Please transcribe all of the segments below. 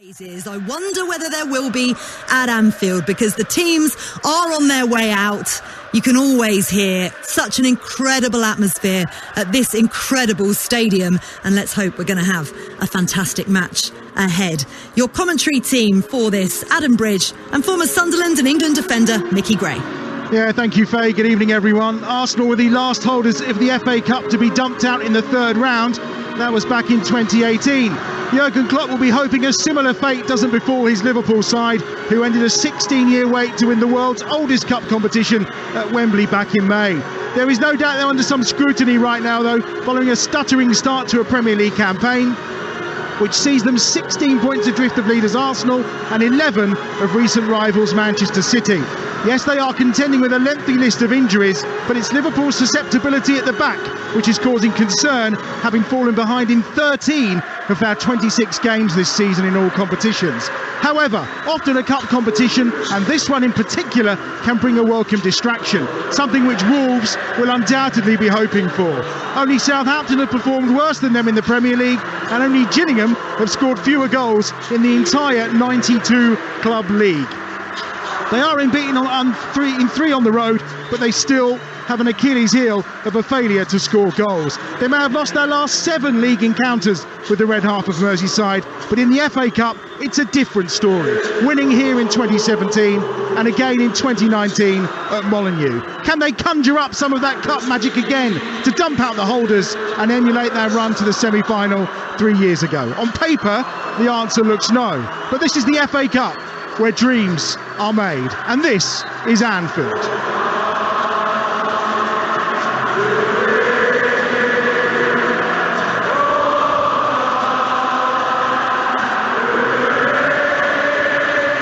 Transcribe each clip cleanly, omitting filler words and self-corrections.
I wonder whether there will be at Anfield, because the teams are on their way out. You can always hear such an incredible atmosphere at this incredible stadium, and let's hope we're going to have a fantastic match ahead. Your commentary team for this: Adam Bridge and former Sunderland and England defender Mickey Gray. Yeah, thank you, Faye. Good evening, everyone. Arsenal were the last holders of the FA Cup to be dumped out in the third round. That was back in 2018. Jurgen Klopp will be hoping a similar fate doesn't befall his Liverpool side, who ended a 16-year wait to win the world's oldest cup competition at Wembley back in May. There is no doubt they're under some scrutiny right now, though, following a stuttering start to a Premier League campaign, which sees them 16 points adrift of leaders Arsenal and 11 of recent rivals Manchester City. Yes, they are contending with a lengthy list of injuries, but it's Liverpool's susceptibility at the back which is causing concern, having fallen behind in 13 of their 26 games this season in all competitions. However, often a cup competition, and this one in particular, can bring a welcome distraction, something which Wolves will undoubtedly be hoping for. Only Southampton have performed worse than them in the Premier League, and only Gillingham have scored fewer goals in the entire 92 club league. They are unbeaten in three on the road, but they still have an Achilles heel of a failure to score goals. They may have lost their last 7 league encounters with the red half of Merseyside, but in the FA Cup, it's a different story. Winning here in 2017 and again in 2019 at Molineux. Can they conjure up some of that cup magic again to dump out the holders and emulate their run to the semi-final 3 years ago? On paper, the answer looks no. But this is the FA Cup, where dreams are made, and this is Anfield.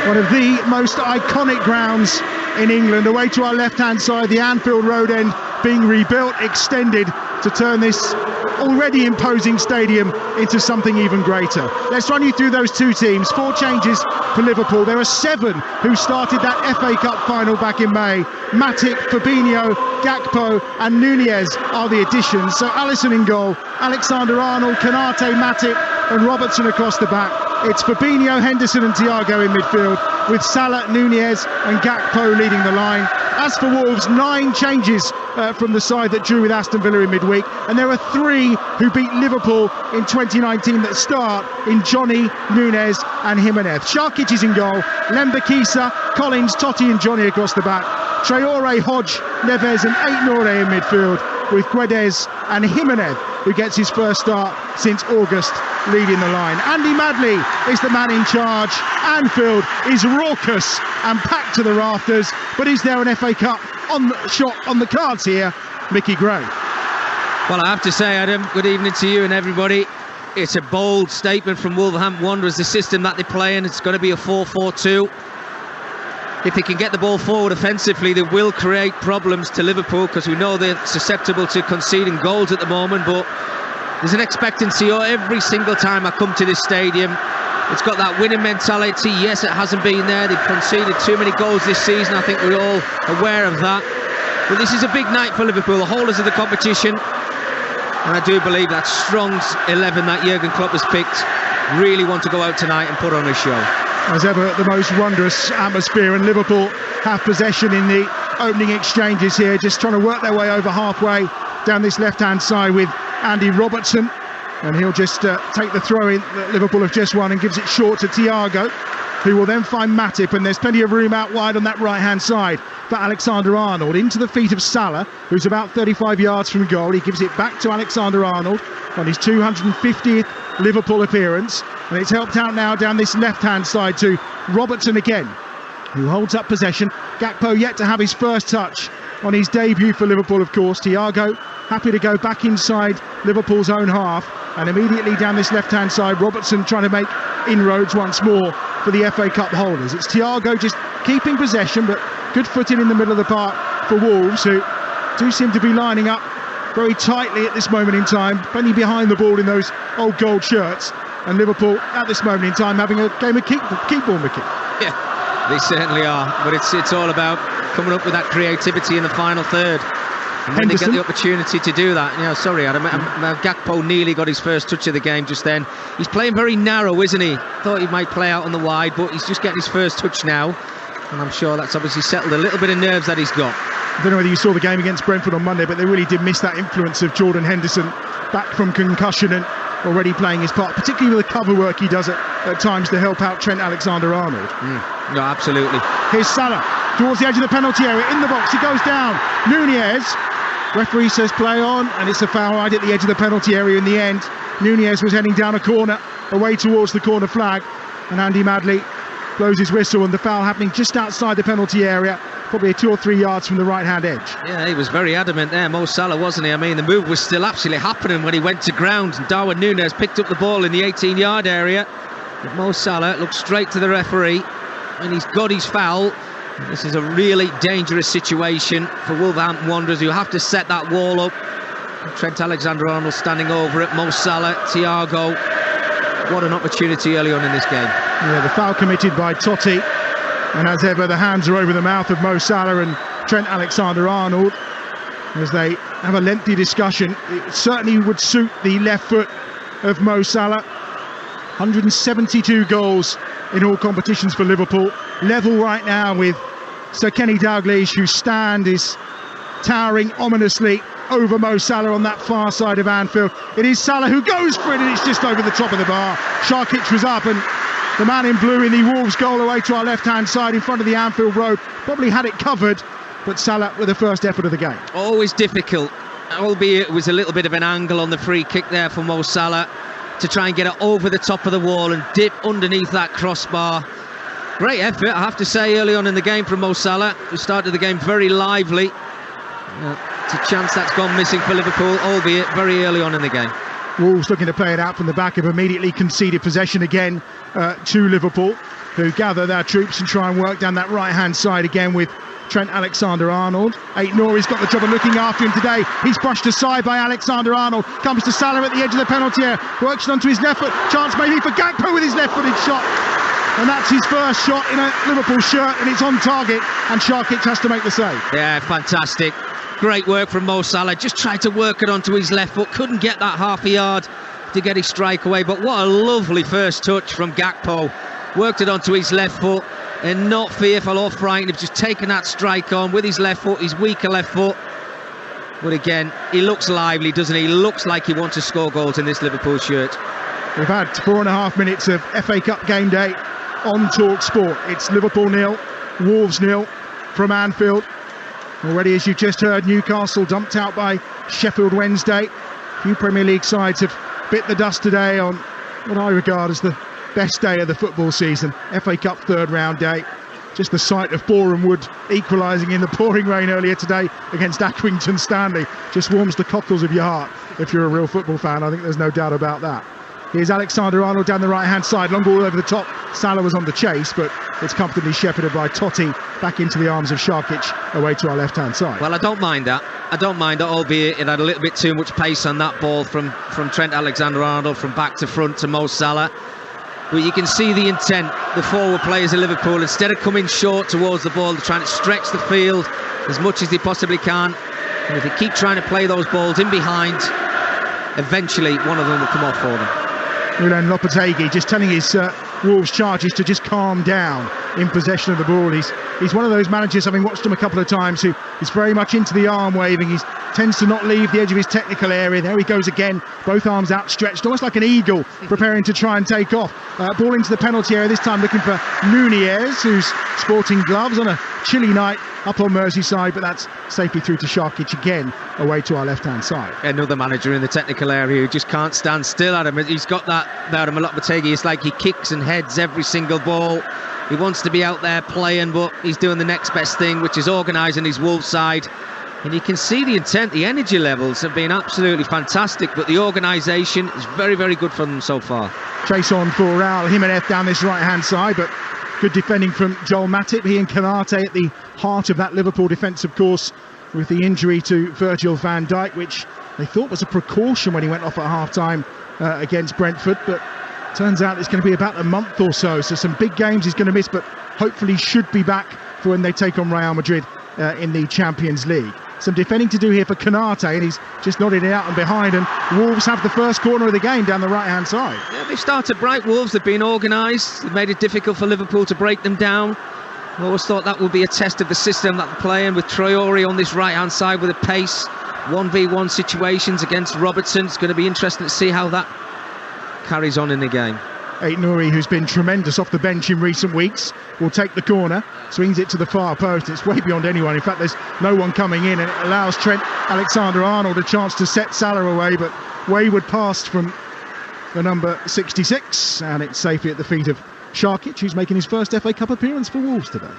One of the most iconic grounds in England. Away to our left-hand side, the Anfield Road end being rebuilt, extended to turn this already imposing stadium into something even greater. Let's run you through those two teams. 4 changes for Liverpool. There are 7 who started that FA Cup final back in May. Matip, Fabinho, Gakpo and Nunez are the additions. So Alisson in goal, Alexander-Arnold, Konate, Matip and Robertson across the back. It's Fabinho, Henderson and Thiago in midfield, with Salah, Nunez and Gakpo leading the line. As for Wolves, 9 changes from the side that drew with Aston Villa in midweek, and there are 3 who beat Liverpool in 2019 that start in Johnny, Nunez and Jimenez. Šarkić is in goal, Lembakisa, Collins, Totti and Johnny across the back. Traore, Hodge, Neves and Aït-Nouri in midfield, with Guedes and Jimenez, who gets his first start since August, leading the line. Andy Madley is the man in charge. Anfield is raucous and packed to the rafters, but is there an FA Cup on the cards here? Mickey Gray. Well, I have to say, Adam, good evening to you and everybody. It's a bold statement from Wolverhampton Wanderers, the system that they play in. It's going to be a 4-4-2. If they can get the ball forward offensively, they will create problems to Liverpool, because we know they're susceptible to conceding goals at the moment. But there's an expectancy every single time I come to this stadium. It's got that winning mentality. Yes, it hasn't been there. They've conceded too many goals this season. I think we're all aware of that. But this is a big night for Liverpool, the holders of the competition. And I do believe that strong 11 that Jurgen Klopp has picked really want to go out tonight and put on a show. As ever, the most wondrous atmosphere, and Liverpool have possession in the opening exchanges here, just trying to work their way over halfway down this left-hand side with Andy Robertson, and he'll just take the throw-in that Liverpool have just won and gives it short to Thiago, who will then find Matip, and there's plenty of room out wide on that right-hand side for Alexander-Arnold, into the feet of Salah, who's about 35 yards from goal. He gives it back to Alexander-Arnold on his 250th Liverpool appearance, and it's helped out now down this left-hand side to Robertson again, who holds up possession. Gakpo yet to have his first touch on his debut for Liverpool, of course. Thiago happy to go back inside Liverpool's own half, and immediately down this left-hand side, Robertson trying to make inroads once more for the FA Cup holders. It's Thiago just keeping possession, but good footing in the middle of the park for Wolves, who do seem to be lining up very tightly at this moment in time, plenty behind the ball in those old gold shirts. And Liverpool at this moment in time having a game of keep ball, Mickey. Yeah, they certainly are, but it's all about coming up with that creativity in the final third. And when they get the opportunity to do that, sorry, Adam, Gakpo nearly got his first touch of the game just then. He's playing very narrow, isn't he? Thought he might play out on the wide, but he's just getting his first touch now. And I'm sure that's obviously settled a little bit of nerves that he's got. I don't know whether you saw the game against Brentford on Monday, but they really did miss that influence of Jordan Henderson back from concussion and already playing his part, particularly with the cover work he does at times to help out Trent Alexander-Arnold. No, absolutely. Here's Salah towards the edge of the penalty area, in the box, he goes down. Nunez, referee says play on, and it's a foul right at the edge of the penalty area in the end. Nunez was heading down a corner, away towards the corner flag, and Andy Madley blows his whistle, and the foul happening just outside the penalty area, probably 2 or 3 yards from the right-hand edge. Yeah, he was very adamant there, Mo Salah, wasn't he? I mean, the move was still absolutely happening when he went to ground, and Darwin Núñez picked up the ball in the 18-yard area. But Mo Salah looked straight to the referee, and he's got his foul. This is a really dangerous situation for Wolverhampton Wanderers, who have to set that wall up. Trent Alexander-Arnold standing over it, Mo Salah, Thiago. What an opportunity early on in this game. Yeah, the foul committed by Totti. And as ever, the hands are over the mouth of Mo Salah and Trent Alexander-Arnold as they have a lengthy discussion. It certainly would suit the left foot of Mo Salah. 172 goals in all competitions for Liverpool. Level right now with Sir Kenny Dalglish, whose stand is towering ominously over Mo Salah on that far side of Anfield. It is Salah who goes for it, and it's just over the top of the bar. Sharkic was up, and the man in blue in the Wolves goal away to our left-hand side in front of the Anfield Road probably had it covered, but Salah with the first effort of the game. Always difficult, albeit it was a little bit of an angle on the free kick there for Mo Salah to try and get it over the top of the wall and dip underneath that crossbar. Great effort, I have to say, early on in the game from Mo Salah, who started the game very lively. It's a chance that's gone missing for Liverpool, albeit very early on in the game. Wolves looking to play it out from the back, of immediately conceded possession again to Liverpool, who gather their troops and try and work down that right-hand side again with Trent Alexander-Arnold. Aït-Nouri's got the job of looking after him today. He's brushed aside by Alexander-Arnold. Comes to Salah at the edge of the penalty area. Works it onto his left foot. Chance maybe for Gakpo with his left-footed shot. And that's his first shot in a Liverpool shirt, and it's on target, and Sharkic has to make the save. Yeah, fantastic. Great work from Mo Salah. Just tried to work it onto his left foot. Couldn't get that half a yard to get his strike away, but what a lovely first touch from Gakpo. Worked it onto his left foot, and not fearful or frightened of just taking that strike on with his left foot, his weaker left foot. But again, he looks lively, doesn't he? He looks like he wants to score goals in this Liverpool shirt. We've had 4.5 minutes of FA Cup game day on Talksport. It's Liverpool 0, Wolves 0 from Anfield. Already, as you just heard, Newcastle dumped out by Sheffield Wednesday. A few Premier League sides have bit the dust today on what I regard as the best day of the football season. FA Cup third round day. Just the sight of Boreham Wood equalising in the pouring rain earlier today against Accrington Stanley just warms the cockles of your heart if you're a real football fan. I think there's no doubt about that. Here's Alexander-Arnold down the right-hand side. Long ball over the top. Salah was on the chase, but it's comfortably shepherded by Totti back into the arms of Sharkic away to our left-hand side. Well, I don't mind that. Albeit it had a little bit too much pace on that ball from Trent Alexander-Arnold from back to front to Mo Salah. But you can see the intent. The forward players of Liverpool, instead of coming short towards the ball, they're trying to stretch the field as much as they possibly can. And if they keep trying to play those balls in behind, eventually one of them will come off for them. Julian Lopetegui just telling his Wolves charges to just calm down in possession of the ball. He's one of those managers, having watched him a couple of times, who is very much into the arm waving. He tends to not leave the edge of his technical area. There he goes again, both arms outstretched, almost like an eagle preparing to try and take off. Ball into the penalty area, this time looking for Núñez, who's sporting gloves on a chilly night up on Merseyside, but that's safely through to Sharkic again, away to our left-hand side. Another manager in the technical area who just can't stand still, Adam. He's got that about him, Lopetegui. It's like he kicks and heads every single ball. He wants to be out there playing, but he's doing the next best thing, which is organising his Wolves side. And you can see the intent, the energy levels have been absolutely fantastic, but the organisation is very, very good for them so far. Chase on for Raul Jimenez down this right-hand side, but good defending from Joel Matip. He and Canate at the heart of that Liverpool defence, of course, with the injury to Virgil van Dijk, which they thought was a precaution when he went off at half-time against Brentford, but turns out it's going to be about a month or so. So some big games he's going to miss, but hopefully should be back for when they take on Real Madrid in the Champions League. some defending to do here for Konate, and he's just nodded it out and behind, and Wolves have the first corner of the game down the right-hand side. Yeah, they've started bright, Wolves. They've been organised. They've made it difficult for Liverpool to break them down. I always thought that would be a test of the system that they're playing, with Traore on this right-hand side with a pace. 1v1 situations against Robertson. It's going to be interesting to see how that carries on in the game. Aït-Nouri, who's been tremendous off the bench in recent weeks, will take the corner, swings it to the far post. It's way beyond anyone. In fact, there's no one coming in, and it allows Trent Alexander-Arnold a chance to set Salah away, but wayward pass from the number 66, and it's safely at the feet of Sharkic, who's making his first FA Cup appearance for Wolves today.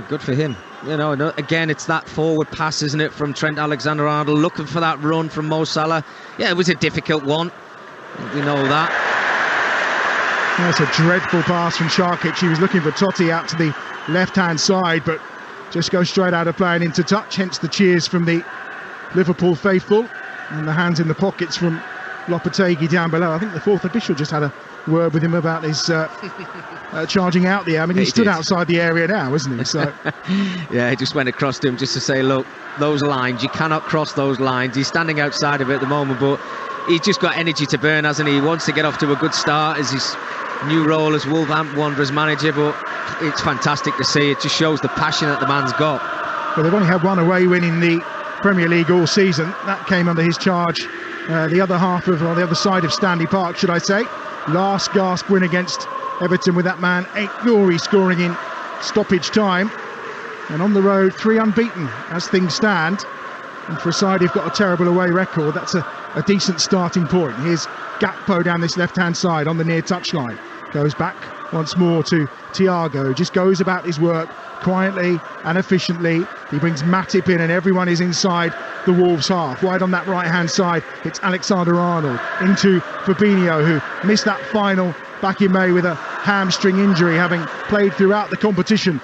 Good for him. You know, again, it's that forward pass, isn't it, from Trent Alexander-Arnold, looking for that run from Mo Salah. Yeah, it was a difficult one. We know that. That's a dreadful pass from Sharkic. He was looking for Totti out to the left-hand side, but just goes straight out of play and into touch, hence the cheers from the Liverpool faithful, and the hands in the pockets from Lopetegui down below. I think the fourth official just had a word with him about his charging out there. I mean, he stood outside the area now, isn't he? So yeah, he just went across to him just to say, look, those lines, you cannot cross those lines. He's standing outside of it at the moment, but he's just got energy to burn, hasn't he? He wants to get off to a good start as his new role as Wolverhampton Wanderers manager, but it's fantastic to see. It just shows the passion that the man's got. Well, they've only had one away win in the Premier League all season. That came under his charge, the other side of Stanley Park, should I say. Last gasp win against Everton with that man Aït-Nouri scoring in stoppage time. And on the road, 3 unbeaten as things stand. And for a side who've got a terrible away record, that's a decent starting point. Here's Gakpo down this left-hand side on the near touchline. Goes back once more to Thiago. Just goes about his work quietly and efficiently. He brings Matip in, and everyone is inside the Wolves half. Wide on that right-hand side, it's Alexander-Arnold into Fabinho, who missed that final back in May with a hamstring injury, having played throughout the competition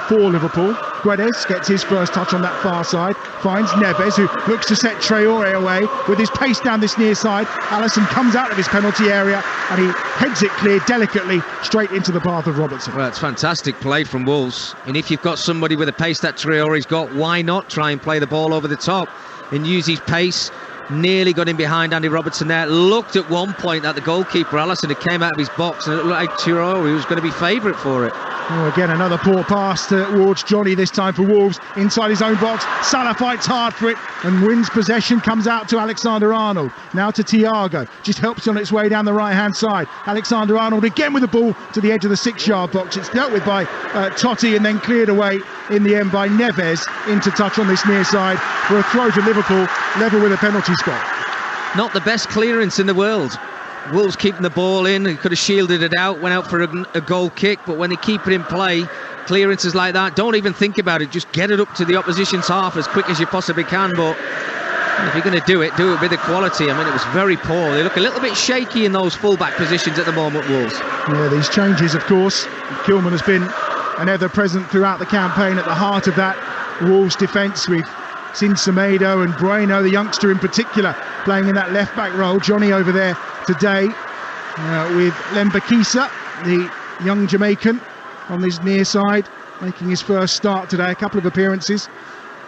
for Liverpool. Guedes gets his first touch on that far side, finds Neves, who looks to set Traore away with his pace down this near side. Alisson comes out of his penalty area and he heads it clear delicately straight into the path of Robertson. Well, it's fantastic play from Wolves, and if you've got somebody with a pace that Traore's got, why not try and play the ball over the top and use his pace? Nearly got in behind Andy Robertson there. Looked at one point at the goalkeeper Alisson, who came out of his box, and it looked like Traore was going to be favourite for it. Oh, again, another poor pass towards Johnny, this time for Wolves, inside his own box. Salah fights hard for it and wins possession, comes out to Alexander-Arnold. Now to Thiago, just helps on its way down the right-hand side. Alexander-Arnold again with the ball to the edge of the 6-yard box. It's dealt with by Totti and then cleared away in the end by Neves, into touch on this near side for a throw to Liverpool, level with a penalty spot. Not the best clearance in the world. Wolves keeping the ball in. He could have shielded it out, went out for a goal kick, but when they keep it in play, clearances like that, don't even think about it, just get it up to the opposition's half as quick as you possibly can. But if you're going to do it with the quality. I mean, it was very poor. They look a little bit shaky in those full-back positions at the moment, Wolves. Yeah, these changes, of course. Kilman has been an ever-present throughout the campaign, at the heart of that Wolves defence, with Sin Semedo and Bueno, the youngster in particular, playing in that left-back role. Johnny over there today with Lembakisa, the young Jamaican, on this near side, making his first start today. A couple of appearances,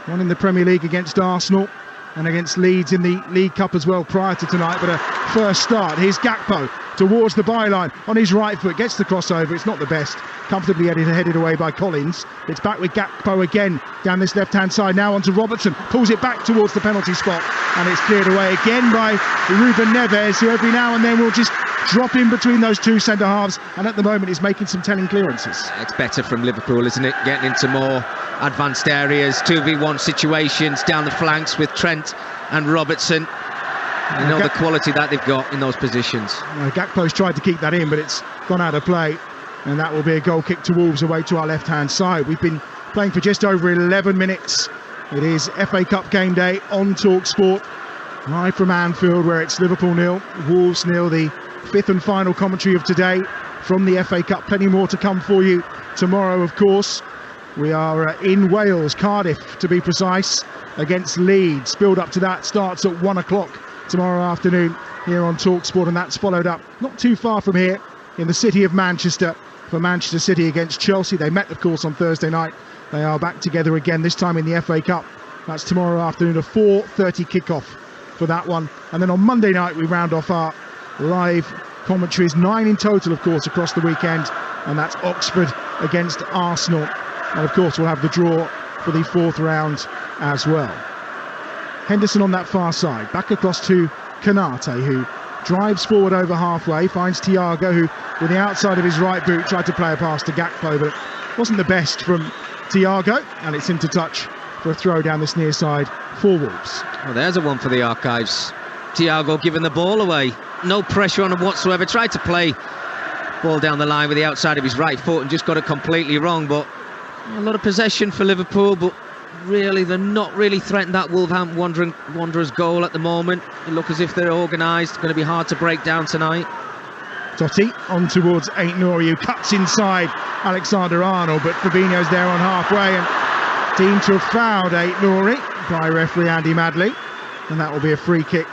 one in the Premier League against Arsenal and against Leeds in the League Cup as well prior to tonight, but a first start. Here's Gakpo towards the byline on his right foot, gets the crossover. It's not the best, comfortably headed away by Collins. It's back with Gakpo again down this left-hand side, now onto Robertson, pulls it back towards the penalty spot, and it's cleared away again by Ruben Neves, who every now and then will just drop in between those two centre-halves, and at the moment is making some telling clearances. It's better from Liverpool, isn't it? Getting into more advanced areas, 2v1 situations down the flanks with Trent and Robertson. You know the quality that they've got in those positions. Gakpo's tried to keep that in, but it's gone out of play, and that will be a goal kick to Wolves away to our left-hand side. We've been playing for just over 11 minutes. It is FA Cup game day on Talksport, live from Anfield, where it's Liverpool 0, Wolves 0, the fifth and final commentary of today from the FA Cup. Plenty more to come for you tomorrow, of course. We are in Wales, Cardiff to be precise, against Leeds. Build up to that starts at 1 o'clock tomorrow afternoon here on Talksport, and that's followed up not too far from here in the city of Manchester for Manchester City against Chelsea. They met, of course, on Thursday night. They are back together again, this time in the FA Cup That's tomorrow afternoon, a 4:30 kickoff for that one. And then on Monday night, we round off our live commentaries, 9 in total, of course, across the weekend. And that's Oxford against Arsenal. And of course, we'll have the draw for the 4th round as well. Henderson on that far side, back across to Konate, who drives forward over halfway, finds Thiago, who with the outside of his right boot tried to play a pass to Gakpo, but it wasn't the best from Thiago, and it's into touch for a throw down this near side for Wolves. Well, there's a one for the archives. Thiago giving the ball away, no pressure on him whatsoever, tried to play ball down the line with the outside of his right foot and just got it completely wrong. But a lot of possession for Liverpool, but really they're not really threatening that Wolverhampton Wanderers goal at the moment. They look as if they're organised. Going to be hard to break down tonight. Totti on towards Aït-Nouri, who cuts inside Alexander-Arnold, but Fabinho's there on halfway and deemed to have fouled Aït-Nouri by referee Andy Madley, and that will be a free kick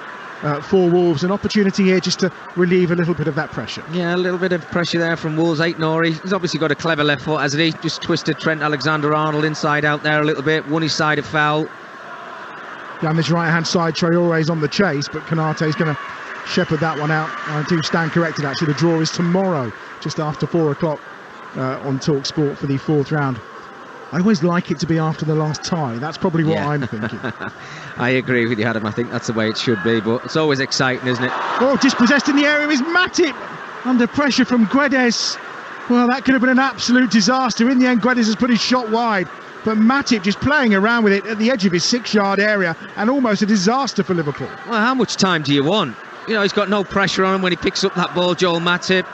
for Wolves. An opportunity here just to relieve a little bit of that pressure. Yeah, a little bit of pressure there from Wolves. Aït-Nouri, he's obviously got a clever left foot, hasn't he? Just twisted Trent Alexander-Arnold inside out there a little bit, won his side of foul. Down this right hand side, Traore's on the chase, but Konate's going to shepherd that one out. I do stand corrected, actually. The draw is tomorrow, just after 4 o'clock on Talksport for the 4th round. I always like it to be after the last tie. That's probably what I'm thinking. I agree with you, Adam. I think that's the way it should be, but it's always exciting, isn't it? Oh, dispossessed in the area is Matip, under pressure from Guedes. Well, that could have been an absolute disaster. In the end, Guedes has put his shot wide, but Matip just playing around with it at the edge of his 6-yard area, and almost a disaster for Liverpool. Well, how much time do you want? You know, he's got no pressure on him when he picks up that ball, Joel Matip.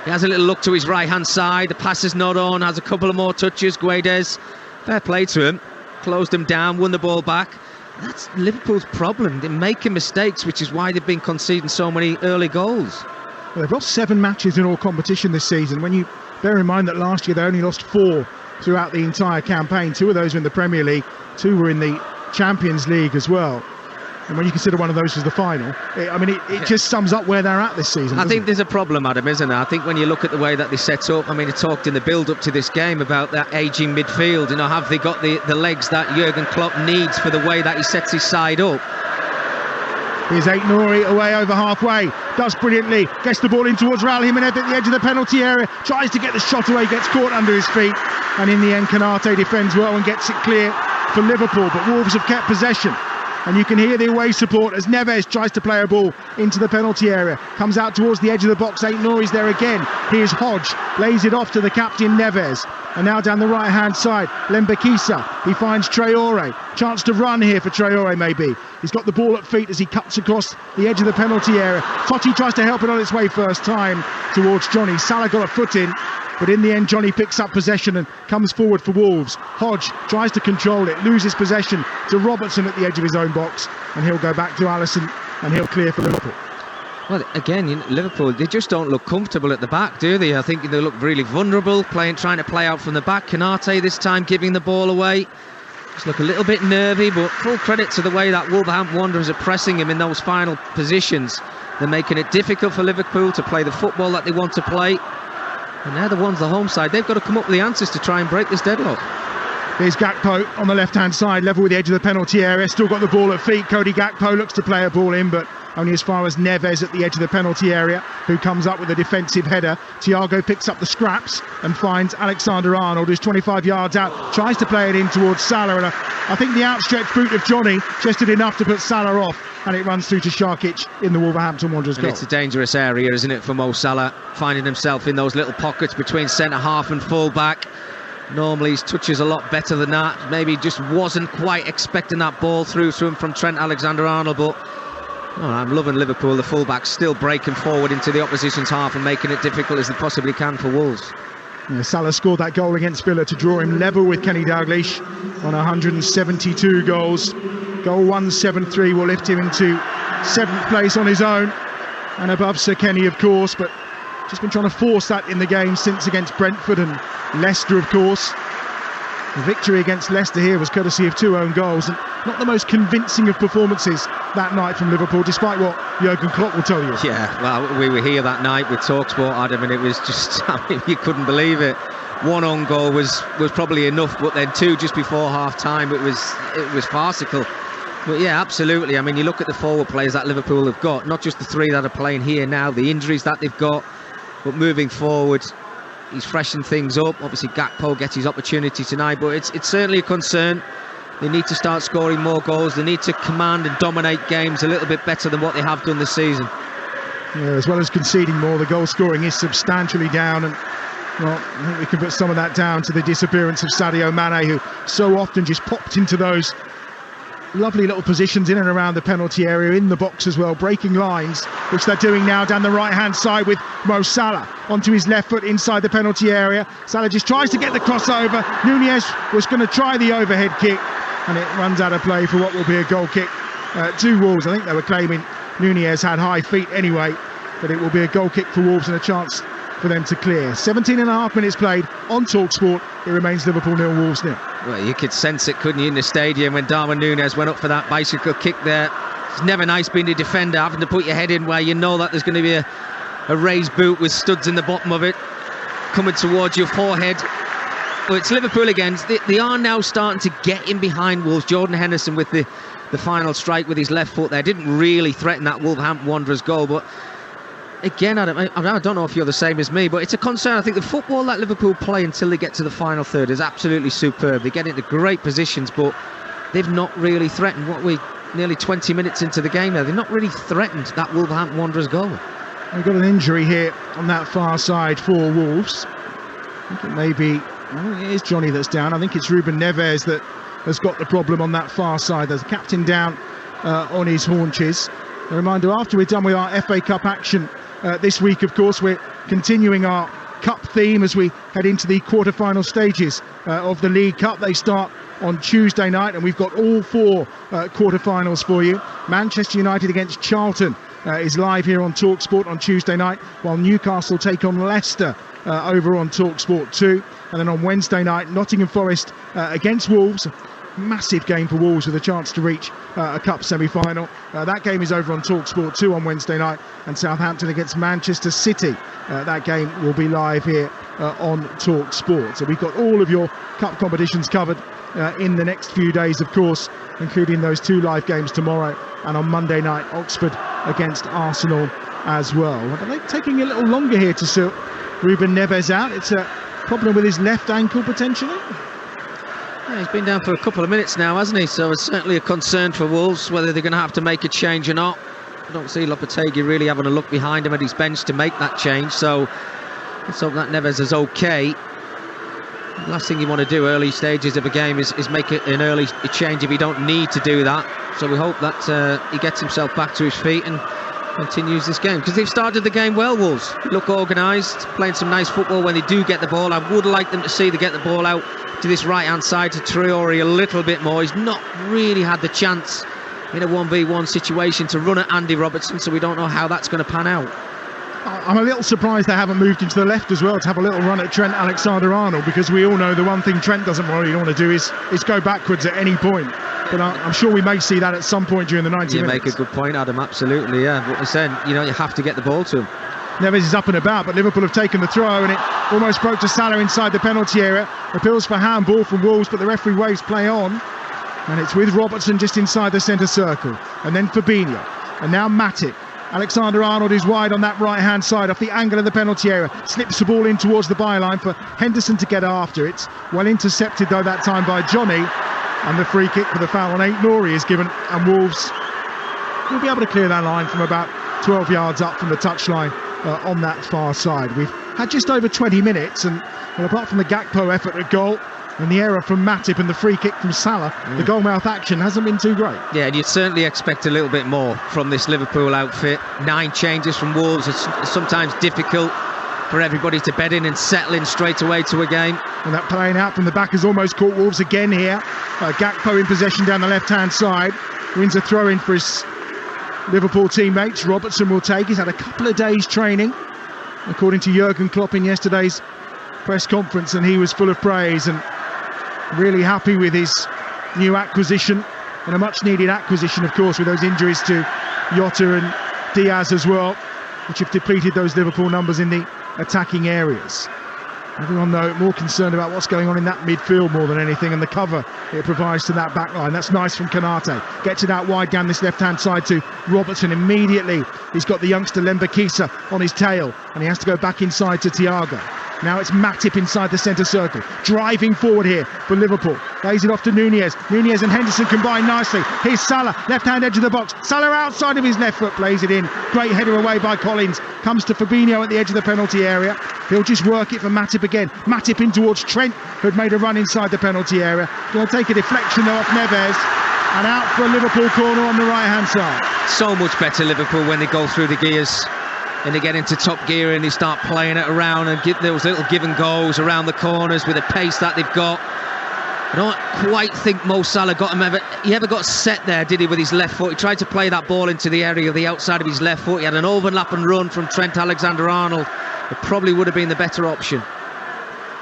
He has a little look to his right-hand side. The pass is not on, has a couple of more touches. Guedes, fair play to him. Closed him down, won the ball back. That's Liverpool's problem. They're making mistakes, which is why they've been conceding so many early goals. Well, they've lost 7 matches in all competition this season. When you bear in mind that last year they only lost 4 throughout the entire campaign. 2 of those were in the Premier League, 2 were in the Champions League as well. And when you consider one of those was the final, it just sums up where they're at this season. I think there's a problem, Adam, isn't there? I think when you look at the way that they set up, I mean, he talked in the build-up to this game about that ageing midfield. You know, have they got the legs that Jurgen Klopp needs for the way that he sets his side up? Here's Aït-Nouri away over halfway, does brilliantly, gets the ball in towards Raul Jimenez at the edge of the penalty area, tries to get the shot away, gets caught under his feet, and in the end Konate defends well and gets it clear for Liverpool, but Wolves have kept possession. And you can hear the away support as Neves tries to play a ball into the penalty area. Comes out towards the edge of the box. Aït-Nouri's there again. Here's Hodge. Lays it off to the captain Neves. And now down the right-hand side, Lembekisa. He finds Traore. Chance to run here for Traore, maybe. He's got the ball at feet as he cuts across the edge of the penalty area. Totti tries to help it on its way first time towards Johnny. Salah got a foot in. But in the end, Johnny picks up possession and comes forward for Wolves. Hodge tries to control it, loses possession to Robertson at the edge of his own box, and he'll go back to Alisson and he'll clear for Liverpool. Well, again, Liverpool, they just don't look comfortable at the back, do they? I think they look really vulnerable, trying to play out from the back. Konate this time giving the ball away. Just look a little bit nervy, but full credit to the way that Wolverhampton Wanderers are pressing him in those final positions. They're making it difficult for Liverpool to play the football that they want to play. And they're the ones, the home side, they've got to come up with the answers to try and break this deadlock. Here's Gakpo on the left-hand side, level with the edge of the penalty area. Still got the ball at feet. Cody Gakpo looks to play a ball in, but only as far as Neves at the edge of the penalty area, who comes up with a defensive header. Thiago picks up the scraps and finds Alexander-Arnold, who's 25 yards out, tries to play it in towards Salah, and I think the outstretched boot of Johnny just did enough to put Salah off, and it runs through to Sharkic in the Wolverhampton Wanderers goal. It's a dangerous area, isn't it, for Mo Salah, finding himself in those little pockets between centre-half and full-back. Normally his touch is a lot better than that. Maybe he just wasn't quite expecting that ball through to him from Trent Alexander-Arnold, but I'm loving Liverpool, the fullbacks still breaking forward into the opposition's half and making it difficult as they possibly can for Wolves. Yeah, Salah scored that goal against Villa to draw him level with Kenny Dalglish on 172 goals. Goal 173 will lift him into 7th place on his own and above Sir Kenny, of course, but just been trying to force that in the game since against Brentford and Leicester, of course. The victory against Leicester here was courtesy of 2 own goals, and not the most convincing of performances that night from Liverpool, despite what Jurgen Klopp will tell you. Yeah, well, we were here that night with Talksport, Adam, and it was just, I mean, you couldn't believe it. 1 own goal was probably enough, but then 2 just before half-time, it was farcical. But yeah, absolutely. I mean, you look at the forward players that Liverpool have got, not just the 3 that are playing here now, the injuries that they've got, but moving forward, he's freshened things up. Obviously, Gakpo gets his opportunity tonight, but it's certainly a concern. They need to start scoring more goals. They need to command and dominate games a little bit better than what they have done this season. Yeah, as well as conceding more, the goal scoring is substantially down, and well, I think we can put some of that down to the disappearance of Sadio Mane, who so often just popped into those lovely little positions in and around the penalty area, in the box as well, breaking lines, which they're doing now down the right hand side with Mo Salah onto his left foot inside the penalty area. Salah just tries to get the crossover. Nunez was going to try the overhead kick, and it runs out of play for what will be a goal kick to Wolves. I think they were claiming Nunez had high feet anyway, but it will be a goal kick for Wolves and a chance for them to clear. 17.5 minutes played on Talksport. It remains Liverpool 0, Wolves 0. Well, you could sense it, couldn't you, in the stadium when Darwin Nunez went up for that bicycle kick there. It's never nice being a defender, having to put your head in where you know that there's going to be a raised boot with studs in the bottom of it coming towards your forehead. Well, it's Liverpool again. They are now starting to get in behind Wolves. Jordan Henderson with the final strike with his left foot there didn't really threaten that Wolverhampton Wanderers goal, but again, I don't know if you're the same as me, but it's a concern. I think the football that Liverpool play until they get to the final third is absolutely superb. They get into great positions, but they've not really threatened. Nearly 20 minutes into the game now, they've not really threatened that Wolverhampton Wanderers goal. We've got an injury here on that far side for Wolves. I think it may be, it is Johnny that's down. I think it's Ruben Neves that has got the problem on that far side. There's a captain down on his haunches. A reminder, after we're done with our FA Cup action this week, of course, we're continuing our Cup theme as we head into the quarter-final stages of the League Cup. They start on Tuesday night, and we've got all 4 quarter-finals for you. Manchester United against Charlton is live here on Talksport on Tuesday night, while Newcastle take on Leicester over on Talksport 2. And then on Wednesday night, Nottingham Forest against Wolves. Massive game for Wolves with a chance to reach a cup semi-final. That game is over on Talksport 2 on Wednesday night, and Southampton against Manchester City. That game will be live here on Talksport. So we've got all of your cup competitions covered in the next few days, of course, including those 2 live games tomorrow, and on Monday night, Oxford against Arsenal as well. But they're taking a little longer here to sort Ruben Neves out. It's a problem with his left ankle potentially. Yeah, he's been down for a couple of minutes now, hasn't he? So it's certainly a concern for Wolves whether they're going to have to make a change or not. I don't see Lopetegui really having a look behind him at his bench to make that change, so let's hope that Neves is okay. The last thing you want to do early stages of a game is make an early change if you don't need to do that. So we hope that he gets himself back to his feet and continues this game, because they've started the game well, Wolves. They look organised, playing some nice football when they do get the ball. I would like them to see they get the ball out to this right-hand side to Traore a little bit more. He's not really had the chance in a 1v1 situation to run at Andy Robertson, so we don't know how that's going to pan out. I'm a little surprised they haven't moved into the left as well to have a little run at Trent Alexander-Arnold, because we all know the one thing Trent doesn't really want to do is go backwards at any point. But I'm sure we may see that at some point during the 90 minutes. You make a good point, Adam, absolutely, yeah. But I said, you have to get the ball to him. Neves is up and about, but Liverpool have taken the throw, and it almost broke to Salah inside the penalty area. Appeals for handball from Wolves, but the referee waves play on. And it's with Robertson just inside the centre circle. And then Fabinho. And now Matip. Alexander-Arnold is wide on that right-hand side off the angle of the penalty area. Slips the ball in towards the byline for Henderson to get after. It's well intercepted, though, that time by Johnny. And the free kick for the foul on Ait-Nouri is given. And Wolves will be able to clear that line from about 12 yards up from the touchline on that far side. We've had just over 20 minutes, and well, apart from the Gakpo effort at goal and the error from Matip and the free kick from Salah, the goalmouth action hasn't been too great. Yeah, and you'd certainly expect a little bit more from this Liverpool outfit. 9 changes from Wolves. It's sometimes difficult for everybody to bed in and settle in straight away to a game. And that playing out from the back has almost caught Wolves again here. Gakpo in possession down the left-hand side. Wins a throw-in for his Liverpool teammates. Robertson will take. He's had a couple of days training, according to Jurgen Klopp in yesterday's press conference, and he was full of praise. And really happy with his new acquisition, and a much needed acquisition, of course, with those injuries to Jota and Diaz as well, which have depleted those Liverpool numbers in the attacking areas. Everyone, though, more concerned about what's going on in that midfield more than anything, and the cover it provides to that back line. That's nice from Konate. Gets it out wide down this left-hand side to Robertson. Immediately, he's got the youngster Lembakisa on his tail, and he has to go back inside to Thiago. Now it's Matip inside the centre circle, driving forward here for Liverpool. Lays it off to Nunez. Nunez and Henderson combine nicely. Here's Salah, left-hand edge of the box. Salah outside of his left foot, plays it in. Great header away by Collins. Comes to Fabinho at the edge of the penalty area. He'll just work it for Matip again. Matip in towards Trent, who'd made a run inside the penalty area. Going to take a deflection though off Neves. And out for a Liverpool corner on the right-hand side. So much better Liverpool when they go through the gears. And they get into top gear and they start playing it around and get those little give and goes around the corners with the pace that they've got. I don't quite think Mo Salah ever got set there, did he, with his left foot? He tried to play that ball into the area of the outside of his left foot. He had an overlap and run from Trent Alexander-Arnold. It probably would have been the better option.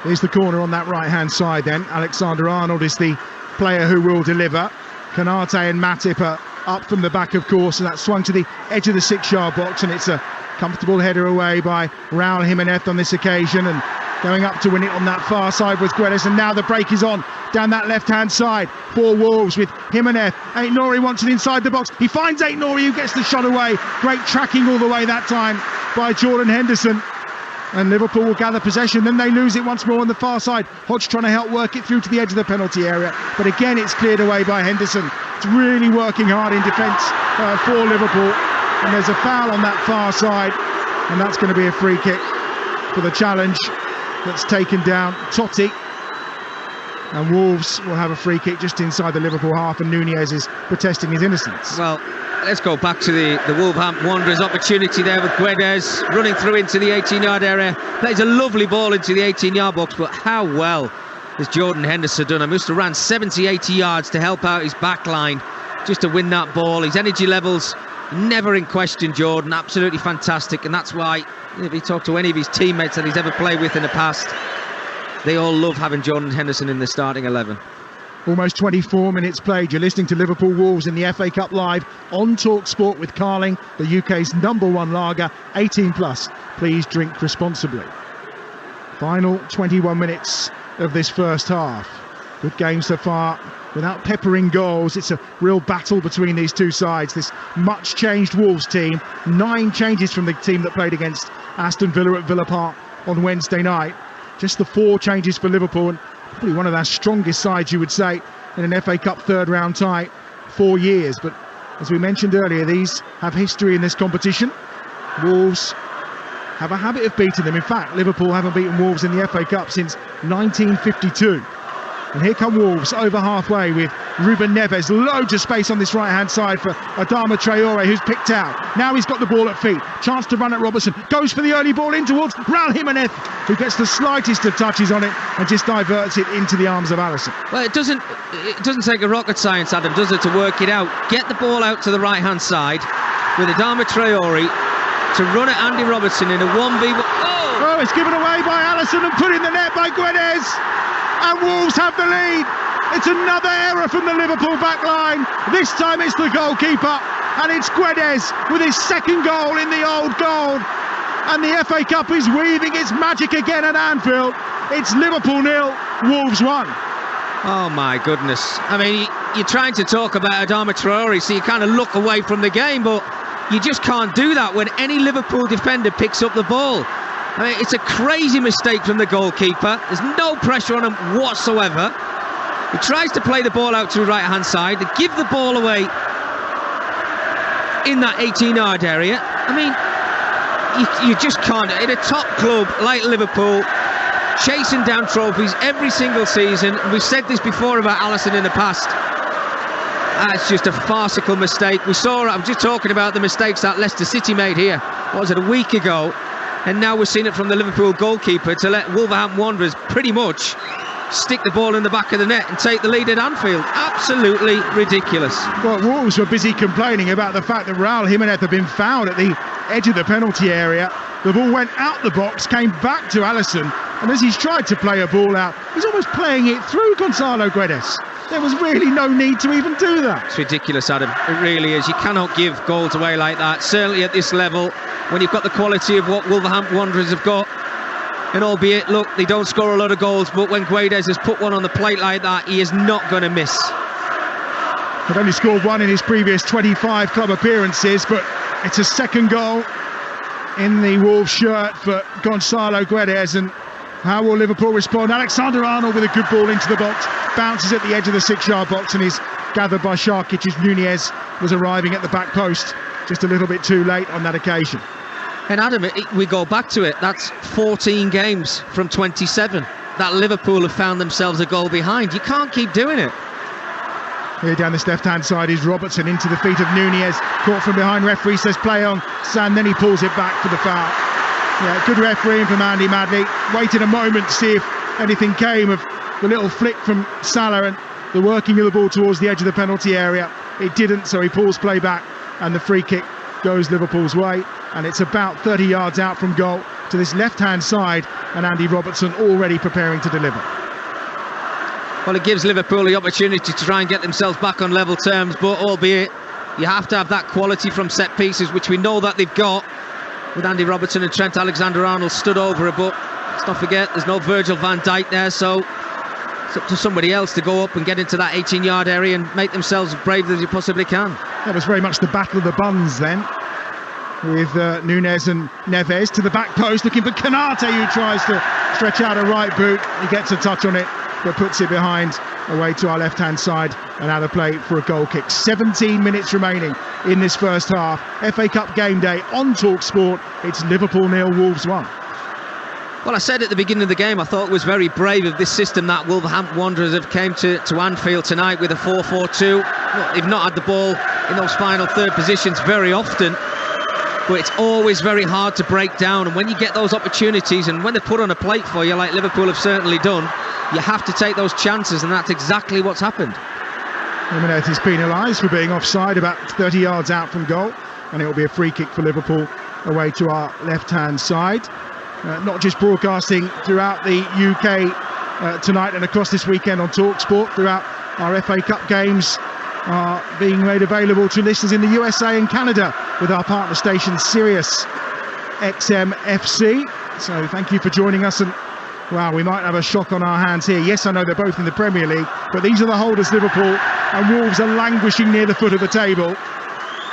Here's the corner on that right-hand side then. Alexander-Arnold is the player who will deliver. Konate and Matip are up from the back, of course, and that swung to the edge of the 6-yard box, and it's a comfortable header away by Raul Jimenez on this occasion, and going up to win it on that far side was Guedes, and now the break is on down that left-hand side for Wolves with Jimenez. Aït-Nouri wants it inside the box. He finds Aït-Nouri, who gets the shot away. Great tracking all the way that time by Jordan Henderson. And Liverpool will gather possession, then they lose it once more on the far side. Hodge trying to help work it through to the edge of the penalty area, but again it's cleared away by Henderson. It's really working hard in defence for Liverpool, and there's a foul on that far side, and that's going to be a free kick for the challenge that's taken down Totti. And Wolves will have a free kick just inside the Liverpool half, and Nunez is protesting his innocence. Well, let's go back to the Wolverhampton Wanderers opportunity there with Guedes running through into the 18-yard area. Plays a lovely ball into the 18-yard box, but how well has Jordan Henderson done? He must have ran 70-80 yards to help out his back line just to win that ball. His energy levels never in question, Jordan. Absolutely fantastic, and that's why if you talk to any of his teammates that he's ever played with in the past, they all love having Jordan Henderson in the starting 11. Almost 24 minutes played. You're listening to Liverpool Wolves in the FA Cup live on Talksport with Carling, the UK's #1 lager, 18 plus. Please drink responsibly. Final 21 minutes of this first half. Good game so far, without peppering goals. It's a real battle between these two sides. This much changed Wolves team, 9 changes from the team that played against Aston Villa at Villa Park on Wednesday night. Just the 4 changes for Liverpool, and probably one of our strongest sides, you would say, in an FA Cup third round tie 4 years. But as we mentioned earlier, these have history in this competition. Wolves have a habit of beating them. In fact, Liverpool haven't beaten Wolves in the FA Cup since 1952. And here come Wolves over halfway with Ruben Neves. Loads of space on this right-hand side for Adama Traore, who's picked out. Now he's got the ball at feet. Chance to run at Robertson. Goes for the early ball in towards Raul Jimenez, who gets the slightest of touches on it and just diverts it into the arms of Alisson. Well, it doesn't take a rocket science, Adam, does it, to work it out? Get the ball out to the right-hand side with Adama Traore to run at Andy Robertson in a 1v1. Oh, it's given away by Alisson and put in the net by Guedes. And Wolves have the lead. It's another error from the Liverpool back line. This time it's the goalkeeper, and it's Guedes with his second goal in the old goal. And the FA Cup is weaving its magic again at Anfield. It's Liverpool 0, Wolves 1. Oh my goodness. I mean, you're trying to talk about Adama Traore, so you kind of look away from the game, but you just can't do that when any Liverpool defender picks up the ball. I mean, it's a crazy mistake from the goalkeeper. There's no pressure on him whatsoever. He tries to play the ball out to the right-hand side. They give the ball away in that 18-yard area. I mean, you just can't. In a top club like Liverpool, chasing down trophies every single season. We've said this before about Alisson in the past. It's just a farcical mistake. I'm just talking about the mistakes that Leicester City made here. What was it, a week ago? And now we're seeing it from the Liverpool goalkeeper to let Wolverhampton Wanderers pretty much stick the ball in the back of the net and take the lead at Anfield. Absolutely ridiculous. Well, Wolves were busy complaining about the fact that Raul Jimenez had been fouled at the edge of the penalty area. The ball went out the box, came back to Alisson, And as he's tried to play a ball out, he's almost playing it through Gonzalo Guedes. There was really no need to even do that. It's ridiculous, Adam. It really is. You cannot give goals away like that, certainly at this level, when you've got the quality of what Wolverhampton Wanderers have got. And albeit, look, they don't score a lot of goals, but when Guedes has put one on the plate like that, he is not going to miss. He'd only scored one in his previous 25 club appearances, but it's a second goal in the Wolves shirt for Gonzalo Guedes. And how will Liverpool respond? Alexander-Arnold with a good ball into the box, bounces at the edge of the 6-yard box and is gathered by Sharkic as Nunez was arriving at the back post just a little bit too late on that occasion. And Adam, we go back to it, that's 14 games from 27 that Liverpool have found themselves a goal behind. You can't keep doing it. Here down this left-hand side is Robertson into the feet of Nunez, caught from behind. Referee says play on, and then he pulls it back for the foul. Yeah, good refereeing from Andy Madley. Waited a moment to see if anything came of the little flick from Salah and the working of the ball towards the edge of the penalty area. It didn't, so he pulls play back and the free kick goes Liverpool's way. And it's about 30 yards out from goal to this left-hand side, and Andy Robertson already preparing to deliver. Well, it gives Liverpool the opportunity to try and get themselves back on level terms, but albeit you have to have that quality from set pieces, which we know that they've got, with Andy Robertson and Trent Alexander-Arnold stood over it. But let's not forget, there's no Virgil van Dijk there, so it's up to somebody else to go up and get into that 18-yard area and make themselves as brave as you possibly can. That was very much the battle of the buns then, with Nunez and Neves to the back post, looking for Konate, who tries to stretch out a right boot. He gets a touch on it, but puts it behind, away to our left-hand side, and out of play for a goal kick. 17 minutes remaining in this first half. FA Cup game day on Talksport. It's Liverpool 0, Wolves 1. Well, I said at the beginning of the game, I thought it was very brave of this system that Wolverhampton Wanderers have came to Anfield tonight with a 4-4-2. Look, they've not had the ball in those final third positions very often, but it's always very hard to break down. And when you get those opportunities, and when they're put on a plate for you, like Liverpool have certainly done, you have to take those chances, and that's exactly what's happened. Jimenez is penalised for being offside about 30 yards out from goal, and it will be a free kick for Liverpool away to our left-hand side. Not just broadcasting throughout the UK tonight and across this weekend on Talksport, throughout our FA Cup games are being made available to listeners in the USA and Canada with our partner station Sirius XM FC. So thank you for joining us, and wow, we might have a shock on our hands here. Yes, I know they're both in the Premier League, but these are the holders, Liverpool, and Wolves are languishing near the foot of the table.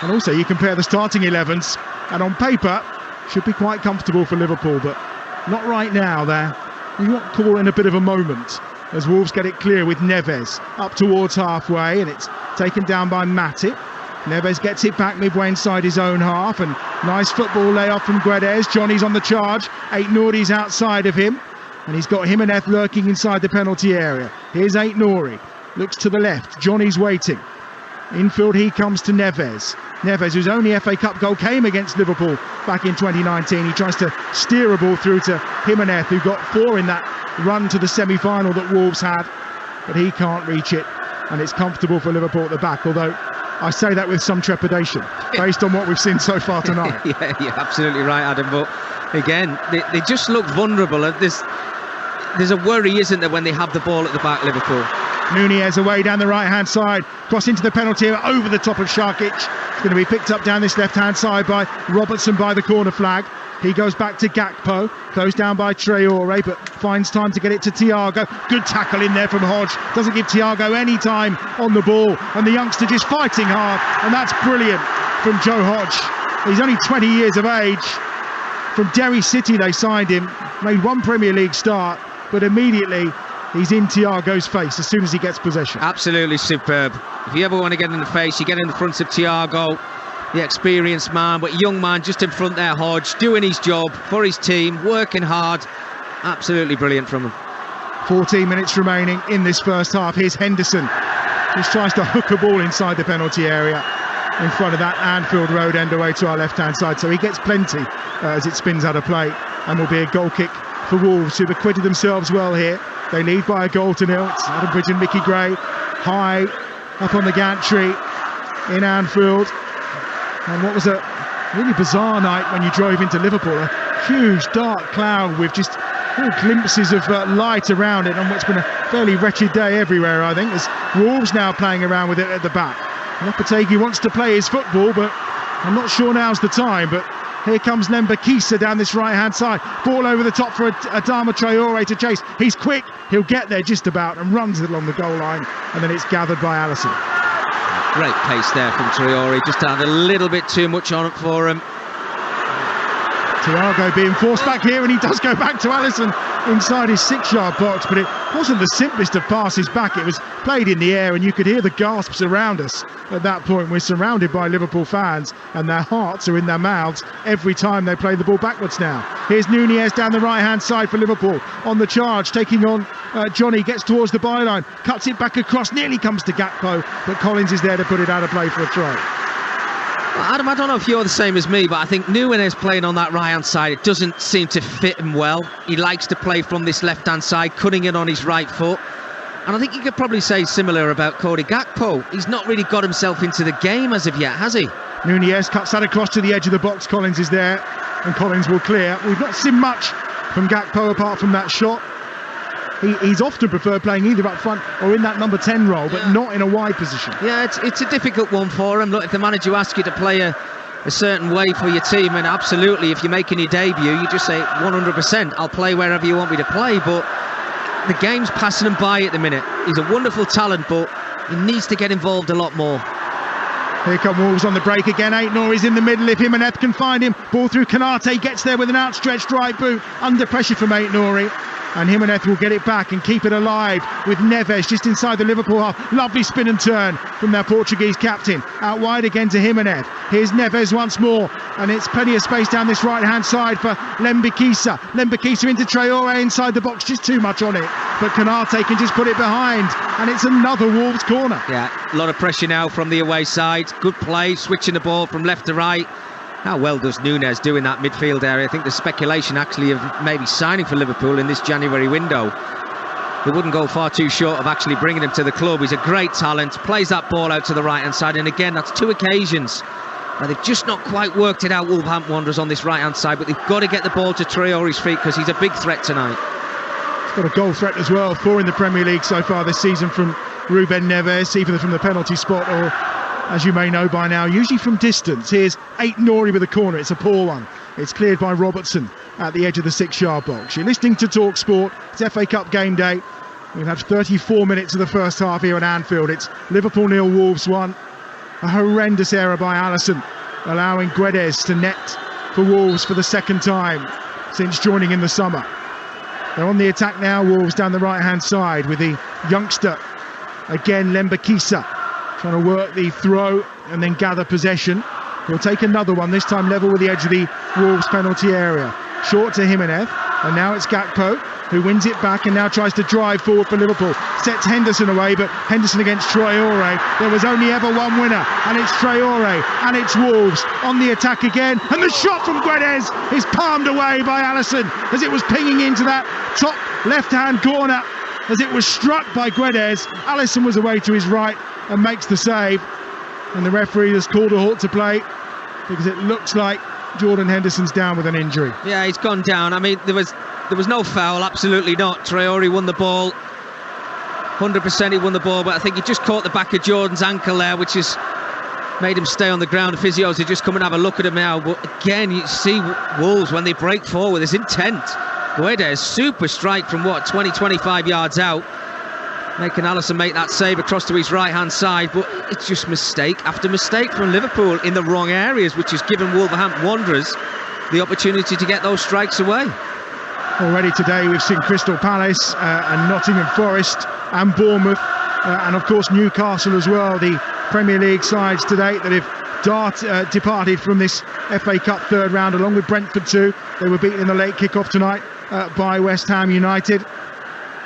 And also you compare the starting 11s, and on paper should be quite comfortable for Liverpool, but not right now. They're caught in a bit of a moment as Wolves get it clear with Neves up towards halfway, and it's taken down by Matip. Neves gets it back midway inside his own half, and nice football layoff from Guedes. Johnny's on the charge, Aït-Nouri's outside of him, and he's got Jimenez lurking inside the penalty area. Here's Aït-Nouri, looks to the left, Johnny's waiting. Infield he comes to Neves. Neves, whose only FA Cup goal came against Liverpool back in 2019. He tries to steer a ball through to Jimenez, who got 4 in that run to the semi-final that Wolves had, but he can't reach it, and it's comfortable for Liverpool at the back, although I say that with some trepidation based on what we've seen so far tonight. Yeah, you're absolutely right, Adam, but again, they just look vulnerable. There's a worry, isn't there, when they have the ball at the back, Liverpool. Nunez away down the right-hand side, cross into the penalty area, over the top of Sharkic. It's going to be picked up down this left-hand side by Robertson by the corner flag. He goes back to Gakpo, closed down by Traore, but finds time to get it to Thiago. Good tackle in there from Hodge, doesn't give Thiago any time on the ball, and the youngster just fighting hard, and that's brilliant from Joe Hodge. He's only 20 years of age. From Derry City they signed him, made 1 Premier League start, but immediately he's in Thiago's face as soon as he gets possession. Absolutely superb. If you ever want to get in the face, you get in the front of Thiago, the experienced man, but young man just in front there, Hodge, doing his job for his team, working hard. Absolutely brilliant from him. 14 minutes remaining in this first half. Here's Henderson, just tries to hook a ball inside the penalty area in front of that Anfield Road end away to our left-hand side, so he gets plenty as it spins out of play, and will be a goal kick for Wolves, who've acquitted themselves well here. They lead by a goal to 0. It's Adam Bridge and Mickey Gray high up on the gantry in Anfield. And what was a really bizarre night when you drove into Liverpool, a huge dark cloud with just Little glimpses of light around it on what's been a fairly wretched day everywhere, I think. There's Wolves now playing around with it at the back. Lopetegui wants to play his football, but I'm not sure now's the time. But here comes Lembakisa down this right-hand side. Ball over the top for Adama Traore to chase. He's quick. He'll get there just about and runs it along the goal line. And then it's gathered by Alisson. Great pace there from Traore. Just had a little bit too much on it for him. Thiago being forced back here, and he does go back to Alisson inside his 6-yard box, but it wasn't the simplest of passes back. It was played in the air, and you could hear the gasps around us at that point. We're surrounded by Liverpool fans, and their hearts are in their mouths every time they play the ball backwards now. Here's Nunez down the right-hand side for Liverpool on the charge, taking on Johnny, gets towards the byline, cuts it back across, nearly comes to Gakpo, but Collins is there to put it out of play for a throw. Well, Adam, I don't know if you're the same as me, but I think Nunez playing on that right-hand side, it doesn't seem to fit him well. He likes to play from this left-hand side, cutting in on his right foot. And I think you could probably say similar about Cody Gakpo. He's not really got himself into the game as of yet, has he? Nunez cuts that across to the edge of the box. Collins is there, and Collins will clear. We've not seen much from Gakpo apart from that shot. He's often preferred playing either up front or in that number 10 role, but not in a wide position. Yeah, it's a difficult one for him. Look, if the manager asks you to play a certain way for your team, and absolutely, if you're making your debut, you just say 100%, I'll play wherever you want me to play, but the game's passing him by at the minute. He's a wonderful talent, but he needs to get involved a lot more. Here come Wolves on the break again. Aït-Nouri's in the middle if Jimenez can find him. Ball through Konate, gets there with an outstretched right boot. Under pressure from Aït-Nouri. And Jimenez will get it back and keep it alive with Neves just inside the Liverpool half. Lovely spin and turn from their Portuguese captain. Out wide again to Jimenez. Here's Neves once more. And it's plenty of space down this right-hand side for Lembakisa. Lembakisa into Traore inside the box. Just too much on it. But Konate can just put it behind. And it's another Wolves corner. Yeah, a lot of pressure now from the away side. Good play, switching the ball from left to right. How well does Nunez do in that midfield area? I think there's speculation actually of maybe signing for Liverpool in this January window. They wouldn't go far too short of actually bringing him to the club. He's a great talent, plays that ball out to the right-hand side, and again, that's 2 occasions where they've just not quite worked it out, Wolverhampton Wanderers, on this right-hand side, but they've got to get the ball to Traore's feet because he's a big threat tonight. He's got a goal threat as well, 4 in the Premier League so far this season from Ruben Neves, either from the penalty spot or, as you may know by now, usually from distance. Here's Aït-Nouri with a corner. It's a poor one. It's cleared by Robertson at the edge of the 6-yard box. You're listening to Talksport. It's FA Cup game day. We've had 34 minutes of the first half here at Anfield. It's Liverpool 0, Wolves 1. A horrendous error by Alisson, allowing Guedes to net for Wolves for the second time since joining in the summer. They're on the attack now, Wolves down the right-hand side with the youngster, again Lembakisa, trying to work the throw and then gather possession. He'll take another one, this time level with the edge of the Wolves penalty area. Short to Jimenez, and now it's Gakpo, who wins it back and now tries to drive forward for Liverpool. Sets Henderson away, but Henderson against Traore. There was only ever one winner, and it's Traore, and it's Wolves on the attack again. And the shot from Guedes is palmed away by Alisson as it was pinging into that top left-hand corner. As it was struck by Guedes, Alisson was away to his right and makes the save. And the referee has called a halt to play because it looks like Jordan Henderson's down with an injury. Yeah, he's gone down. I mean, there was no foul, absolutely not. Traore won the ball, 100% he won the ball, but I think he just caught the back of Jordan's ankle there, which has made him stay on the ground. The physios are just come and have a look at him now. But again, you see Wolves, when they break forward, there's intent. Guedes, super strike from 20-25 yards out, making Alisson make that save across to his right-hand side, but it's just mistake after mistake from Liverpool in the wrong areas, which has given Wolverhampton Wanderers the opportunity to get those strikes away. Already today we've seen Crystal Palace and Nottingham Forest and Bournemouth and of course Newcastle as well, the Premier League sides to date that have departed from this FA Cup third round, along with Brentford too. They were beaten in the late kick-off tonight by West Ham United.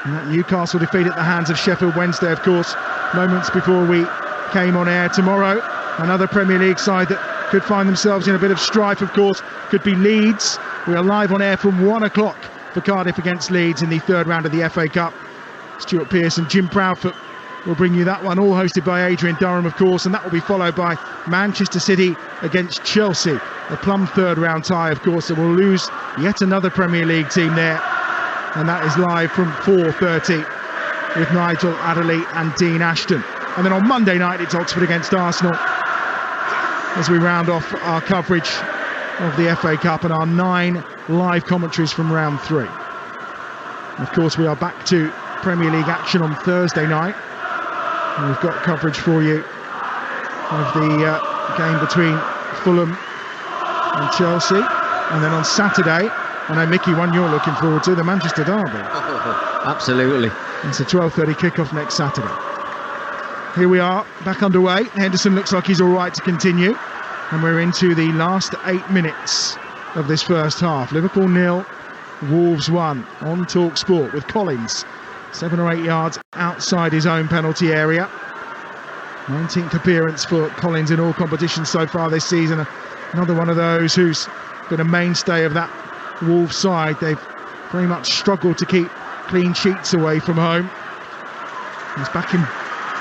And that Newcastle defeat at the hands of Sheffield Wednesday, of course, moments before we came on air. Tomorrow, another Premier League side that could find themselves in a bit of strife, of course, could be Leeds. We are live on air from 1 o'clock for Cardiff against Leeds in the third round of the FA Cup. Stuart Pearce and Jim Proudfoot will bring you that one, all hosted by Adrian Durham, of course, and that will be followed by Manchester City against Chelsea. A plumb third round tie, of course, and we'll lose yet another Premier League team there and that is live from 4:30 with Nigel Adderley and Dean Ashton. And then on Monday night it's Oxford against Arsenal as we round off our coverage of the FA Cup and our 9 live commentaries from round 3. And of course we are back to Premier League action on Thursday night, and we've got coverage for you of the game between Fulham and Chelsea. And then on Saturday, I know Mickey, one you're looking forward to, the Manchester derby. Absolutely. It's a 12:30 kickoff next Saturday. Here we are, back underway. Henderson looks like he's all right to continue, and we're into the last 8 minutes of this first half. Liverpool 0, Wolves 1 on Talksport with Collins 7 or 8 yards outside his own penalty area. 19th appearance for Collins in all competitions so far this season. Another one of those who's been a mainstay of that Wolves side. They've very much struggled to keep clean sheets away from home. It was back in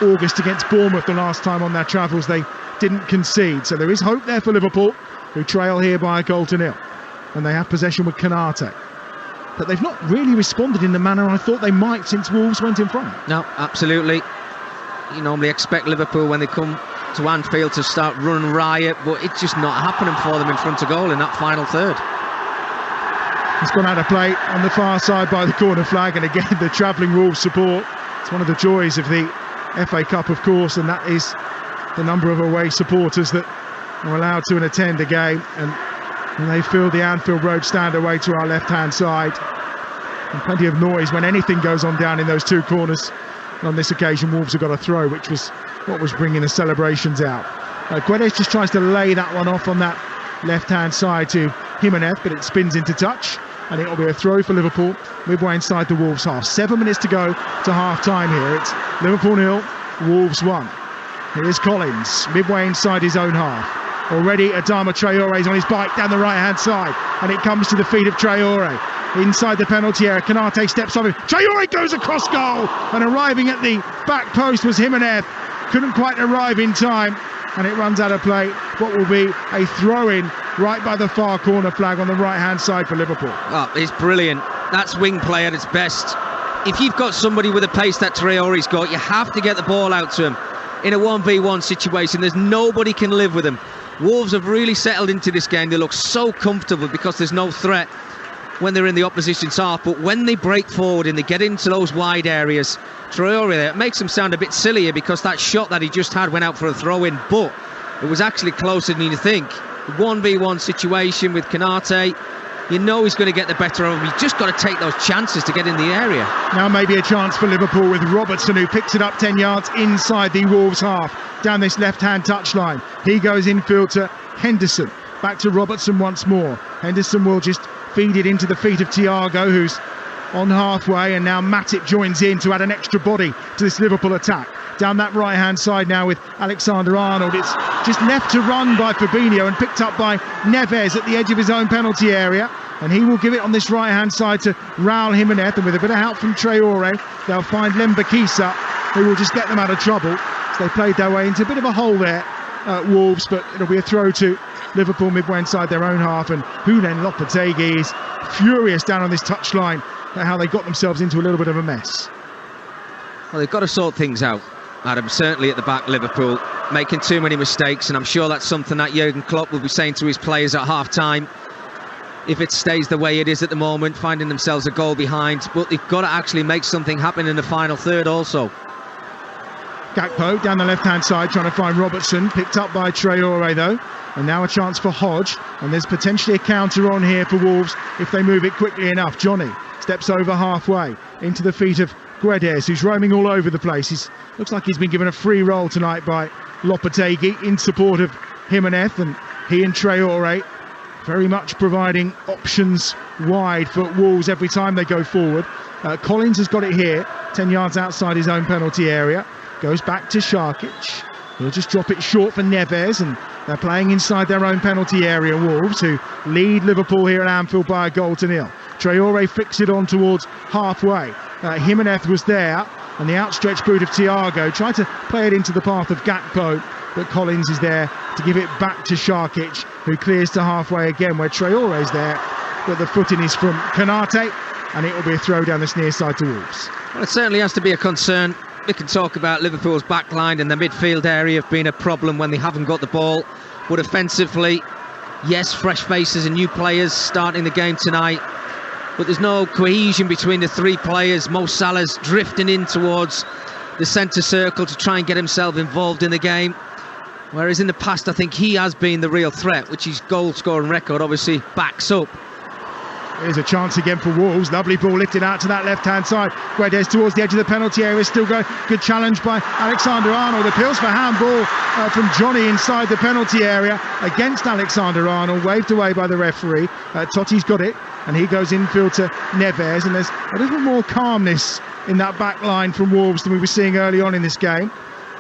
August against Bournemouth the last time on their travels they didn't concede. So there is hope there for Liverpool, who trail here by a goal to nil. And they have possession with Konate. But they've not really responded in the manner I thought they might since Wolves went in front. No, absolutely. You normally expect Liverpool when they come to Anfield to start running riot, but it's just not happening for them in front of goal in that final third. It's gone out of play on the far side by the corner flag, and again the travelling Wolves support. It's one of the joys of the FA Cup, of course, and that is the number of away supporters that are allowed to attend a game, and they fill the Anfield Road stand away to our left-hand side. And plenty of noise when anything goes on down in those two corners. And on this occasion, Wolves have got a throw, which was what was bringing the celebrations out. Guedes just tries to lay that one off on that left-hand side to Jimenez, but it spins into touch, and it'll be a throw for Liverpool midway inside the Wolves half. 7 minutes to go to half-time here. It's Liverpool 0, Wolves 1. Here's Collins, midway inside his own half. Already Adama Traore's on his bike down the right-hand side, and it comes to the feet of Traore. Inside the penalty area, Konate steps on him. Traore goes across goal, and arriving at the back post was Jimenez. Couldn't quite arrive in time, and it runs out of play. What will be a throw-in right by the far corner flag on the right-hand side for Liverpool. Oh, it's brilliant. That's wing play at its best. If you've got somebody with a pace that Traore's got, you have to get the ball out to him. In a 1v1 situation, there's nobody can live with him. Wolves have really settled into this game. They look so comfortable because there's no threat when they're in the opposition's half, but when they break forward and they get into those wide areas, Traore there, it makes them sound a bit sillier because that shot that he just had went out for a throw-in, but it was actually closer than you think. 1v1 situation with Konate, you know he's going to get the better of him. He's just got to take those chances to get in the area. Now maybe a chance for Liverpool with Robertson, who picks it up 10 yards inside the Wolves half, down this left-hand touchline. He goes infield to Henderson. Back to Robertson once more. Henderson will just feed it into the feet of Thiago, who's on halfway, and now Matip joins in to add an extra body to this Liverpool attack. Down that right-hand side now with Alexander-Arnold. It's just left to run by Fabinho and picked up by Neves at the edge of his own penalty area. And he will give it on this right-hand side to Raul Jimenez, and with a bit of help from Traore, they'll find Lembakisa, who will just get them out of trouble. So they played their way into a bit of a hole there, Wolves, but it'll be a throw to Liverpool midway inside their own half, and Julen Lopetegui is furious down on this touchline at how they got themselves into a little bit of a mess. Well, they've got to sort things out, Adam, certainly at the back, Liverpool, making too many mistakes, and I'm sure that's something that Jurgen Klopp will be saying to his players at half-time. If it stays the way it is at the moment, finding themselves a goal behind, but they've got to actually make something happen in the final third also. Gakpo down the left-hand side trying to find Robertson, picked up by Traore though, and now a chance for Hodge, and there's potentially a counter on here for Wolves if they move it quickly enough. Johnny steps over halfway into the feet of Guedes, who's roaming all over the place. He looks like he's been given a free roll tonight by Lopetegui in support of Jimenez, and he and Traore very much providing options wide for Wolves every time they go forward. Collins has got it here, 10 yards outside his own penalty area. Goes back to Šarkić. He'll just drop it short for Neves, and they're playing inside their own penalty area, Wolves, who lead Liverpool here at Anfield by a goal to nil. Traore flicks it on towards halfway. Jimenez was there, and the outstretched boot of Thiago tried to play it into the path of Gakpo, but Collins is there to give it back to Šarkić, who clears to halfway again, where Traore's there, but the footing is from Konate, and it will be a throw down this near side to Wolves. Well, it certainly has to be a concern. We can talk about Liverpool's backline and the midfield area have been a problem when they haven't got the ball. But offensively, yes, fresh faces and new players starting the game tonight. But there's no cohesion between the three players. Mo Salah's drifting in towards the centre circle to try and get himself involved in the game. Whereas in the past, I think he has been the real threat, which his goal-scoring record obviously backs up. Here's a chance again for Wolves. Lovely ball lifted out to that left-hand side. Guedes towards the edge of the penalty area. Still going. Good challenge by Alexander-Arnold. Appeals for handball from Johnny inside the penalty area against Alexander-Arnold. Waved away by the referee. Totti's got it, and he goes infield to Neves. And there's a little more calmness in that back line from Wolves than we were seeing early on in this game.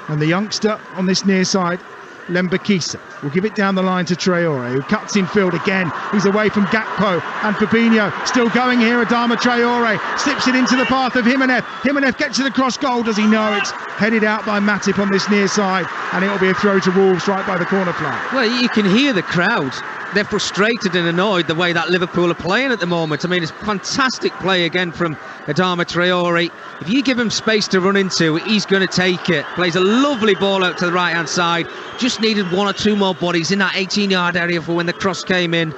And the youngster on this near side, Lembakisa, will give it down the line to Traore, who cuts in field again. He's away from Gakpo and Fabinho. Still going here, Adama Traore slips it into the path of Jimenez. Jimenez gets to the cross goal. Does he know it's headed out by Matip on this near side, and it'll be a throw to Wolves right by the corner flag. Well, you can hear the crowd. They're frustrated and annoyed the way that Liverpool are playing at the moment. I mean, it's fantastic play again from Adama Traore. If you give him space to run into, he's going to take it. Plays a lovely ball out to the right-hand side. Just needed one or two more bodies in that 18-yard area for when the cross came in.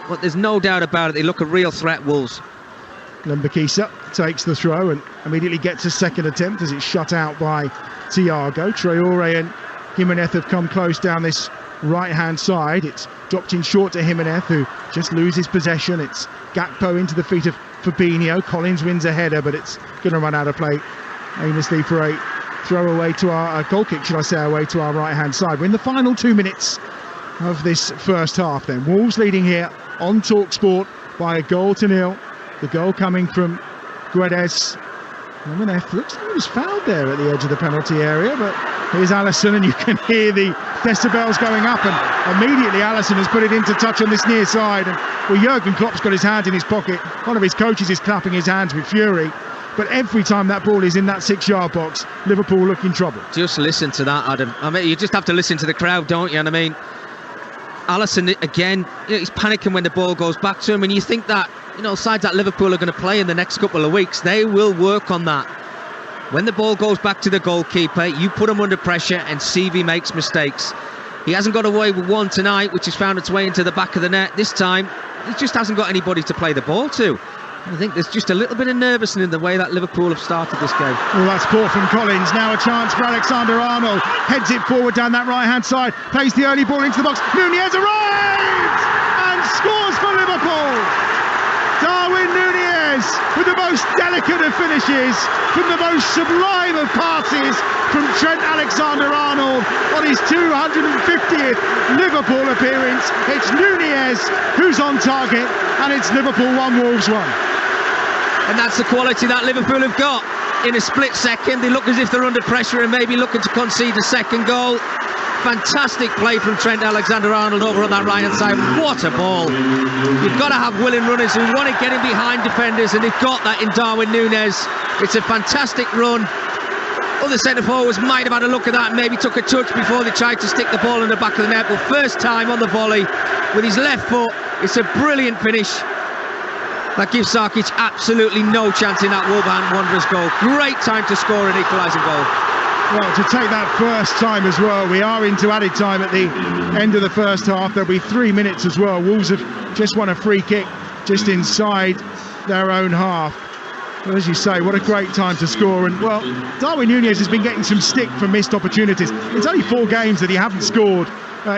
But there's no doubt about it, they look a real threat, Wolves. Lembakisa takes the throw and immediately gets a second attempt as it's shut out by Thiago. Traore and Jimenez have come close down this right-hand side. It's dropped in short to Jimenez, who just loses possession. It's Gakpo into the feet of Fabinho. Collins wins a header, but it's going to run out of play aimlessly for a throw away to our goal kick, should I say, away to our right-hand side. We're in the final 2 minutes of this first half then. Wolves leading here on Talksport by 1-0. The goal coming from Guedes. Jimenez looks like he was fouled there at the edge of the penalty area, but here's Alisson, and you can hear the decibels going up, and immediately Alisson has put it into touch on this near side. And well, Jurgen Klopp's got his hand in his pocket. One of his coaches is clapping his hands with fury. But every time that ball is in that 6-yard box, Liverpool look in trouble. Just listen to that, Adam. I mean, you just have to listen to the crowd, don't you? And I mean, Alisson, again, he's panicking when the ball goes back to him. And you think that, sides that Liverpool are going to play in the next couple of weeks, they will work on that. When the ball goes back to the goalkeeper, you put him under pressure and see if he makes mistakes. He hasn't got away with one tonight, which has found its way into the back of the net. This time, he just hasn't got anybody to play the ball to. I think there's just a little bit of nervousness in the way that Liverpool have started this game. Well, that's poor from Collins. Now a chance for Alexander-Arnold. Heads it forward down that right-hand side. Plays the early ball into the box. Nunez arrives and scores for Liverpool. Darwin Nunez with the most delicate of finishes from the most sublime of passes from Trent Alexander-Arnold on his 250th Liverpool appearance. It's Nunez who's on target, and it's Liverpool 1, Wolves 1. And that's the quality that Liverpool have got. In a split second, they look as if they're under pressure and maybe looking to concede a second goal. Fantastic play from Trent Alexander-Arnold over on that right-hand side. What a ball. You've got to have willing runners who want to get in behind defenders, and they've got that in Darwin Nunez. It's a fantastic run. Other centre-forwards might have had a look at that and maybe took a touch before they tried to stick the ball in the back of the net. But first time on the volley with his left foot, it's a brilliant finish. That gives Sarkic absolutely no chance in that Wolverhampton Wanderers goal. Great time to score an equalising goal. Well, to take that first time as well, we are into added time at the end of the first half. There'll be 3 minutes as well. Wolves have just won a free kick just inside their own half. Well, as you say, what a great time to score. And, well, Darwin Nunez has been getting some stick for missed opportunities. It's only 4 games that he hasn't scored.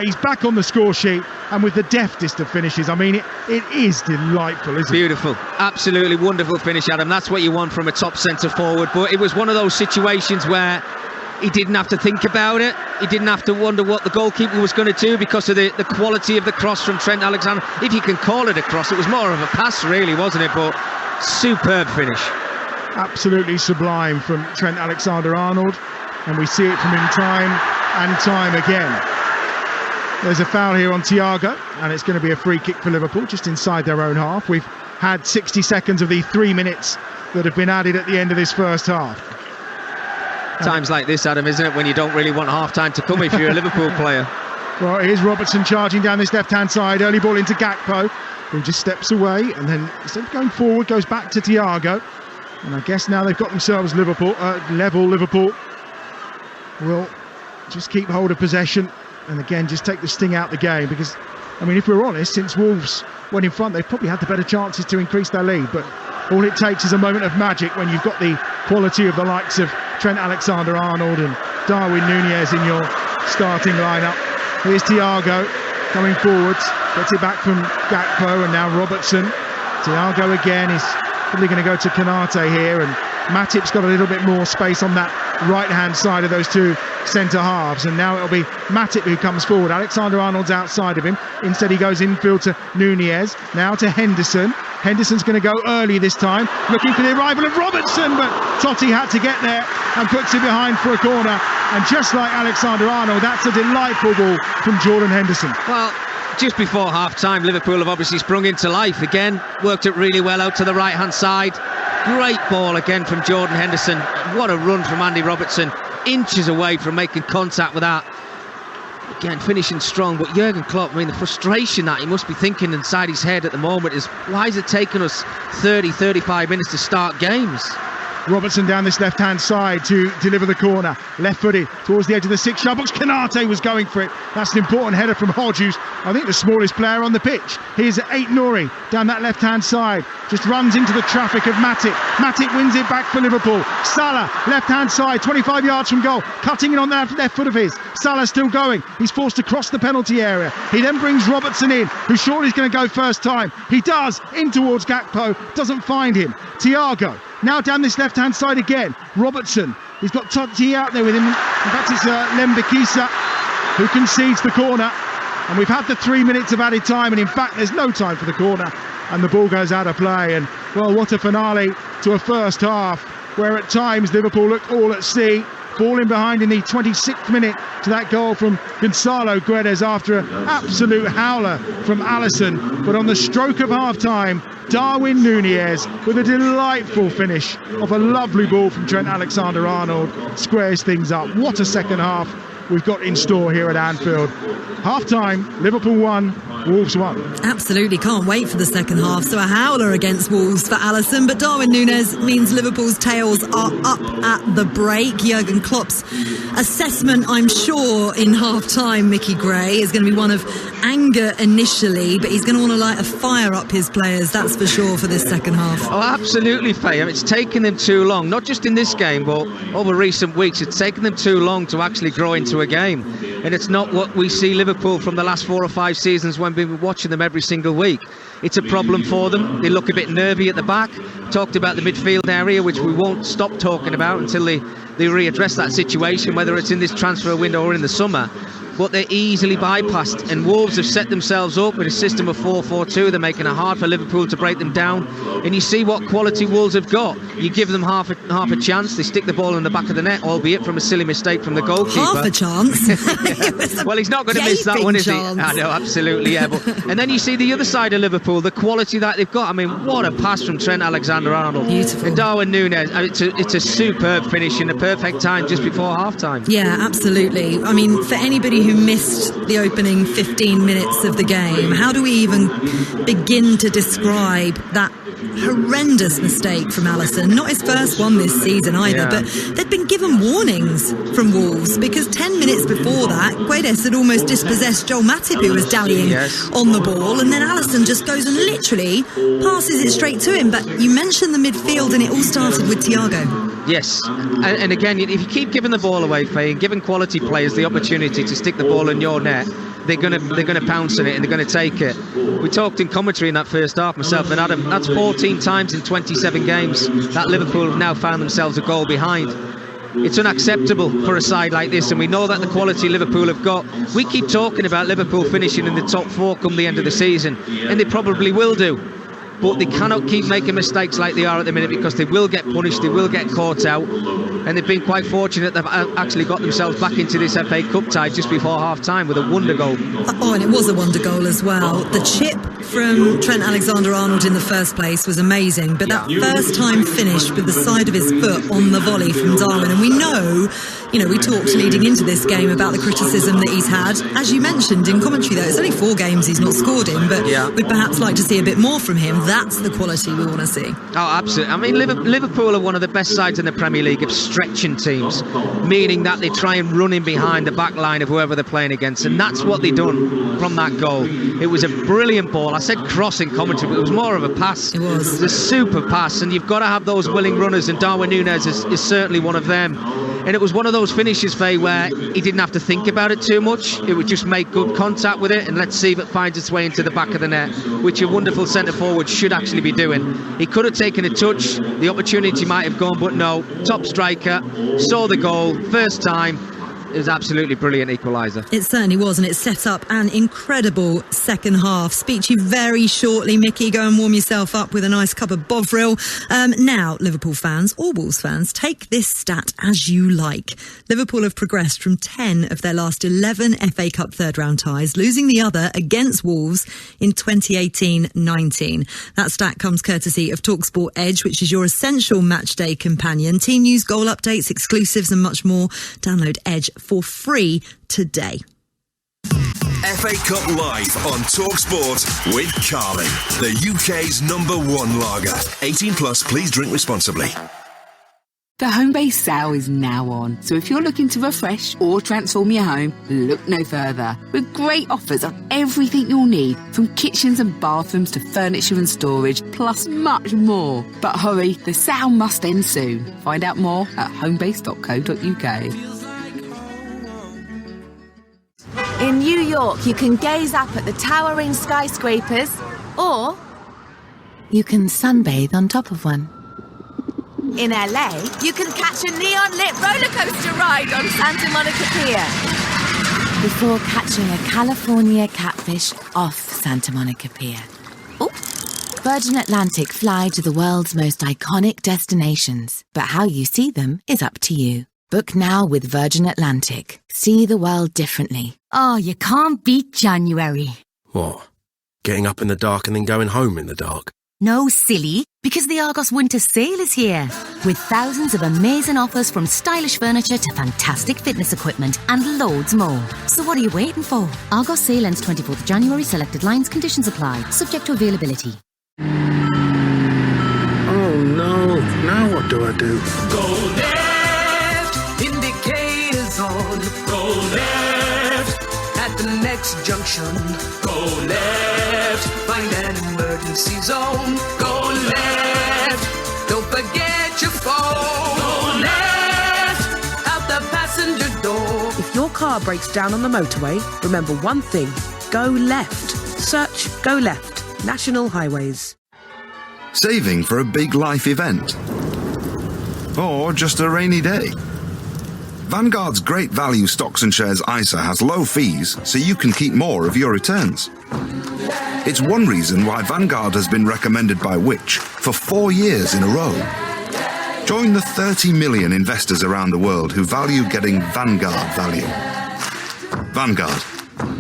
He's back on the score sheet, and with the deftest of finishes. I mean, it is delightful, isn't it? Beautiful. Absolutely wonderful finish, Adam. That's what you want from a top centre-forward. But it was one of those situations where he didn't have to think about it. He didn't have to wonder what the goalkeeper was going to do because of the quality of the cross from Trent Alexander. If you can call it a cross, it was more of a pass, really, wasn't it? But superb finish. Absolutely sublime from Trent Alexander-Arnold. And we see it from him time and time again. There's a foul here on Thiago, and it's going to be a free kick for Liverpool just inside their own half. We've had 60 seconds of the 3 minutes that have been added at the end of this first half. Times like this, Adam, isn't it, when you don't really want half-time to come if you're a Liverpool player. Well, here's Robertson charging down this left-hand side. Early ball into Gakpo. who just steps away and then instead of going forward goes back to Thiago. And I guess now they've got themselves Liverpool will just keep hold of possession and again just take the sting out the game, because I mean, if we're honest, since Wolves went in front, they've probably had the better chances to increase their lead, but all it takes is a moment of magic when you've got the quality of the likes of Trent Alexander-Arnold and Darwin Núñez in your starting lineup. Here's Thiago coming forwards, gets it back from Gakpo, and now Robertson. Thiago again is probably going to go to Konate here, and Matip's got a little bit more space on that right-hand side of those two centre-halves, and now it'll be Matip who comes forward. Alexander-Arnold's outside of him. Instead he goes infield to Núñez, now to Henderson. Henderson's going to go early this time, looking for the arrival of Robertson, but Totti had to get there and puts it behind for a corner. And just like Alexander-Arnold, that's a delightful ball from Jordan Henderson. Well, just before half-time, Liverpool have obviously sprung into life again, worked it really well out to the right-hand side. Great ball again from Jordan Henderson. What a run from Andy Robertson, inches away from making contact with that. Again, finishing strong, but Jurgen Klopp, I mean, the frustration that he must be thinking inside his head at the moment is, why is it taking us 30-35 minutes to start games? Robertson down this left-hand side to deliver the corner. Left-footed towards the edge of the 6-yard box. Konate was going for it. That's an important header from Hodge, who's, I think, the smallest player on the pitch. Here's Ait-Nouri down that left-hand side. Just runs into the traffic of Matip. Matip wins it back for Liverpool. Salah, left-hand side, 25 yards from goal. Cutting in on that left foot of his. Salah still going. He's forced to cross the penalty area. He then brings Robertson in, who surely is going to go first time. He does, in towards Gakpo. Doesn't find him. Thiago. Now down this left-hand side again. Robertson. He's got Totti out there with him. In fact, it's Lembikisa who concedes the corner. And we've had the 3 minutes of added time. And in fact, there's no time for the corner. And the ball goes out of play. And, well, what a finale to a first half, where at times Liverpool looked all at sea. Falling behind in the 26th minute to that goal from Gonzalo Guedes after an absolute howler from Alisson. But on the stroke of half-time, Darwin Núñez with a delightful finish off a lovely ball from Trent Alexander-Arnold squares things up. What a second half we've got in store here at Anfield. Half-time, Liverpool 1, Wolves 1. Absolutely, can't wait for the second half. So a howler against Wolves for Alisson, but Darwin Núñez means Liverpool's tails are up at the break. Jurgen Klopp's assessment, I'm sure, in half-time, Mickey Gray, is going to be one of anger initially, but he's going to want to light a fire up his players, that's for sure, for this second half. Oh, absolutely, Faye. It's taken them too long, not just in this game, but over recent weeks. It's taken them too long to actually grow into a game, and it's not what we see Liverpool from the last 4 or 5 seasons when we've been watching them every single week. It's a problem for them. They look a bit nervy at the back. Talked about the midfield area, which we won't stop talking about until they readdress that situation, whether it's in this transfer window or in the summer. But they're easily bypassed, and Wolves have set themselves up with a system of 4-4-2. They're making it hard for Liverpool to break them down, and you see what quality Wolves have got. You give them half a chance, they stick the ball in the back of the net, albeit from a silly mistake from the goalkeeper. Half a chance? Well, he's not going to miss that one, is he? Chance. I know, absolutely, yeah. And then you see the other side of Liverpool, the quality that they've got. I mean, what a pass from Trent Alexander-Arnold. Beautiful. And Darwin Núñez, it's a superb finish in a perfect time just before half-time. Yeah, absolutely. I mean, for anybody who missed the opening 15 minutes of the game, how do we even begin to describe that horrendous mistake from Alisson? Not his first one this season either, but they'd been given warnings from Wolves, because 10 minutes before that, Guedes had almost dispossessed Joel Matip, who was dallying on the ball, and then Alisson just goes and literally passes it straight to him. But you mentioned the midfield, and it all started with Thiago. Yes, and again, if you keep giving the ball away, Faye, and giving quality players the opportunity to stick the ball in your net, they're gonna pounce on it and they're gonna take it. We talked in commentary in that first half, myself and Adam. That's 14 times in 27 games that Liverpool have now found themselves a goal behind. It's unacceptable for a side like this, and we know that the quality Liverpool have got. We keep talking about Liverpool finishing in the top 4 come the end of the season, and they probably will do. But they cannot keep making mistakes like they are at the minute, because they will get punished, they will get caught out, and they've been quite fortunate they've actually got themselves back into this FA Cup tie just before half-time with a wonder goal. Oh, and it was a wonder goal as well. The chip from Trent Alexander-Arnold in the first place was amazing, but that first time finish with the side of his foot on the volley from Darwin, and we know You know, we talked leading into this game about the criticism that he's had. As you mentioned in commentary, though, it's only 4 games he's not scored in, but we'd perhaps like to see a bit more from him. That's the quality we want to see. Oh, absolutely. I mean, Liverpool are one of the best sides in the Premier League of stretching teams, meaning that they try and run in behind the back line of whoever they're playing against, and that's what they done from that goal. It was a brilliant ball. I said cross in commentary, but it was more of a pass. It was a super pass, and you've got to have those willing runners, and Darwin Núñez is certainly one of them. And it was one of those finishes, Faye, where he didn't have to think about it too much. It would just make good contact with it, and let's see if it finds its way into the back of the net, which a wonderful centre forward should actually be doing. He could have taken a touch, the opportunity might have gone, but no. Top striker, saw the goal, first time. It was absolutely brilliant equaliser. It certainly was, and it set up an incredible second half. Speak to you very shortly, Mickey. Go and warm yourself up with a nice cup of Bovril. Now, Liverpool fans or Wolves fans, take this stat as you like. Liverpool have progressed from 10 of their last 11 FA Cup third-round ties, losing the other against Wolves in 2018-19. That stat comes courtesy of Talksport Edge, which is your essential matchday companion. Team news, goal updates, exclusives and much more. Download Edge for free today. FA Cup Live on Talksport with Carling, the UK's #1 lager. 18 plus, please drink responsibly. The Homebase sale is now on, so if you're looking to refresh or transform your home, look no further. With great offers on everything you'll need, from kitchens and bathrooms to furniture and storage, plus much more. But hurry, the sale must end soon. Find out more at homebase.co.uk. In New York, you can gaze up at the towering skyscrapers, or you can sunbathe on top of one. In LA, you can catch a neon-lit roller coaster ride on Santa Monica Pier before catching a California catfish off Santa Monica Pier. Ooh. Virgin Atlantic fly to the world's most iconic destinations, but how you see them is up to you. Book now with Virgin Atlantic. See the world differently. Oh, you can't beat January. What? Getting up in the dark and then going home in the dark? No, silly, because the Argos Winter Sale is here. With thousands of amazing offers from stylish furniture to fantastic fitness equipment and loads more. So what are you waiting for? Argos Sale ends 24th January. Selected lines, conditions apply. Subject to availability. Oh no, now what do I do? Go left, indicators on. Go left, at the next junction. Go left, find an emergency zone. Go left, don't forget your phone. Go left, out the passenger door. If your car breaks down on the motorway, remember one thing: go left. Search Go Left. National Highways. Saving for a big life event? Or just a rainy day? Vanguard's Great Value Stocks and Shares ISA has low fees, so you can keep more of your returns. It's one reason why Vanguard has been recommended by Which for 4 years in a row. Join the 30 million investors around the world who value getting Vanguard value. Vanguard.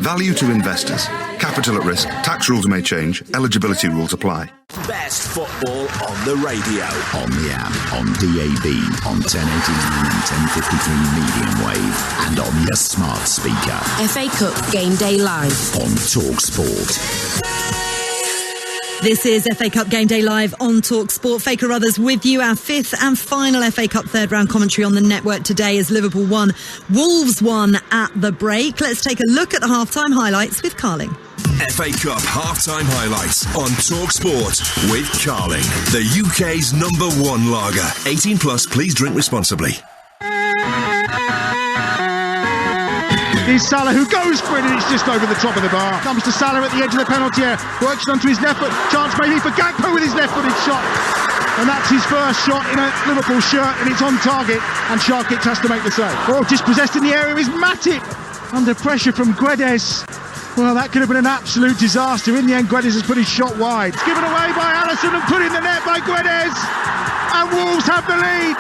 Value to investors. Capital at risk. Tax rules may change. Eligibility rules apply. Best football on the radio. On the app, on DAB, on 1089 and 1053 medium wave, and on your smart speaker. FA Cup Game Day Live on Talksport. This is FA Cup Game Day Live on Talksport. Faye Carruthers with you. Our 5th and final FA Cup third round commentary on the network today as Liverpool won, Wolves won at the break. Let's take a look at the half-time highlights with Carling. FA Cup half-time highlights on Talksport with Carling, the UK's #1 lager. 18 plus, please drink responsibly. Here's Salah, who goes for it, and it's just over the top of the bar. Comes to Salah at the edge of the penalty area, works onto his left foot. Chance maybe for Gakpo with his left-footed shot. And that's his first shot in a Liverpool shirt, and it's on target, and Sharkic has to make the save. Oh, dispossessed in the area is Matip. Under pressure from Guedes. Well, that could have been an absolute disaster. In the end, Guedes has put his shot wide. It's given away by Alisson and put in the net by Guedes. And Wolves have the lead.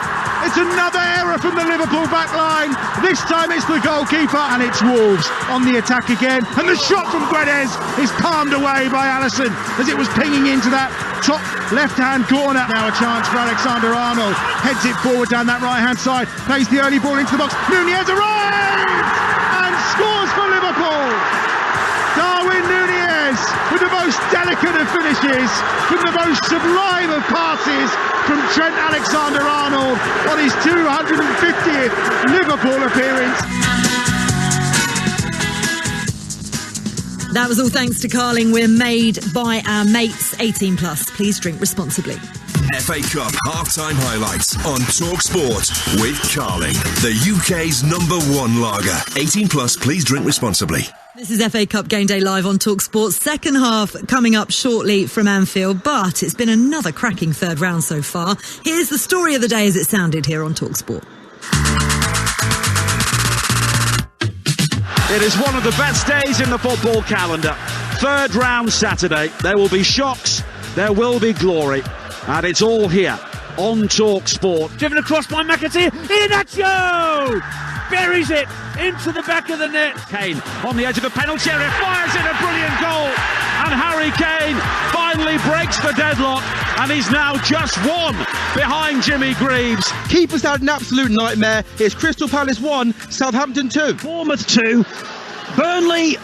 It's another error from the Liverpool back line. This time it's the goalkeeper, and it's Wolves on the attack again. And the shot from Guedes is palmed away by Alisson as it was pinging into that top left-hand corner. Now a chance for Alexander-Arnold. Heads it forward down that right-hand side. Plays the early ball into the box. Nunez arrives and scores for Liverpool. Darwin Nunez with the most delicate of finishes, with the most sublime of passes from Trent Alexander-Arnold on his 250th Liverpool appearance. That was all thanks to Carling. We're made by our mates. 18 plus. Please drink responsibly. FA Cup half-time highlights on Talksport with Carling, the UK's #1 lager. 18 plus. Please drink responsibly. This is FA Cup Game Day live on Talksport. Second half coming up shortly from Anfield, but it's been another cracking third round so far. Here's the story of the day as it sounded here on Talksport. It is one of the best days in the football calendar. Third round Saturday. There will be shocks, there will be glory, and it's all here on Talksport. Driven across by McAteer. Iheanacho buries it into the back of the net. Kane on the edge of the penalty area, fires in a brilliant goal, and Harry Kane finally breaks the deadlock, and he's now just one behind Jimmy Greaves. Keeper's had an absolute nightmare. It's Crystal Palace 1, Southampton 2. Bournemouth 2, Burnley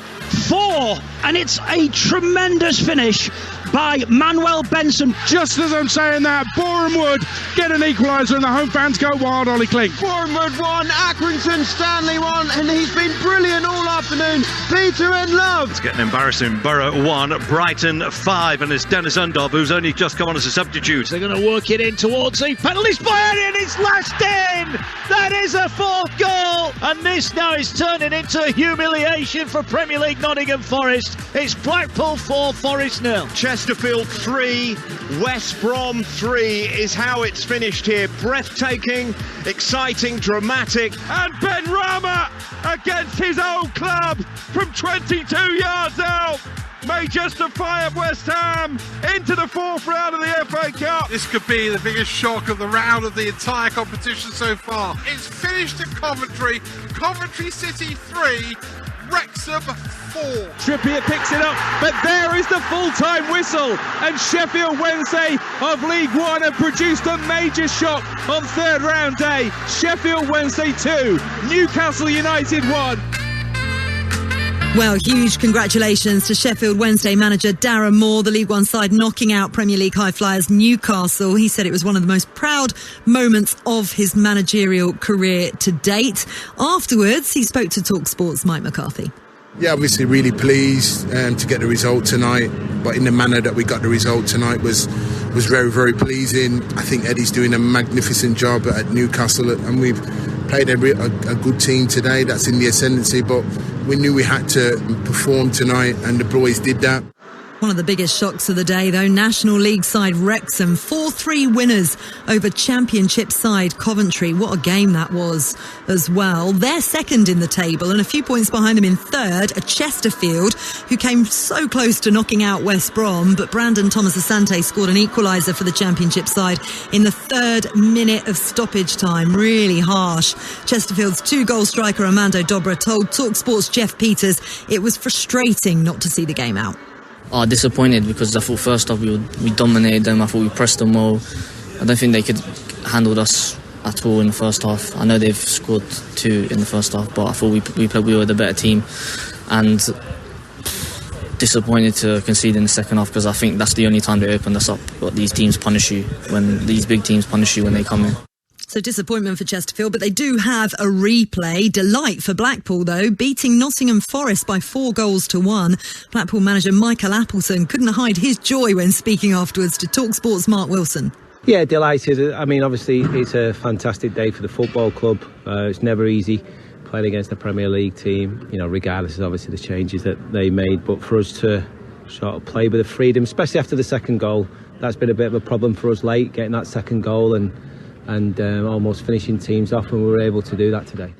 4, and it's a tremendous finish by Manuel Benson. Just as I'm saying that, Bournemouth get an equaliser and the home fans go wild, Ollie Klink. Bournemouth 1, Accrington Stanley 1, and he's been brilliant all afternoon. Peter in love. It's getting embarrassing. Borough 1, Brighton 5, and it's Dennis Undorf who's only just come on as a substitute. They're going to work it in towards the penalty spot, and it's lashed in. That is a fourth goal, and this now is turning into humiliation for Premier League Nottingham Forest. It's Blackpool 4, Forest 0. Chesterfield 3, West Brom 3 is how it's finished here. Breathtaking, exciting, dramatic. And Ben Rama against his old club from 22 yards out may justify at West Ham into the fourth round of the FA Cup. This could be the biggest shock of the round of the entire competition so far. It's finished at Coventry. Coventry City 3, Wrexham 4. Trippier picks it up, but there is the full-time whistle, and Sheffield Wednesday of League One have produced a major shock on third round day. Sheffield Wednesday 2, Newcastle United 1. Well, huge congratulations to Sheffield Wednesday manager Darren Moore, the League One side knocking out Premier League high flyers Newcastle. He said it was one of the most proud moments of his managerial career to date. Afterwards, he spoke to Talksport's Mike McCarthy. Yeah, obviously really pleased to get the result tonight, but in the manner that we got the result tonight was very, very pleasing. I think Eddie's doing a magnificent job at Newcastle, and we've played a good team today that's in the ascendancy, but we knew we had to perform tonight, and the boys did that. One of the biggest shocks of the day, though, National League side Wrexham, 4-3 winners over Championship side Coventry. What a game that was as well. They're second in the table, and a few points behind them in third are Chesterfield, who came so close to knocking out West Brom, but Brandon Thomas-Asante scored an equaliser for the Championship side in the 3rd minute of stoppage time. Really harsh. Chesterfield's 2-goal striker Armando Dobra told Talksport's Jeff Peters it was frustrating not to see the game out. Disappointed because I thought first off we dominated them. I thought we pressed them well. I don't think they could handle us at all in the first half. I know they've scored 2 in the first half, but I thought we were the better team, and disappointed to concede in the second half because I think that's the only time they opened us up. But these teams punish you these big teams punish you when they come in. So disappointment for Chesterfield, but they do have a replay. Delight for Blackpool, though, beating Nottingham Forest by 4-1. Blackpool manager Michael Appleton couldn't hide his joy when speaking afterwards to Talksport's Mark Wilson. Yeah, delighted. I mean, obviously, it's a fantastic day for the football club. It's never easy playing against the Premier League team, regardless of obviously the changes that they made. But for us to sort of play with the freedom, especially after the second goal, that's been a bit of a problem for us late, getting that second goal and almost finishing teams off, and we were able to do that today.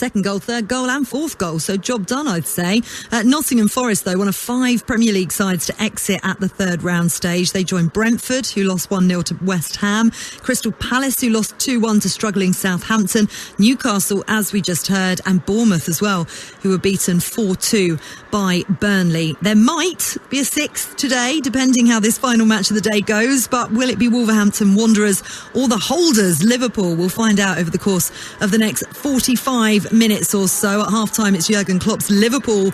second goal, third goal and fourth goal. So job done, I'd say. Nottingham Forest, though, one of 5 Premier League sides to exit at the third round stage. They joined Brentford, who lost 1-0 to West Ham. Crystal Palace, who lost 2-1 to struggling Southampton. Newcastle, as we just heard, and Bournemouth as well, who were beaten 4-2 by Burnley. There might be a 6th today, depending how this final match of the day goes, but will it be Wolverhampton Wanderers or the holders Liverpool? We'll find out over the course of the next 45 minutes or so. At half-time, it's Jurgen Klopp's Liverpool,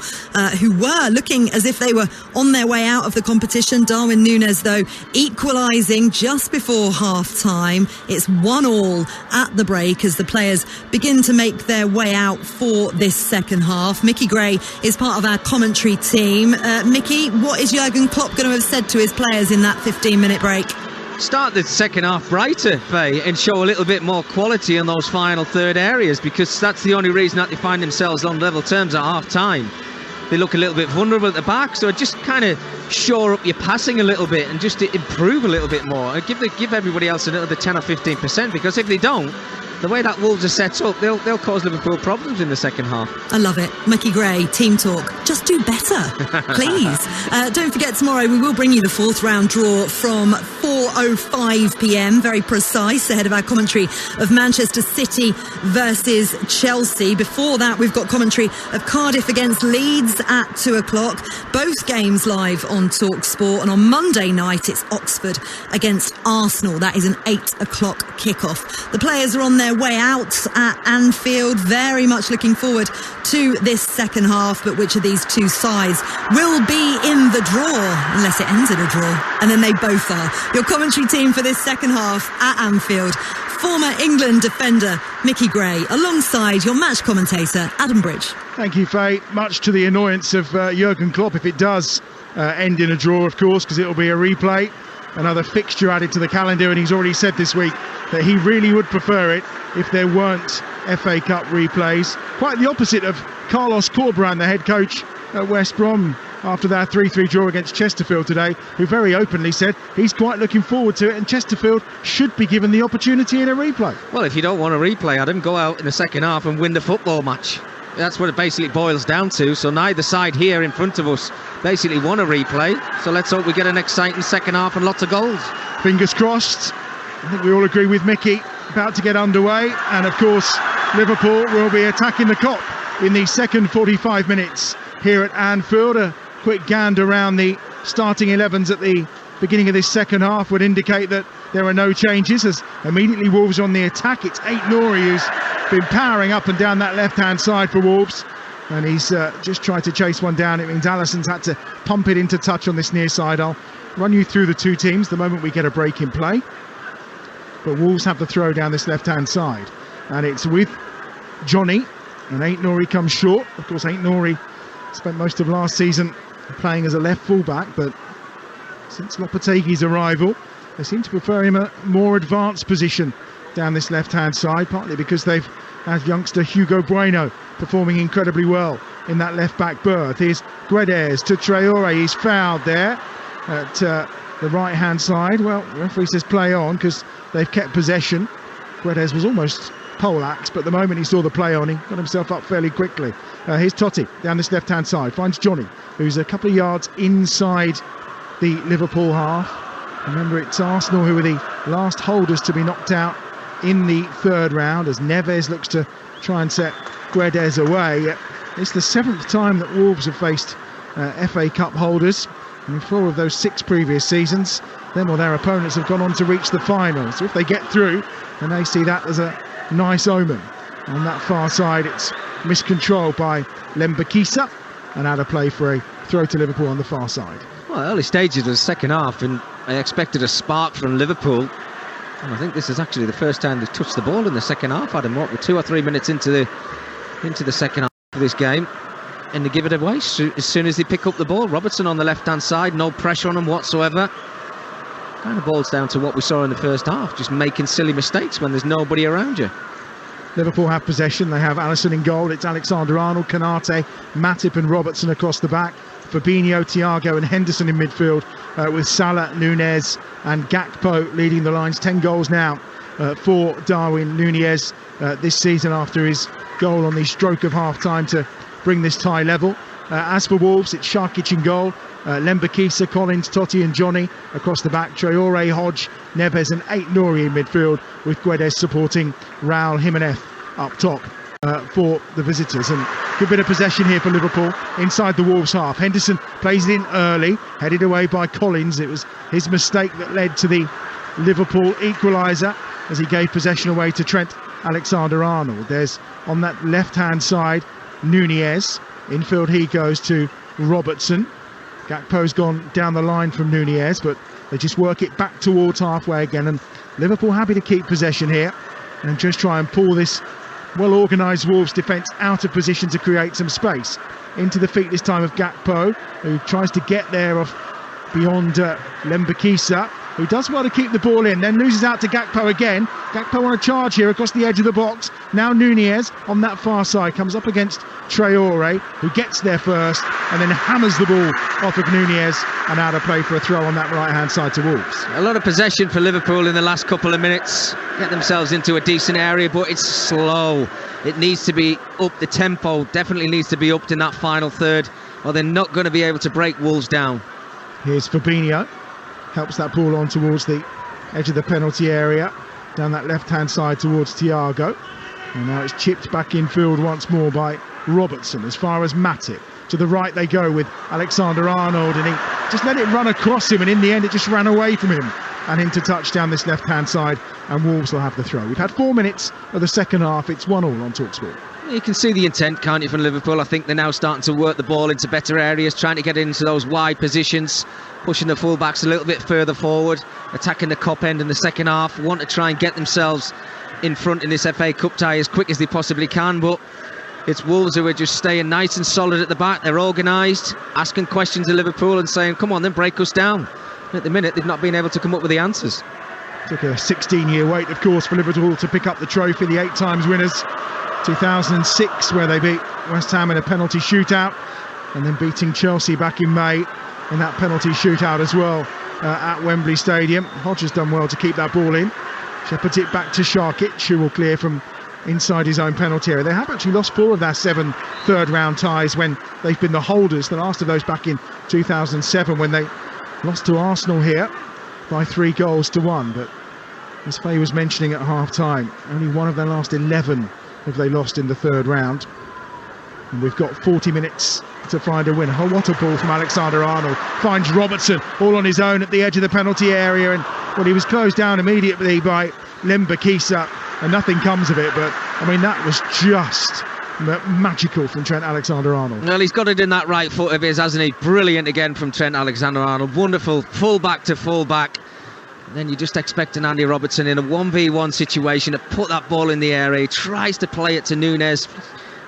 who were looking as if they were on their way out of the competition. Darwin Núñez, though, equalising just before half-time. It's 1-1 at the break as the players begin to make their way out for this second half. Mickey Gray is part of our commentary team. Mickey, what is Jurgen Klopp going to have said to his players in that 15-minute break? Start the second half brighter, Faye, and show a little bit more quality in those final third areas, because that's the only reason that they find themselves on level terms at half-time. They look a little bit vulnerable at the back, so just kind of shore up your passing a little bit and just improve a little bit more. And give everybody else another 10 or 15%, because if they don't, the way that Wolves are set up, they'll cause Liverpool problems in the second half. I love it. Mickey Gray, team talk. Just do better, please. Don't forget, tomorrow we will bring you the 4th round draw from 4:05 p.m. Very precise, ahead of our commentary of Manchester City versus Chelsea. Before that, we've got commentary of Cardiff against Leeds at 2 o'clock. Both games live on Talksport. And on Monday night, it's Oxford against Arsenal. That is an 8 o'clock kickoff. The players are on their way out at Anfield. Very much looking forward to this second half. But which of these two sides will be in the draw? Unless it ends in a draw. And then they both are. Your commentary team for this second half at Anfield: former England defender Mickey Gray, alongside your match commentator Adam Bridge. Thank you, Faye. Much to the annoyance of Jurgen Klopp if it does end in a draw, of course, because it'll be a replay. Another fixture added to the calendar, and he's already said this week that he really would prefer it if there weren't FA Cup replays. Quite the opposite of Carlos Corberán, the head coach at West Brom, after their 3-3 draw against Chesterfield today, who very openly said he's quite looking forward to it, and Chesterfield should be given the opportunity in a replay. Well, if you don't want a replay, Adam, go out in the second half and win the football match. That's what it basically boils down to. So neither side here in front of us basically want a replay. So let's hope we get an exciting second half and lots of goals. Fingers crossed. I think we all agree with Mickey. About to get underway. And of course, Liverpool will be attacking the Kop in the second 45 minutes here at Anfield. A quick gander around the starting 11s at the beginning of this second half would indicate that there are no changes, as immediately Wolves on the attack. It's Aït-Nouri who's been powering up and down that left-hand side for Wolves, and he's just tried to chase one down. It means Alisson's had to pump it into touch on this near side. I'll run you through the two teams the moment we get a break in play. But Wolves have the throw down this left-hand side, and it's with Johnny, and Aït-Nouri comes short. Of course, Aït-Nouri spent most of last season playing as a left full-back, but since Lopetegui's arrival, they seem to prefer him a more advanced position down this left-hand side, partly because they've had youngster Hugo Bueno performing incredibly well in that left-back berth. Here's Guedes to Traoré. He's fouled there at the right-hand side. Well, the referee says play on because they've kept possession. Guedes was almost poleaxed, but the moment he saw the play on, he got himself up fairly quickly. Here's Totti down this left-hand side, finds Johnny, who's a couple of yards inside the Liverpool half. Remember, it's Arsenal who are the last holders to be knocked out in the third round, as Neves looks to try and set Guedes away. It's the 7th time that Wolves have faced FA Cup holders, and in 4 of those 6 previous seasons, them or their opponents have gone on to reach the final. So if they get through, then they see that as a nice omen. On that far side, it's miscontrolled by Lembakisa, and out of play for a throw to Liverpool on the far side. Well, early stages of the second half, and I expected a spark from Liverpool. And I think this is actually the first time they've touched the ball in the second half, Adam. What, we're 2 or 3 minutes into the second half of this game, and they give it away as soon as they pick up the ball. Robertson on the left-hand side, no pressure on him whatsoever. Kind of boils down to what we saw in the first half, just making silly mistakes when there's nobody around you. Liverpool have possession. They have Alisson in goal. It's Alexander-Arnold, Konate, Matip and Robertson across the back. Fabinho, Thiago and Henderson in midfield, with Salah, Núñez and Gakpo leading the lines. 10 goals now for Darwin Núñez this season after his goal on the stroke of half-time to bring this tie level. As for Wolves, it's Šarkić in goal, Lembakisa, Collins, Totti and Johnny across the back, Traore, Hodge, Neves and Ait-Nouri in midfield, with Guedes supporting Raul Jimenez up top for the visitors. And good bit of possession here for Liverpool inside the Wolves half. Henderson plays it in early, headed away by Collins. It was his mistake that led to the Liverpool equaliser as he gave possession away to Trent Alexander-Arnold. There's on that left-hand side Núñez. Infield he goes to Robertson. Gakpo's gone down the line from Núñez, but they just work it back towards halfway again, and Liverpool happy to keep possession here and just try and pull this well-organised Wolves defence out of position to create some space. Into the feet this time of Gakpo, who tries to get there off beyond Lembakisa, who does well to keep the ball in, then loses out to Gakpo again. Gakpo on a charge here across the edge of the box. Now Núñez on that far side comes up against Traore, who gets there first and then hammers the ball off of Núñez and out of play for a throw on that right-hand side to Wolves. A lot of possession for Liverpool in the last couple of minutes. Get themselves into a decent area, but it's slow. It needs to be up. The tempo definitely needs to be upped in that final third, or they're not going to be able to break Wolves down. Here's Fabinho. Helps that ball on towards the edge of the penalty area, down that left-hand side towards Thiago. And now it's chipped back in field once more by Robertson as far as Matip. To the right they go with Alexander-Arnold, and he just let it run across him, and in the end it just ran away from him and into touch down this left-hand side, and Wolves will have the throw. We've had 4 minutes of the second half. It's 1-1 on Talksport. You can see the intent, can't you, from Liverpool? I think they're now starting to work the ball into better areas, trying to get into those wide positions, pushing the fullbacks a little bit further forward, attacking the cop end in the second half, want to try and get themselves in front in this FA Cup tie as quick as they possibly can, but it's Wolves who are just staying nice and solid at the back. They're organised, asking questions of Liverpool and saying, come on then, break us down. And at the minute, they've not been able to come up with the answers. Took a 16-year wait, of course, for Liverpool to pick up the trophy, the 8 times winners. 2006, where they beat West Ham in a penalty shootout, and then beating Chelsea back in May in that penalty shootout as well at Wembley Stadium. Hodge has done well to keep that ball in. Shepherds it back to Šarkić, who will clear from inside his own penalty area. They have actually lost 4 of their 7 third-round ties when they've been the holders. The last of those back in 2007 when they lost to Arsenal here by 3-1. But as Faye was mentioning at half-time, only 1 of their last 11 have they lost in the third round. And we've got 40 minutes to find a winner. Oh, what a ball from Alexander-Arnold. Finds Robertson all on his own at the edge of the penalty area, and well, he was closed down immediately by Lembakisa and nothing comes of it. But I mean, that was just magical from Trent Alexander-Arnold. Well, he's got it in that right foot of his, hasn't he? Brilliant again from Trent Alexander-Arnold. Wonderful full-back to full-back. Then you just expect an Andy Robertson in a 1v1 situation to put that ball in the area. He tries to play it to Núñez.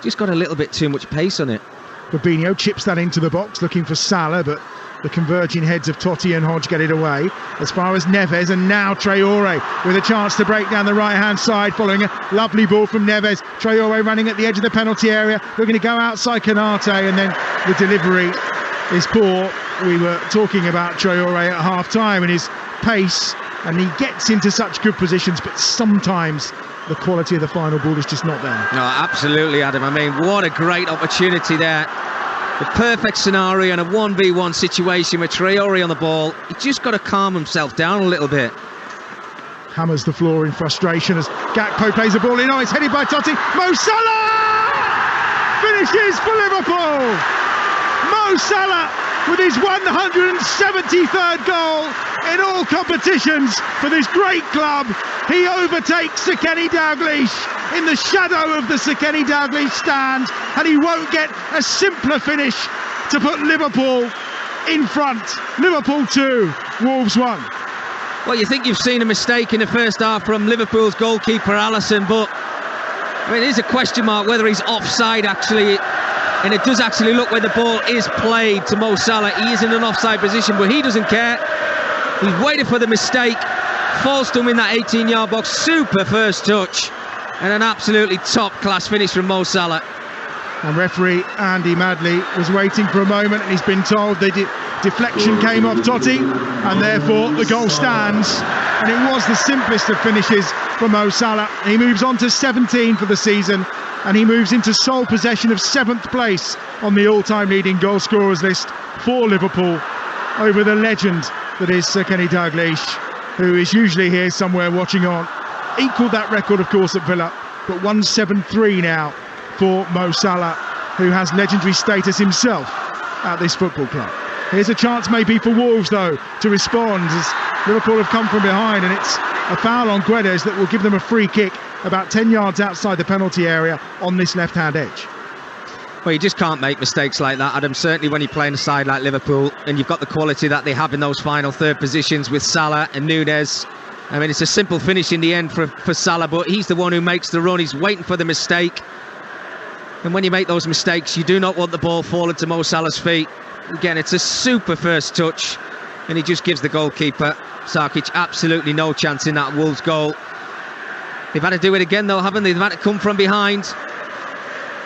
Just got a little bit too much pace on it. Fabinho chips that into the box, looking for Salah, but the converging heads of Totti and Hodge get it away. As far as Neves, and now Traore with a chance to break down the right-hand side following a lovely ball from Neves. Traore running at the edge of the penalty area, looking to go outside Konate, and then the delivery is poor. We were talking about Traore at half-time and his pace, and he gets into such good positions, but sometimes the quality of the final ball is just not there. No, absolutely, Adam. I mean, what a great opportunity there. The perfect scenario in a 1v1 situation with Traore on the ball. He just got to calm himself down a little bit. Hammers the floor in frustration as Gakpo plays the ball in. Oh, it's headed by Totti. Mo Salah finishes for Liverpool. Mo Salah with his 173rd goal in all competitions for this great club. He overtakes Sekeni Dalglish in the shadow of the Sekeni Dalglish stand, and he won't get a simpler finish to put Liverpool in front. Liverpool 2, Wolves 1. Well, you think you've seen a mistake in the first half from Liverpool's goalkeeper Alisson, but I mean, it is a question mark whether he's offside actually. And it does actually look where the ball is played to Mo Salah. He is in an offside position, but he doesn't care. He's waited for the mistake. Falls to him in that 18-yard box. Super first touch. And an absolutely top-class finish from Mo Salah. And referee Andy Madley was waiting for a moment, and he's been told the deflection came off Totti, and therefore the goal stands. and it was the simplest of finishes for Mo Salah. He moves on to 17 for the season, and he moves into sole possession of 7th place on the all-time leading goal scorers list for Liverpool, over the legend that is Sir Kenny Dalglish, who is usually here somewhere watching on. Equalled that record, of course, at Villa, but 173 now for Mo Salah, who has legendary status himself at this football club. Here's a chance maybe for Wolves, though, to respond, as Liverpool have come from behind, and it's a foul on Guedes that will give them a free kick about 10 yards outside the penalty area on this left-hand edge. Well, you just can't make mistakes like that, Adam, certainly when you're playing a side like Liverpool and you've got the quality that they have in those final third positions with Salah and Nunez. I mean, it's a simple finish in the end for Salah, but he's the one who makes the run. He's waiting for the mistake. And when you make those mistakes, you do not want the ball falling to Mo Salah's feet. Again, it's a super first touch, and he just gives the goalkeeper, Sarkic, absolutely no chance in that Wolves goal. They've had to do it again, though, haven't they? They've had to come from behind.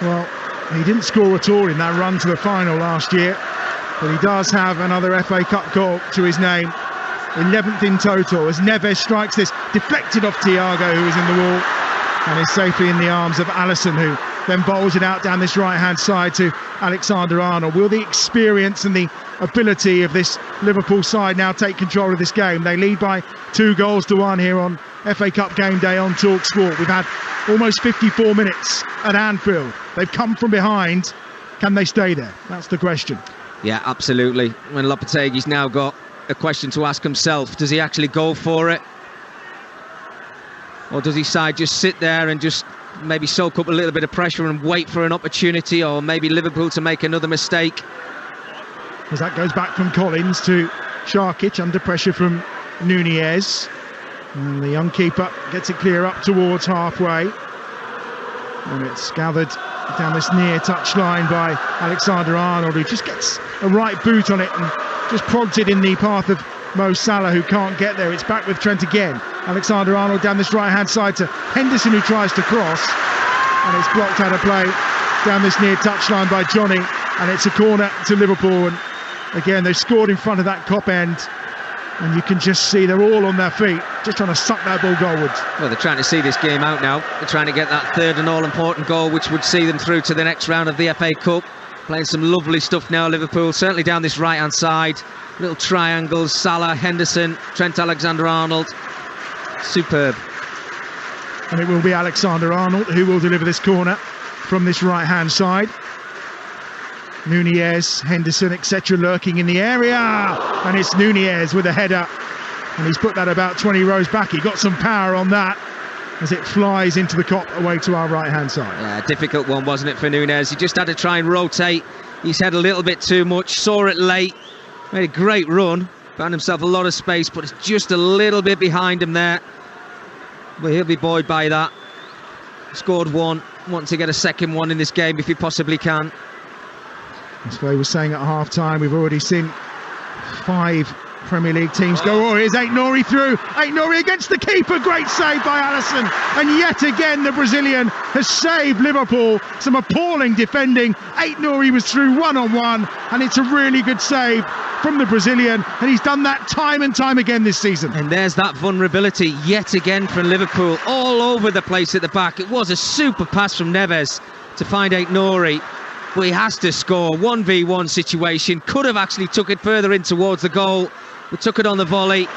Well, he didn't score at all in that run to the final last year, but he does have another FA Cup goal to his name, 11th in total, as Neves strikes this, deflected off Thiago, who is in the wall, and is safely in the arms of Alisson, who then bowls it out down this right-hand side to Alexander-Arnold. Will the experience and the ability of this Liverpool side now take control of this game? They lead by 2-1 here on FA Cup game day on Talksport. We've had almost 54 minutes at Anfield. They've come from behind. Can they stay there? That's the question. Yeah, absolutely. When Lopetegui's now got a question to ask himself, does he actually go for it? Or does his side just sit there and just maybe soak up a little bit of pressure and wait for an opportunity, or maybe Liverpool to make another mistake? As that goes back from Collins to Sarkic, under pressure from Nunez. And the young keeper gets it clear up towards halfway. And it's gathered down this near touchline by Alexander-Arnold, who just gets a right boot on it and just prods it in the path of Mo Salah, who can't get there. It's back with Trent again. Alexander-Arnold down this right-hand side to Henderson, who tries to cross. And it's blocked out of play down this near touchline by Johnny. And it's a corner to Liverpool. And again, they've scored in front of that Kop end. And you can just see they're all on their feet, just trying to suck that ball goalwards. Well, they're trying to see this game out now. They're trying to get that third and all-important goal, which would see them through to the next round of the FA Cup. Playing some lovely stuff now, Liverpool, certainly down this right-hand side. Little triangles, Salah, Henderson, Trent Alexander-Arnold. Superb. And it will be Alexander-Arnold who will deliver this corner from this right-hand side. Nunez, Henderson, etc. lurking in the area, and it's Nunez with a header, and he's put that about 20 rows back. He got some power on that as it flies into the Kop away to our right-hand side. Yeah, difficult one, wasn't it, for Nunez? He just had to try and rotate his head a little bit too much, saw it late, made a great run, found himself a lot of space, but it's just a little bit behind him there. But he'll be buoyed by that. Scored one, wanting to get a second one in this game if he possibly can. As Faye was saying at half-time, we've already seen 5 Premier League teams go. Oh, here's Aït-Nouri through. Aït-Nouri against the keeper. Great save by Alisson. And yet again, the Brazilian has saved Liverpool. Some appalling defending. Aït-Nouri was through one-on-one, and it's a really good save from the Brazilian. And he's done that time and time again this season. And there's that vulnerability yet again from Liverpool. All over the place at the back. It was a super pass from Neves to find Aït-Nouri. But he has to score. 1v1 situation. Could have actually took it further in towards the goal. We took it on the volley.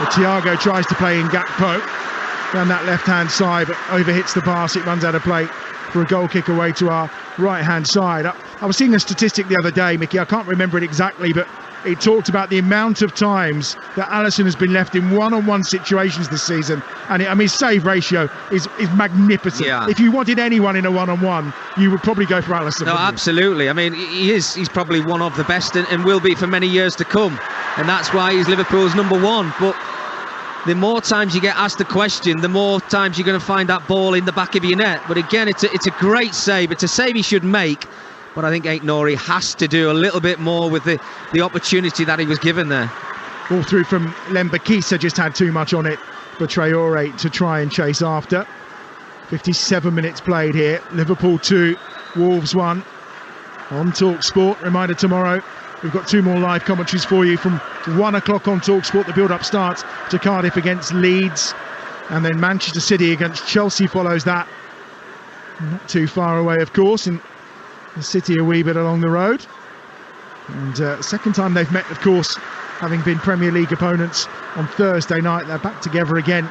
Thiago tries to play in Gakpo down that left-hand side, but overhits the pass. It runs out of play for a goal kick away to our right-hand side. I was seeing a statistic the other day, Mickey. I can't remember it exactly, but it talked about the amount of times that Alisson has been left in one-on-one situations this season, and his save ratio is magnificent. Yeah. If you wanted anyone in a one-on-one, you would probably go for Alisson. No, absolutely. I mean, he's probably one of the best and will be for many years to come, and that's why he's Liverpool's number one. But the more times you get asked the question, the more times you're going to find that ball in the back of your net. But again, it's a great save. It's a save he should make. But I think Aït-Nouri has to do a little bit more with the opportunity that he was given there. Ball through from Lembakisa, just had too much on it for Traoré to try and chase after. 57 minutes played here. Liverpool 2, Wolves 1. On Talksport, reminder tomorrow, we've got 2 more live commentaries for you from 1 o'clock on Talksport. The build-up starts to Cardiff against Leeds, and then Manchester City against Chelsea follows that. Not too far away, of course, and the City a wee bit along the road. And second time they've met, of course, having been Premier League opponents on Thursday night. They're back together again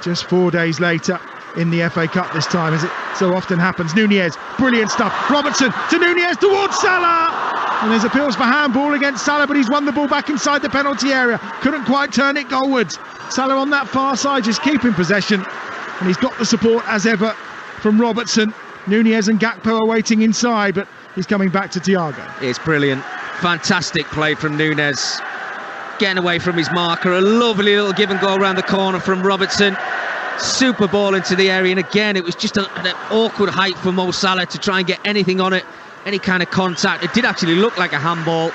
just 4 days later in the FA Cup this time, as it so often happens. Nunez, brilliant stuff. Robertson to Nunez towards Salah. And there's appeals for handball against Salah, but he's won the ball back inside the penalty area. Couldn't quite turn it goalwards. Salah on that far side just keeping possession. And he's got the support as ever from Robertson. Nunez and Gakpo are waiting inside, but he's coming back to Thiago. It's brilliant. Fantastic play from Nunez. Getting away from his marker. A lovely little give and go around the corner from Robertson. Super ball into the area, and again it was just an awkward height for Mo Salah to try and get anything on it, any kind of contact. It did actually look like a handball.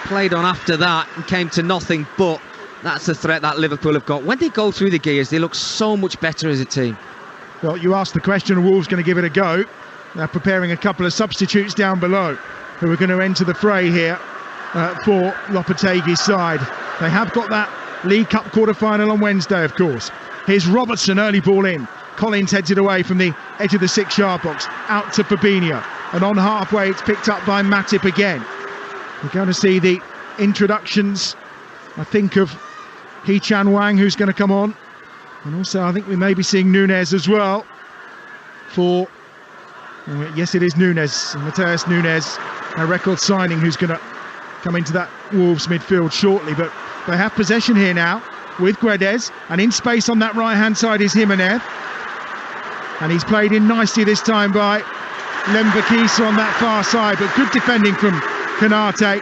Played on after that and came to nothing, but that's the threat that Liverpool have got. When they go through the gears, they look so much better as a team. Well, you asked the question, are Wolves going to give it a go? They're preparing a couple of substitutes down below who are going to enter the fray here for Lopetegui's side. They have got that League Cup quarter-final on Wednesday, of course. Here's Robertson, early ball in. Collins heads it away from the edge of the 6-yard box, out to Fabinho. And on halfway, it's picked up by Matip again. We're going to see the introductions, I think, of Hee-Chan Wang, who's going to come on. And also, I think we may be seeing Nunez as well. Yes, it is Nunez, Mateus Nunez, a record signing, who's going to come into that Wolves midfield shortly. But they have possession here now with Guedes, and in space on that right-hand side is Jimenez. And he's played in nicely this time by Lembakisa on that far side, but good defending from Konate,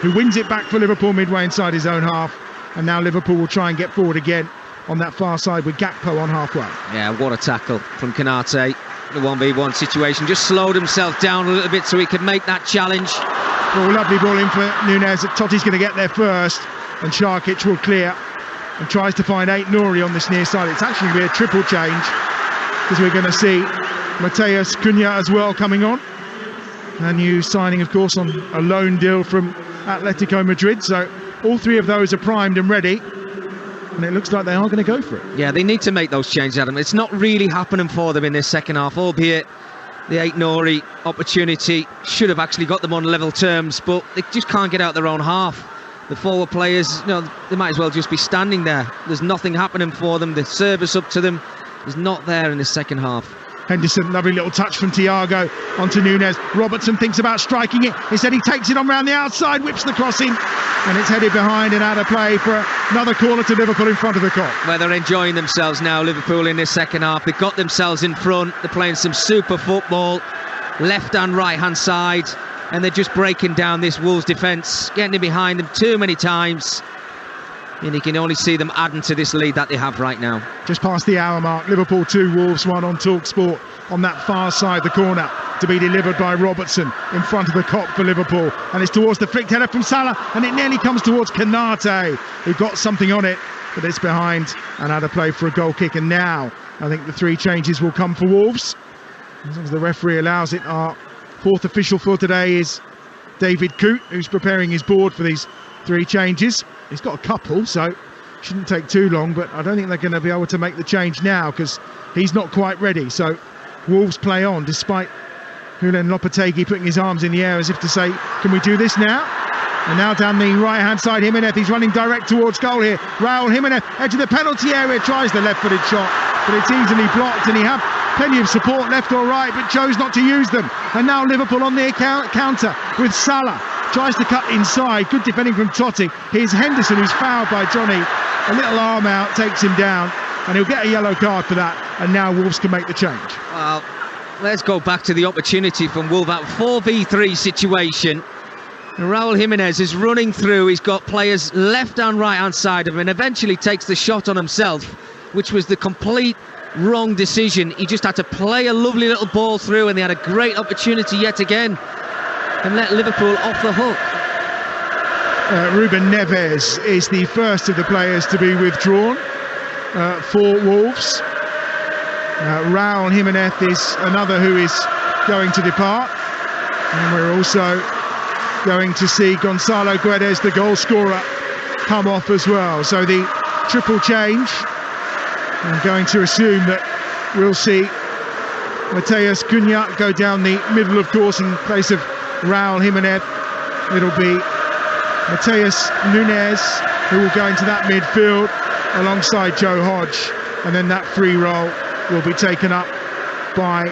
who wins it back for Liverpool midway inside his own half. And now Liverpool will try and get forward again on that far side with Gakpo on halfway. Yeah, what a tackle from Konate. The 1v1 situation, just slowed himself down a little bit so he could make that challenge. Well, lovely ball in for Nunez. Totti's going to get there first, and Sharkic will clear and tries to find Ait-Nouri on this near side. It's actually going to be a triple change, because we're going to see Mateus Cunha as well coming on. A new signing, of course, on a loan deal from Atletico Madrid. So all 3 of those are primed and ready, and it looks like they are going to go for it. Yeah, they need to make those changes, Adam. It's not really happening for them in this second half, albeit the Ait-Nouri opportunity should have actually got them on level terms, but they just can't get out their own half. The forward players, they might as well just be standing there. There's nothing happening for them. The service up to them is not there in the second half. Henderson, lovely little touch from Thiago onto Nunez. Robertson thinks about striking it. Instead, he takes it on round the outside, whips the cross in, and it's headed behind and out of play for another corner to Liverpool in front of the Kop. Well, they're enjoying themselves now, Liverpool, in this second half. They've got themselves in front. They're playing some super football, left and right hand side, and they're just breaking down this Wolves defence, getting in behind them too many times. And you can only see them adding to this lead that they have right now. Just past the hour mark, Liverpool 2, Wolves 1 on Talksport on that far side, the corner to be delivered by Robertson in front of the Kop for Liverpool. And it's towards the flicked header from Salah, and it nearly comes towards Konate, who got something on it, but it's behind and out of play for a goal kick. And now I think the 3 changes will come for Wolves, as long as the referee allows it. Our 4th official for today is David Coote, who's preparing his board for these 3 changes. He's got a couple, so shouldn't take too long, but I don't think they're going to be able to make the change now because he's not quite ready. So Wolves play on, despite Julen Lopetegui putting his arms in the air as if to say, can we do this now? And now down the right-hand side, Jimenez, he's running direct towards goal here. Raul Jimenez, edge of the penalty area, tries the left-footed shot, but it's easily blocked, and he had plenty of support left or right, but chose not to use them. And now Liverpool on the counter with Salah. Tries to cut inside, good defending from Totti. Here's Henderson, who's fouled by Johnny. A little arm out, takes him down, and he'll get a yellow card for that. And now Wolves can make the change. Well, let's go back to the opportunity from Wolverhampton. 4v3 situation. And Raul Jimenez is running through. He's got players left and right hand side of him, and eventually takes the shot on himself, which was the complete wrong decision. He just had to play a lovely little ball through, and they had a great opportunity yet again, and let Liverpool off the hook. Ruben Neves is the first of the players to be withdrawn for Wolves. Raul Jimenez is another who is going to depart, and we're also going to see Gonzalo Guedes, the goal scorer, come off as well. So the triple change. I'm going to assume that we'll see Matheus Cunha go down the middle, of course, in place of Raul Jimenez. It'll be Matheus Nunes who will go into that midfield alongside Joe Hodge, and then that free role will be taken up by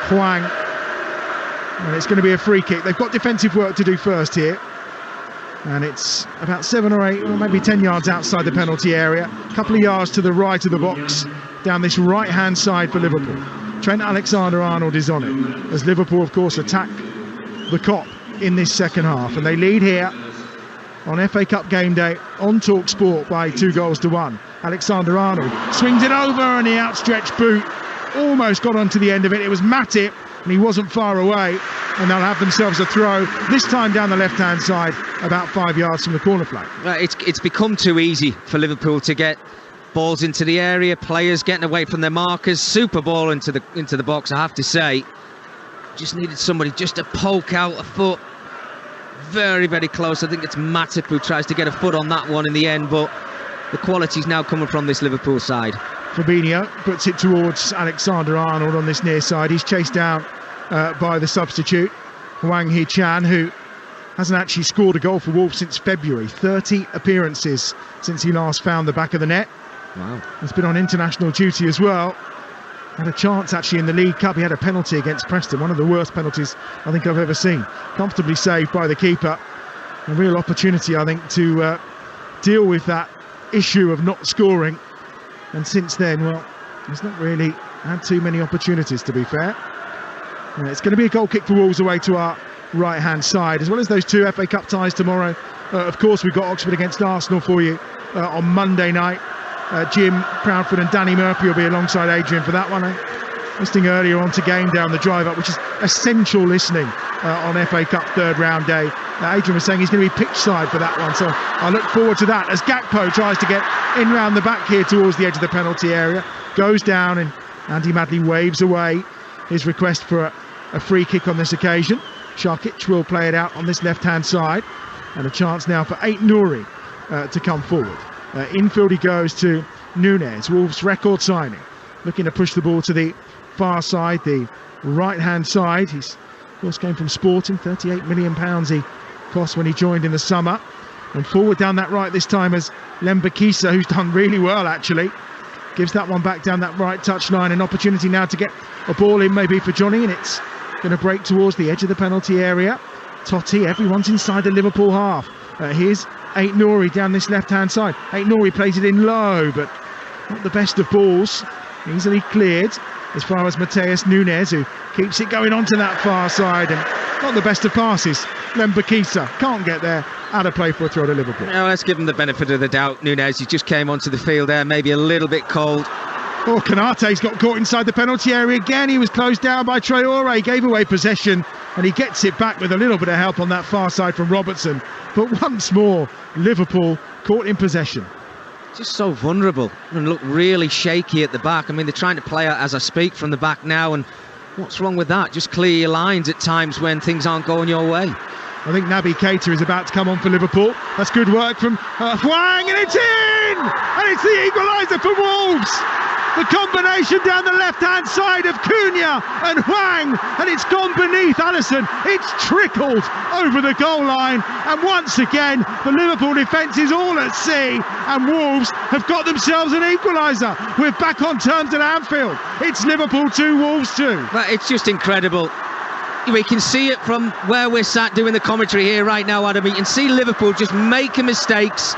Hwang, and it's going to be a free kick. They've got defensive work to do first here, and it's about 7 or 8 or maybe 10 yards outside the penalty area, a couple of yards to the right of the box down this right hand side for Liverpool. Trent Alexander-Arnold is on it as Liverpool, of course, attack the Kop in this second half, and they lead here on FA Cup game day on Talksport by 2-1. Alexander-Arnold swings it over, and the outstretched boot almost got onto the end of it. It was Matip, and he wasn't far away, and they'll have themselves a throw, this time down the left-hand side, about 5 yards from the corner flag. It's become too easy for Liverpool to get balls into the area, players getting away from their markers, super ball into the box, I have to say. Just needed somebody just to poke out a foot. Very, very close. I think it's Matip who tries to get a foot on that one in the end, but the quality's now coming from this Liverpool side. Fabinho puts it towards Alexander-Arnold on this near side. He's chased down by the substitute, Hwang Hee-chan, who hasn't actually scored a goal for Wolves since February. 30 appearances since he last found the back of the net. Wow. He's been on international duty as well. Had a chance actually in the League Cup. He had a penalty against Preston, one of the worst penalties I think I've ever seen. Comfortably saved by the keeper. A real opportunity, I think, to deal with that issue of not scoring. And since then, well, he's not really had too many opportunities, to be fair. It's going to be a goal kick for Wolves away to our right-hand side, as well as those 2 FA Cup ties tomorrow. Of course, we've got Oxford against Arsenal for you on Monday night. Jim Proudford and Danny Murphy will be alongside Adrian for that one. Listening earlier on to Game Down, the drive up, which is essential listening on FA Cup third round day. Adrian was saying he's going to be pitch side for that one, so I look forward to that as Gakpo tries to get in round the back here towards the edge of the penalty area. Goes down, and Andy Madley waves away his request for a free kick on this occasion. Sharkic will play it out on this left-hand side, and a chance now for Ait Nouri to come forward. Infield he goes to Nunes, Wolves' record signing, looking to push the ball to the far side, the right-hand side. He's, of course, came from Sporting, £38 million he cost when he joined in the summer. And forward down that right this time as Lembakisa, who's done really well actually, gives that one back down that right touchline. An opportunity now to get a ball in maybe for Johnny, and it's going to break towards the edge of the penalty area. Totti, everyone's inside the Liverpool half. Here's Ait Nouri down this left-hand side. Ait Nouri plays it in low, but not the best of balls. Easily cleared as far as Matheus Nunes, who keeps it going onto that far side, and not the best of passes. Lembakisa can't get there. Out of play for a throw to Liverpool. Now let's give him the benefit of the doubt. Nunes, he just came onto the field there, maybe a little bit cold. Oh, Konate's got caught inside the penalty area again. He was closed down by Traore, gave away possession, and he gets it back with a little bit of help on that far side from Robertson. But once more, Liverpool caught in possession. Just so vulnerable and look really shaky at the back. I mean, they're trying to play out as I speak from the back now, and what's wrong with that? Just clear your lines at times when things aren't going your way. I think Naby Keita is about to come on for Liverpool. That's good work from Hwang, and it's in! And it's the equaliser for Wolves! The combination down the left-hand side of Cunha and Hwang, and it's gone beneath Alisson. It's trickled over the goal line, and once again the Liverpool defence is all at sea, and Wolves have got themselves an equaliser. We're back on terms at Anfield. It's Liverpool 2, Wolves 2. It's just incredible. We can see it from where we're sat doing the commentary here right now, Adam. You can see Liverpool just making mistakes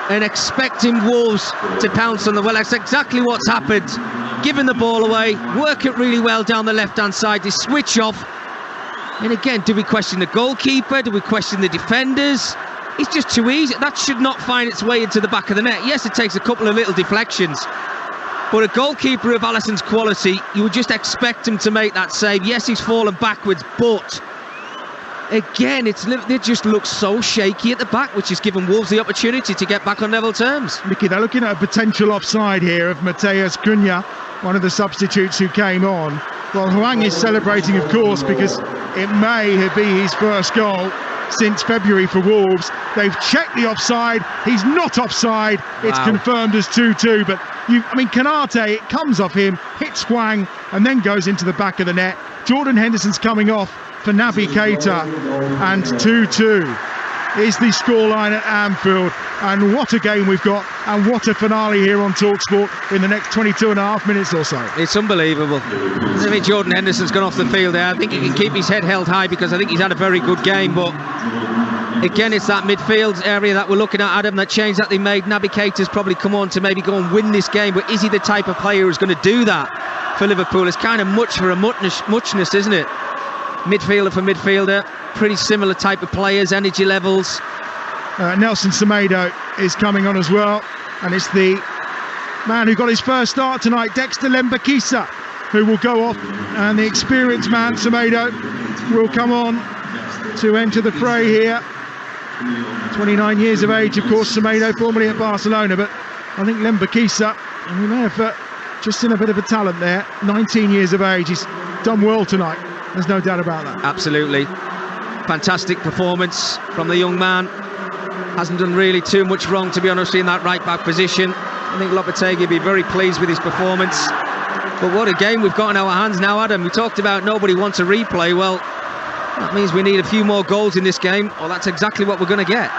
and expecting Wolves to pounce on them. Well, that's exactly what's happened. Giving the ball away, work it really well down the left-hand side, they switch off. And again, do we question the goalkeeper? Do we question the defenders? It's just too easy. That should not find its way into the back of the net. Yes, it takes a couple of little deflections, but a goalkeeper of Alisson's quality, you would just expect him to make that save. Yes, he's fallen backwards, but again, they just look so shaky at the back, which has given Wolves the opportunity to get back on level terms. Mickey, they're looking at a potential offside here of Matheus Cunha, one of the substitutes who came on. Well, Hwang is celebrating, of course, because it may be his first goal. since February for Wolves. They've checked the offside. He's not offside. It's confirmed as 2-2. But Kanate, it comes off him, hits Hwang, and then goes into the back of the net. Jordan Henderson's coming off for Naby Keita, and 2-2 is the scoreline at Anfield. And what a game we've got, and what a finale here on Talksport in the next 22 and a half minutes or so. It's unbelievable. I mean, Jordan Henderson's gone off the field there. I think he can keep his head held high because I think he's had a very good game, but again, it's that midfield area that we're looking at, Adam, that change that they made. Naby Keita's probably come on to maybe go and win this game, but is he the type of player who's going to do that for Liverpool? It's kind of much for a muchness, isn't it? Midfielder for midfielder, pretty similar type of players, energy levels. Nelson Semedo is coming on as well, and it's the man who got his first start tonight, Dexter Lembakisa, who will go off, and the experienced man Semedo will come on to enter the fray here. 29 years of age, of course, Semedo, formerly at Barcelona, but I think Lembakisa, we may have just seen a bit of a talent there. 19 years of age, he's done well tonight. There's no doubt about that. Absolutely. Fantastic performance from the young man. Hasn't done really too much wrong, to be honest, in that right-back position. I think Lopetegui will be very pleased with his performance. But what a game we've got in our hands now, Adam. We talked about nobody wants a replay. Well, that means we need a few more goals in this game, or that's exactly what we're going to get.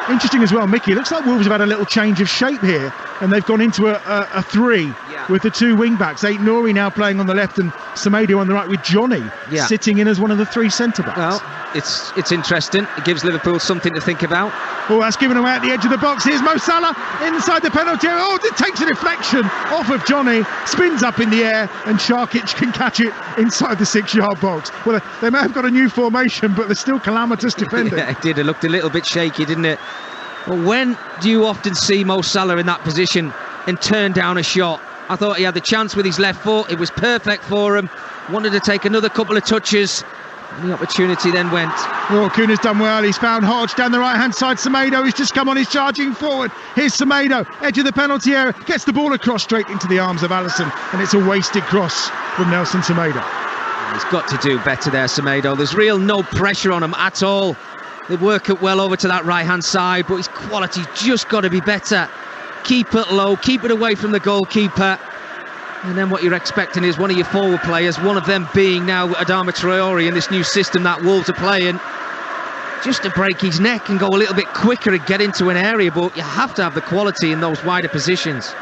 Interesting as well, Mickey. It looks like Wolves have had a little change of shape here, and they've gone into a three with the two wing-backs. Aït-Nouri now playing on the left and Semedo on the right, with Johnny sitting in as one of the three centre-backs. Well, it's interesting. It gives Liverpool something to think about. Oh, that's given away at the edge of the box. Here's Mo Salah inside the penalty area. Oh, it takes a deflection off of Johnny, spins up in the air, and Sharkic can catch it inside the 6-yard box. Well, they may have got a new formation, but they're still calamitous defending. Yeah, it did. It looked a little bit shaky, didn't it? Well, when do you often see Mo Salah in that position and turn down a shot? I thought he had the chance with his left foot. It was perfect for him. Wanted to take another couple of touches. And the opportunity then went. Oh, Kuna's done well. He's found Hodge down the right-hand side. Semedo, he's just come on. He's charging forward. Here's Semedo, edge of the penalty area. Gets the ball across straight into the arms of Alisson. And it's a wasted cross from Nelson Semedo. He's got to do better there, Semedo. There's real no pressure on him at all. They work it well over to that right-hand side, but his quality just got to be better. Keep it low, keep it away from the goalkeeper. And then what you're expecting is one of your forward players, one of them being now Adama Traore in this new system that Wolves are playing, just to break his neck and go a little bit quicker and get into an area, but you have to have the quality in those wider positions.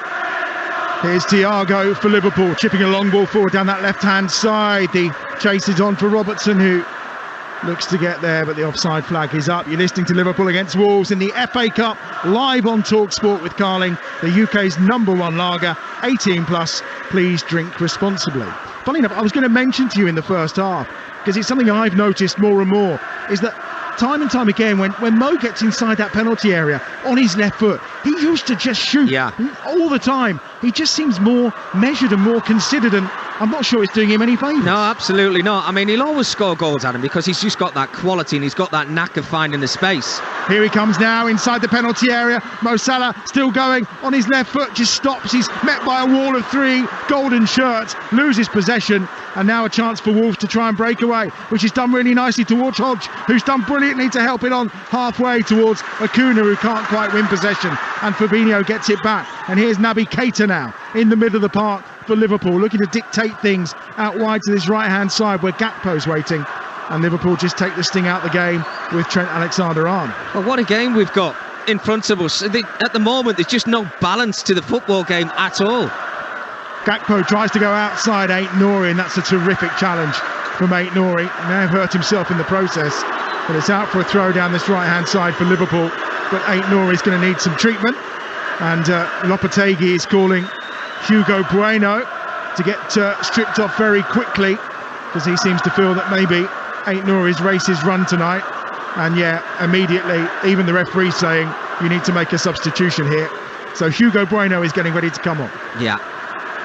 Here's Thiago for Liverpool, chipping a long ball forward down that left-hand side. The chase is on for Robertson, who looks to get there, but the offside flag is up. You're listening to Liverpool against Wolves in the FA Cup, live on Talksport with Carling, the UK's #1 lager, 18 plus. Please drink responsibly. Funny enough, I was going to mention to you in the first half, because it's something I've noticed more and more, is that time and time again, when Mo gets inside that penalty area on his left foot, he used to just shoot all the time. He just seems more measured and more considered, and I'm not sure it's doing him any favours. No, absolutely not. I mean, he'll always score goals, Adam, because he's just got that quality and he's got that knack of finding the space. Here he comes now inside the penalty area. Mo Salah still going on his left foot, just stops. He's met by a wall of three golden shirts, loses possession, and now a chance for Wolves to try and break away, which is done really nicely towards Hodge, who's done brilliantly to help it on halfway towards Acuna, who can't quite win possession, and Fabinho gets it back. And here's Naby Keita now in the middle of the park for Liverpool, looking to dictate things out wide to this right-hand side where Gakpo's waiting, and Liverpool just take the sting out the game with Trent Alexander-Arnold. Well, what a game we've got in front of us. At the moment, there's just no balance to the football game at all. Gakpo tries to go outside Aït-Nouri, and that's a terrific challenge from Aït-Nouri. He may have hurt himself in the process, but it's out for a throw down this right-hand side for Liverpool. But Aït-Nouri is going to need some treatment, and Lopetegui is calling Hugo Bueno to get stripped off very quickly, because he seems to feel that maybe Aït-Nouri's race is run tonight. And immediately, even the referee saying you need to make a substitution here. So Hugo Bueno is getting ready to come on. Yeah,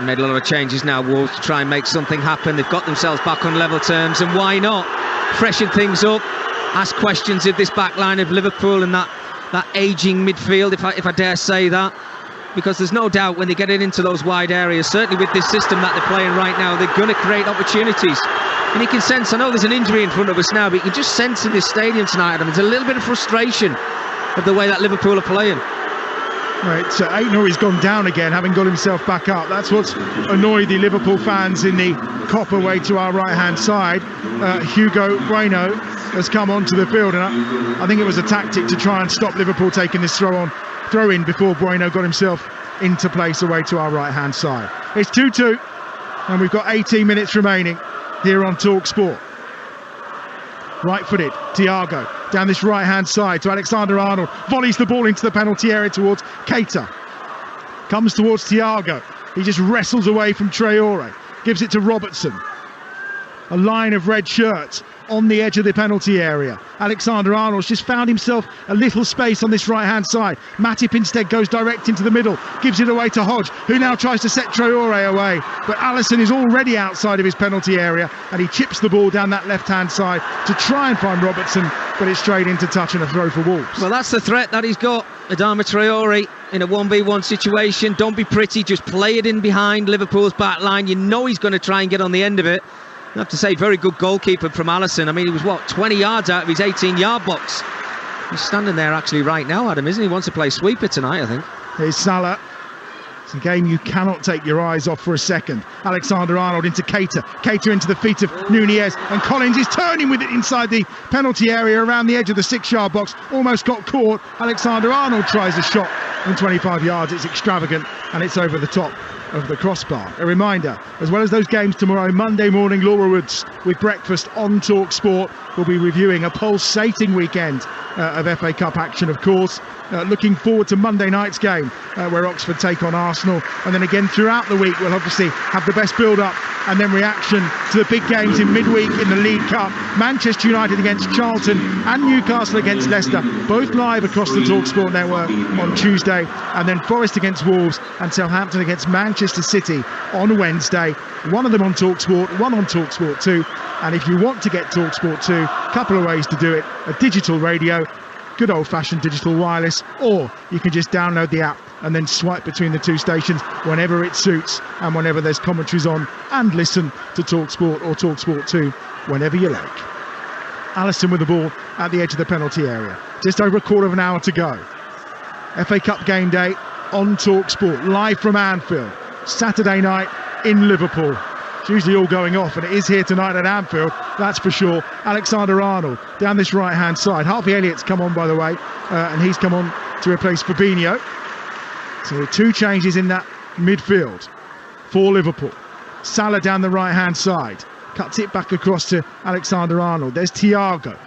made a lot of changes now, Wolves, to try and make something happen. They've got themselves back on level terms, and why not freshen things up, ask questions of this back line of Liverpool and that ageing midfield, if I dare say that. Because there's no doubt when they get it into those wide areas, certainly with this system that they're playing right now, they're going to create opportunities. And you can sense, I know there's an injury in front of us now, but you can just sense in this stadium tonight, Adam, there's a little bit of frustration of the way that Liverpool are playing. Right, so Aitner has gone down again, having got himself back up. That's what's annoyed the Liverpool fans in the Cop away to our right-hand side. Hugo Bueno has come onto the field, and I think it was a tactic to try and stop Liverpool taking this throw-in before Bueno got himself into place away to our right-hand side. It's 2-2, and we've got 18 minutes remaining here on Talksport. Right-footed, Thiago down this right-hand side to Alexander-Arnold, volleys the ball into the penalty area towards Keita. Comes towards Thiago, he just wrestles away from Traore, gives it to Robertson. A line of red shirts on the edge of the penalty area. Alexander-Arnold's just found himself a little space on this right-hand side. Matip instead goes direct into the middle, gives it away to Hodge, who now tries to set Traore away. But Alisson is already outside of his penalty area, and he chips the ball down that left-hand side to try and find Robertson, but it's straight into touch and a throw for Wolves. Well, that's the threat that he's got, Adama Traore, in a 1v1 situation. Don't be pretty, just play it in behind Liverpool's back line. You know he's going to try and get on the end of it. I have to say, very good goalkeeper from Alisson. I mean, he was, 20 yards out of his 18-yard box. He's standing there actually right now, Adam, isn't he? He wants to play sweeper tonight, I think. Here's Salah. It's a game you cannot take your eyes off for a second. Alexander-Arnold into Keita. Keita into the feet of Nunez. And Collins is turning with it inside the penalty area around the edge of the 6-yard box. Almost got caught. Alexander-Arnold tries a shot from 25 yards. It's extravagant, and it's over the top of the crossbar. A reminder, as well as those games tomorrow, Monday morning, Laura Woods with breakfast on Talksport will be reviewing a pulsating weekend of FA Cup action, of course. Looking forward to Monday night's game where Oxford take on Arsenal, and then again throughout the week we'll obviously have the best build-up and then reaction to the big games in midweek in the League Cup. Manchester United against Charlton and Newcastle against Leicester, both live across the Talksport network on Tuesday, and then Forest against Wolves and Southampton against Manchester City on Wednesday. One of them on Talksport, one on Talksport 2, and if you want to get Talksport 2, a couple of ways to do it: a digital radio, good old-fashioned digital wireless, or you can just download the app and then swipe between the two stations whenever it suits and whenever there's commentaries on, and listen to Talksport or Talksport 2 whenever you like. Alisson with the ball at the edge of the penalty area. Just over a quarter of an hour to go. FA Cup game day on Talksport, live from Anfield, Saturday night in Liverpool. It's usually all going off, and it is here tonight at Anfield, that's for sure. Alexander-Arnold down this right-hand side. Harvey Elliott's come on, by the way, and he's come on to replace Fabinho. So 2 changes in that midfield for Liverpool. Salah down the right-hand side, cuts it back across to Alexander-Arnold. There's Thiago,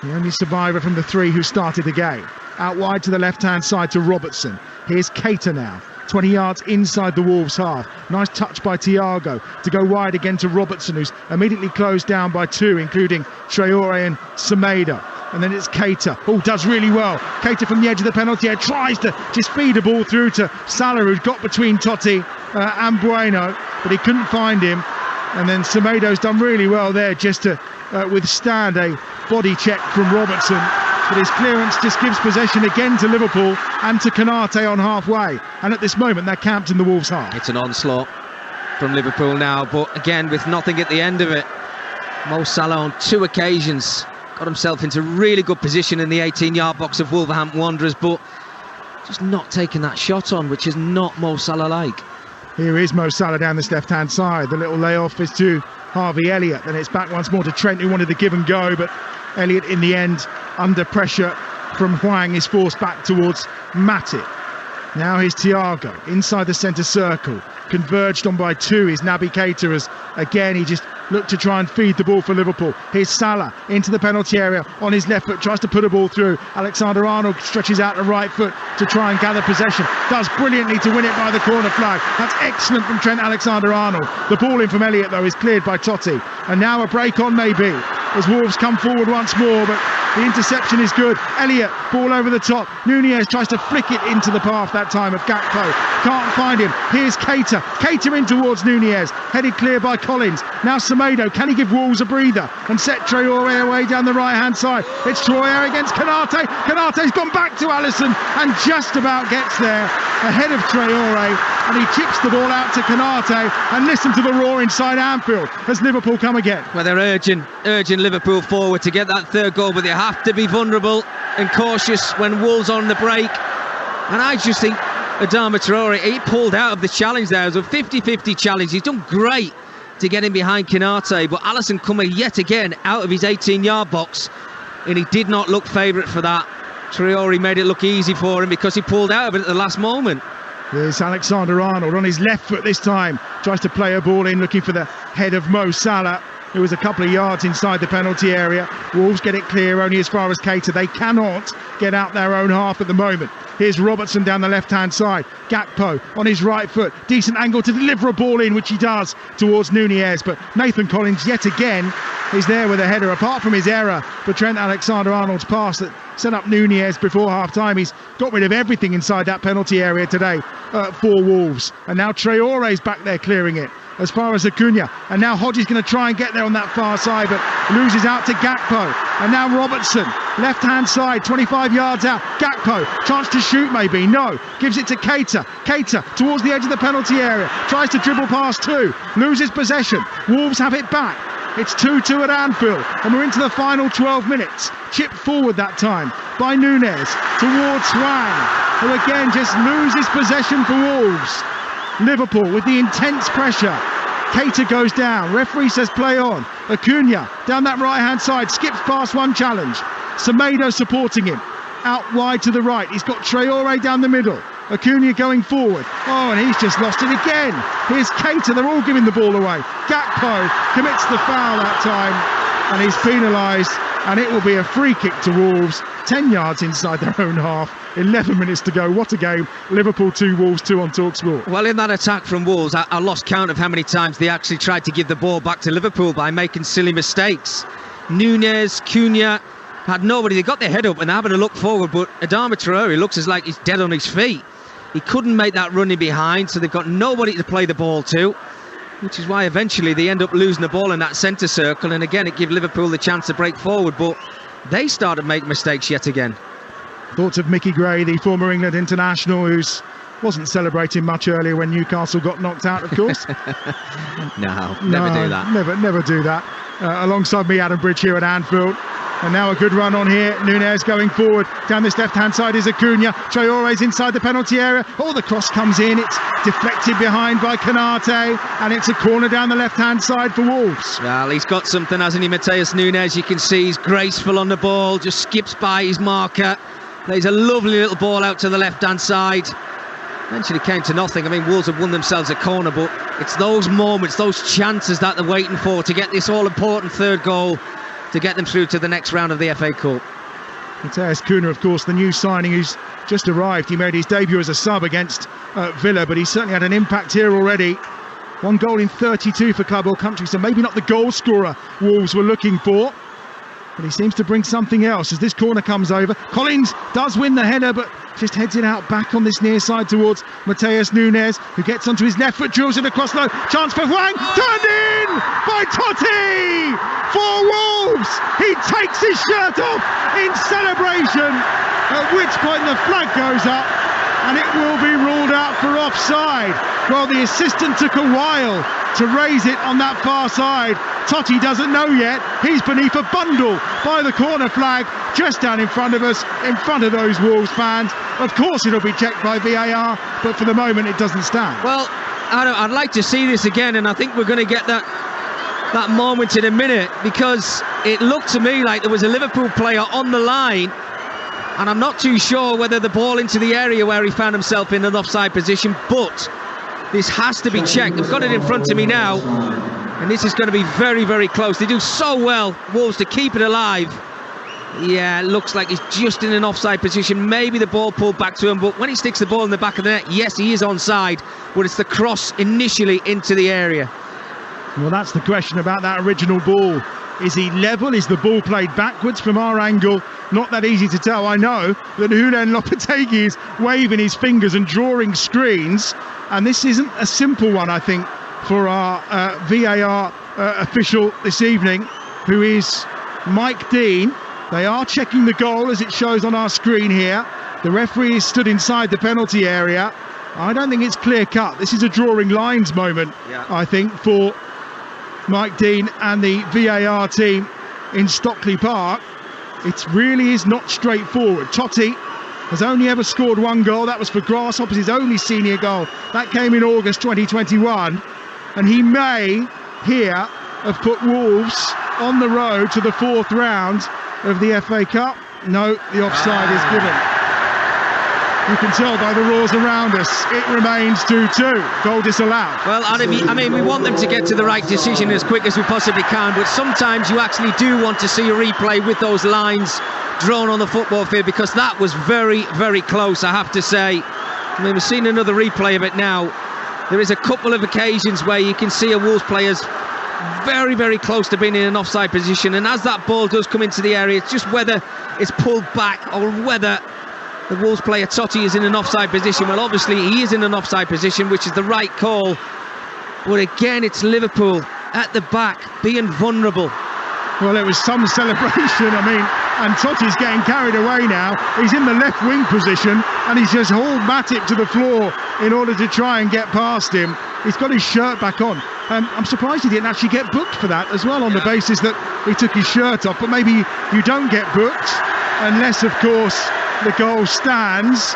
the only survivor from the 3 who started the game. Out wide to the left-hand side to Robertson. Here's Keita now, 20 yards inside the Wolves half. Nice touch by Thiago to go wide again to Robertson, who's immediately closed down by 2, including Traore and Semedo. And then it's Keita. Oh, does really well. Keita from the edge of the penalty area tries to just feed the ball through to Salah, who's got between Totti and Bueno, but he couldn't find him. And then Semedo's done really well there just to withstand a body check from Robertson. But his clearance just gives possession again to Liverpool and to Konate on halfway. And at this moment, they're camped in the Wolves' half. It's an onslaught from Liverpool now, but again with nothing at the end of it. Mo Salah on 2 occasions got himself into really good position in the 18-yard box of Wolverhampton Wanderers, but just not taking that shot on, which is not Mo Salah like. Here is Mo Salah down this left-hand side. The little layoff is to Harvey Elliott. Then it's back once more to Trent, who wanted the give and go, but Elliott in the end, under pressure from Hwang, is forced back towards Matip. Now here's Thiago inside the centre circle, converged on by 2 is Naby Keita, as again he just looked to try and feed the ball for Liverpool. Here's Salah into the penalty area on his left foot, tries to put a ball through. Alexander-Arnold stretches out the right foot to try and gather possession, does brilliantly to win it by the corner flag. That's excellent from Trent Alexander-Arnold. The ball in from Elliott though is cleared by Totti, and now a break on maybe as Wolves come forward once more, but the interception is good. Elliott, ball over the top. Nunez tries to flick it into the path that time of Gakpo. Can't find him. Here's Keita. Keita in towards Nunez. Headed clear by Collins. Now Semedo. Can he give Wolves a breather and set Traore away down the right-hand side? It's Traore against Konate. Konate's gone back to Alisson and just about gets there. ahead of Traore, and he chips the ball out to Konate, and listen to the roar inside Anfield as Liverpool come again. Well, they're urging Liverpool forward to get that third goal, but they have to be vulnerable and cautious when Wolves are on the break. And I just think Adama Traore, he pulled out of the challenge there. It was a 50-50 challenge. He's done great to get in behind Konate, but Alisson coming yet again out of his 18-yard box, and he did not look favourite for that. Traore made it look easy for him because he pulled out of it at the last moment. There's Alexander-Arnold on his left foot this time. Tries to play a ball in, looking for the head of Mo Salah, who was a couple of yards inside the penalty area. Wolves get it clear only as far as Keita. They cannot get out their own half at the moment. Here's Robertson down the left-hand side. Gakpo on his right foot. Decent angle to deliver a ball in, which he does towards Nunez. But Nathan Collins, yet again, is there with a header. Apart from his error for Trent Alexander-Arnold's pass that set up Nunez before half-time, he's got rid of everything inside that penalty area today for Wolves. And now Traore's back there clearing it as far as Acuna, and now Hodges going to try and get there on that far side, but loses out to Gakpo. And now Robertson, left hand side, 25 yards out. Gakpo, chance to shoot maybe, no, gives it to Keita. Keita towards the edge of the penalty area, tries to dribble past two, loses possession. Wolves have it back. It's 2-2 at Anfield, and we're into the final 12 minutes. Chipped forward that time by Nunez towards Swang, who again just loses possession for Wolves. Liverpool with the intense pressure. Keita goes down. Referee says play on. Acuna down that right hand side, skips past one challenge. Semedo supporting him. Out wide to the right. He's got Traore down the middle. Acuna going forward. Oh, and he's just lost it again. Here's Keita. They're all giving the ball away. Gakpo commits the foul that time, and he's penalised, and it will be a free kick to Wolves. 10 yards inside their own half. 11 minutes to go. What a game. Liverpool 2, Wolves 2 on Talksport. Well, in that attack from Wolves, I lost count of how many times they actually tried to give the ball back to Liverpool by making silly mistakes. Nunez, Cunha had nobody. They got their head up and they're having a look forward, but Adama Traore looks as like he's dead on his feet. He couldn't make that run in behind, so they've got nobody to play the ball to, which is why eventually they end up losing the ball in that centre circle, and again it gives Liverpool the chance to break forward, but they started making mistakes yet again. Thoughts of Mickey Gray, the former England international, who wasn't celebrating much earlier when Newcastle got knocked out, of course. No, never do that. Never do that. Alongside me, Adam Bridge here at Anfield. And now a good run on here. Nunez going forward. Down this left-hand side is Acuna. Traore's inside the penalty area. Oh, the cross comes in. It's deflected behind by Konate. And it's a corner down the left-hand side for Wolves. Well, he's got something, hasn't he, Mateus Nunez? You can see he's graceful on the ball. Just skips by his marker. Plays a lovely little ball out to the left-hand side. Eventually came to nothing. I mean, Wolves have won themselves a corner, but it's those moments, those chances that they're waiting for to get this all-important third goal to get them through to the next round of the FA Cup. Mateus Cunha, of course, the new signing who's just arrived. He made his debut as a sub against Villa, but he's certainly had an impact here already. 1 goal in 32 for club or country, so maybe not the goal scorer Wolves were looking for. But he seems to bring something else as this corner comes over. Collins does win the header, but just heads it out back on this near side towards Mateus Nunez, who gets onto his left foot, drills it across low. Chance for Hwang, turned in by Totti for Wolves. He takes his shirt off in celebration, at which point the flag goes up and it will be ruled out for offside. Well, the assistant took a while to raise it on that far side. Totti doesn't know yet. He's beneath a bundle by the corner flag just down in front of us, in front of those Wolves fans. Of course it'll be checked by VAR, but for the moment it doesn't stand. Well, I'd like to see this again, and I think we're going to get that moment in a minute, because it looked to me like there was a Liverpool player on the line, and I'm not too sure whether the ball into the area where he found himself in an offside position, but this has to be checked. I've got it in front of me now, and this is going to be very, very close. They do so well, Wolves, to keep it alive. Yeah, it looks like he's just in an offside position. Maybe the ball pulled back to him, but when he sticks the ball in the back of the net, yes, he is onside, but it's the cross initially into the area. Well, that's the question about that original ball. Is he level? Is the ball played backwards from our angle? Not that easy to tell. I know that Julen Lopetegui is waving his fingers and drawing screens, and this isn't a simple one, I think, for our VAR official this evening, who is Mike Dean. They are checking the goal as it shows on our screen here. The referee is stood inside the penalty area. I don't think it's clear cut. This is a drawing lines moment, I think, for Mike Dean and the VAR team in Stockley Park. It really is not straightforward. Totti has only ever scored one goal. That was for Grasshoppers, his only senior goal. That came in August 2021. And he may here have put Wolves on the road to the 4th round of the FA Cup. No, the offside is given. You can tell by the roars around us, it remains 2-2. Goal disallowed. Well, I mean, we want them to get to the right decision as quick as we possibly can, but sometimes you actually do want to see a replay with those lines drawn on the football field, because that was very, very close, I have to say. I mean, we've seen another replay of it now. There is a couple of occasions where you can see a Wolves player's very, very close to being in an offside position, and as that ball does come into the area, it's just whether it's pulled back or whether the Wolves player Totti is in an offside position. Well, obviously he is in an offside position, which is the right call, but again it's Liverpool at the back being vulnerable. Well, it was some celebration, I mean, and Totti's getting carried away now. He's in the left wing position and he's just hauled Matip to the floor in order to try and get past him. He's got his shirt back on. I'm surprised he didn't actually get booked for that as well, on the basis that he took his shirt off, but maybe you don't get booked unless, of course, the goal stands.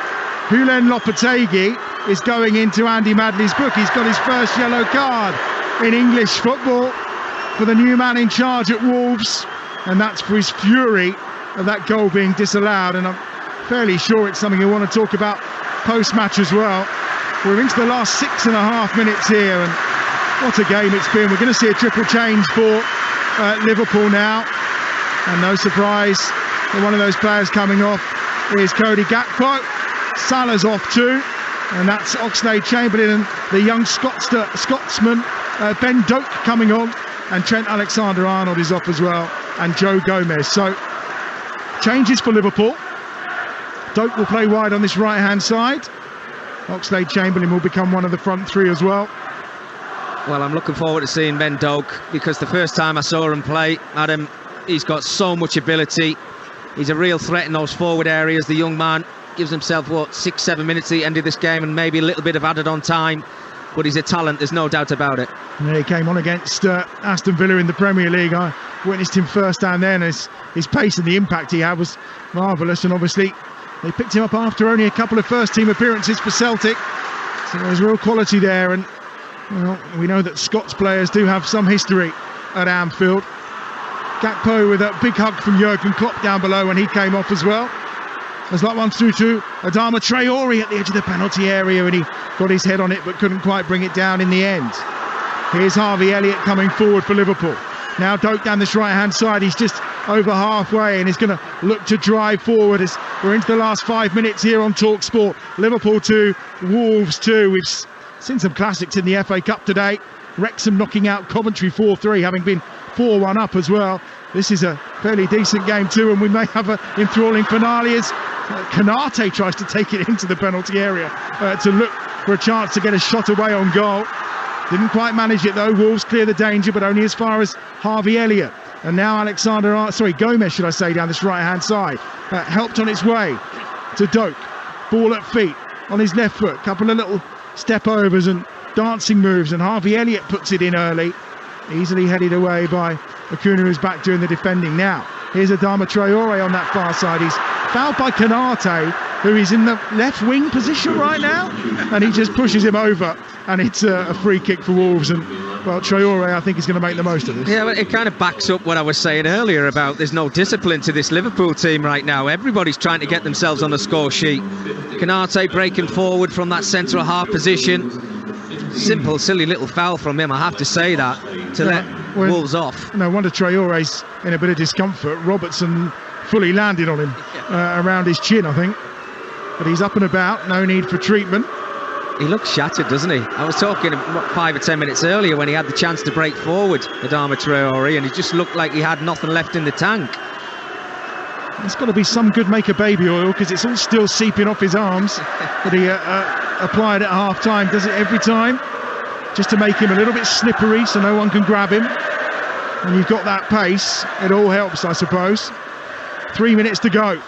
Julen Lopetegui is going into Andy Madley's book. He's got his first yellow card in English football for the new man in charge at Wolves, and that's for his fury of that goal being disallowed. And I'm fairly sure it's something you want to talk about post-match as well. We're into the last 6.5 minutes here, and what a game it's been. We're going to see a triple change for Liverpool now, and no surprise that one of those players coming off is Cody Gakpo. Salah's off too, and that's Oxlade-Chamberlain and the young Scotsman Ben Doak coming on, and Trent Alexander-Arnold is off as well, and Joe Gomez. So changes for Liverpool. Doak will play wide on this right hand side. Oxlade-Chamberlain will become one of the front three as well. Well, I'm looking forward to seeing Ben Doak, because the first time I saw him play, Adam, he's got so much ability. He's a real threat in those forward areas. The young man gives himself, 6-7 minutes at the end of this game, and maybe a little bit of added on time, but he's a talent, there's no doubt about it. Yeah, he came on against Aston Villa in the Premier League. I witnessed him firsthand then. His pace and the impact he had was marvellous, and obviously they picked him up after only a couple of first team appearances for Celtic, so there's real quality there. And well, we know that Scots players do have some history at Anfield. Gakpo with a big hug from Jurgen Klopp down below when he came off as well. As that one through to Adama Traore at the edge of the penalty area, and he got his head on it but couldn't quite bring it down in the end. Here's Harvey Elliott coming forward for Liverpool. Now Doak down this right hand side, he's just over halfway and is going to look to drive forward as we're into the last 5 minutes here on Talksport. Liverpool 2, Wolves 2. We've seen some classics in the FA Cup today. Wrexham knocking out Coventry 4-3, having been 4-1 up as well. This is a fairly decent game too, and we may have an enthralling finale as Canate tries to take it into the penalty area to look for a chance to get a shot away on goal. Didn't quite manage it though. Wolves clear the danger, but only as far as Harvey Elliott. And now Gomez, should I say, down this right hand side, helped on its way to Doak. Ball at feet on his left foot, couple of little step overs and dancing moves, and Harvey Elliott puts it in early, easily headed away by Acuna, who's back doing the defending now. Here's Adama Traore on that far side. He's fouled by Canate, who is in the left wing position right now, and he just pushes him over, and it's a free kick for Wolves. And well, Traore, I think, is going to make the most of this. Yeah, well, it kind of backs up what I was saying earlier about there's no discipline to this Liverpool team right now. Everybody's trying to get themselves on the score sheet. Canate breaking forward from that central half position. Simple, silly little foul from him, I have to say that, to let Wolves off. No wonder Traore's in a bit of discomfort. Robertson fully landed on him around his chin, I think. But he's up and about, no need for treatment. He looks shattered, doesn't he? I was talking 5 or 10 minutes earlier when he had the chance to break forward, Adama Traore, and he just looked like he had nothing left in the tank. There's got to be some good make-a-baby oil, because it's all still seeping off his arms that he applied at half-time. Does it every time, just to make him a little bit slippery so no one can grab him. And you've got that pace, it all helps, I suppose. 3 minutes to go.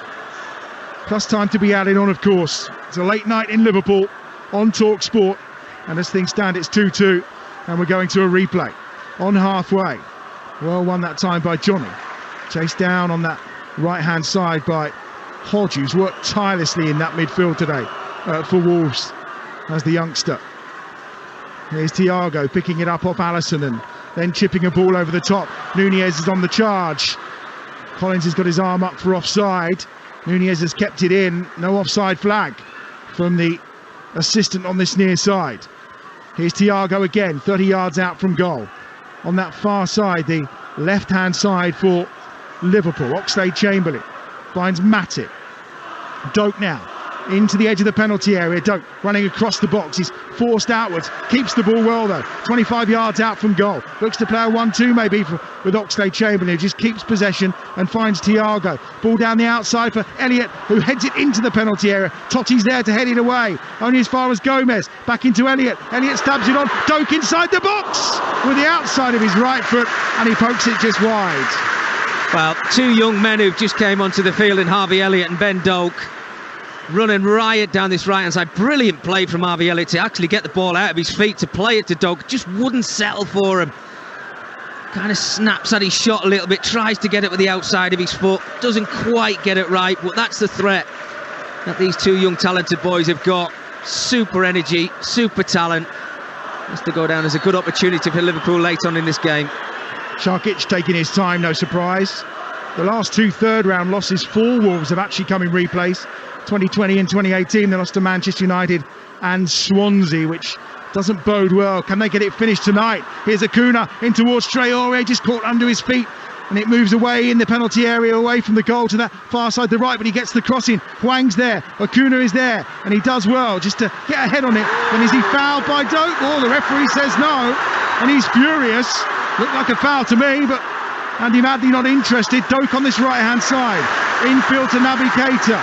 plus time to be added on, of course. It's a late night in Liverpool on Talksport, and as things stand, it's 2-2, and we're going to a replay on halfway. Well won that time by Johnny. Chased down on that right-hand side by Hodge, who's worked tirelessly in that midfield today for Wolves as the youngster. Here's Thiago picking it up off Alisson and then chipping a ball over the top. Nunez is on the charge. Collins has got his arm up for offside. Nunez has kept it in. No offside flag from the assistant on this near side. Here's Thiago again, 30 yards out from goal. On that far side, the left-hand side for Liverpool. Oxlade-Chamberlain finds Matip. Doak now into the edge of the penalty area. Doak running across the box. He's forced outwards. Keeps the ball well though. 25 yards out from goal. Looks to play a 1-2 maybe with Oxlade-Chamberlain, who just keeps possession and finds Thiago. Ball down the outside for Elliott, who heads it into the penalty area. Totti's there to head it away. Only as far as Gomez. Back into Elliott. Elliott stabs it on. Doak inside the box with the outside of his right foot, and he pokes it just wide. Well, two young men who've just came onto the field in Harvey Elliott and Ben Doak, running riot down this right-hand side. Brilliant play from Harvey Elliott to actually get the ball out of his feet to play it to Doak. Just wouldn't settle for him. Kind of snaps at his shot a little bit, tries to get it with the outside of his foot, doesn't quite get it right, but that's the threat that these two young talented boys have got. Super energy, super talent. Has to go down as a good opportunity for Liverpool late on in this game. Sharkic taking his time, no surprise. The last two third-round losses for Wolves have actually come in replays. 2020 and 2018, they lost to Manchester United and Swansea, which doesn't bode well. Can they get it finished tonight? Here's Acuna in towards Traore, just caught under his feet, and it moves away in the penalty area, away from the goal to that far side, the right, but he gets the crossing. Hwang's there, Acuna is there, and he does well just to get ahead on it. Then is he fouled by Doak? Oh, the referee says no, and he's furious. Looked like a foul to me, but Andy Madley not interested. Doak on this right-hand side. Infield to Naby Keita.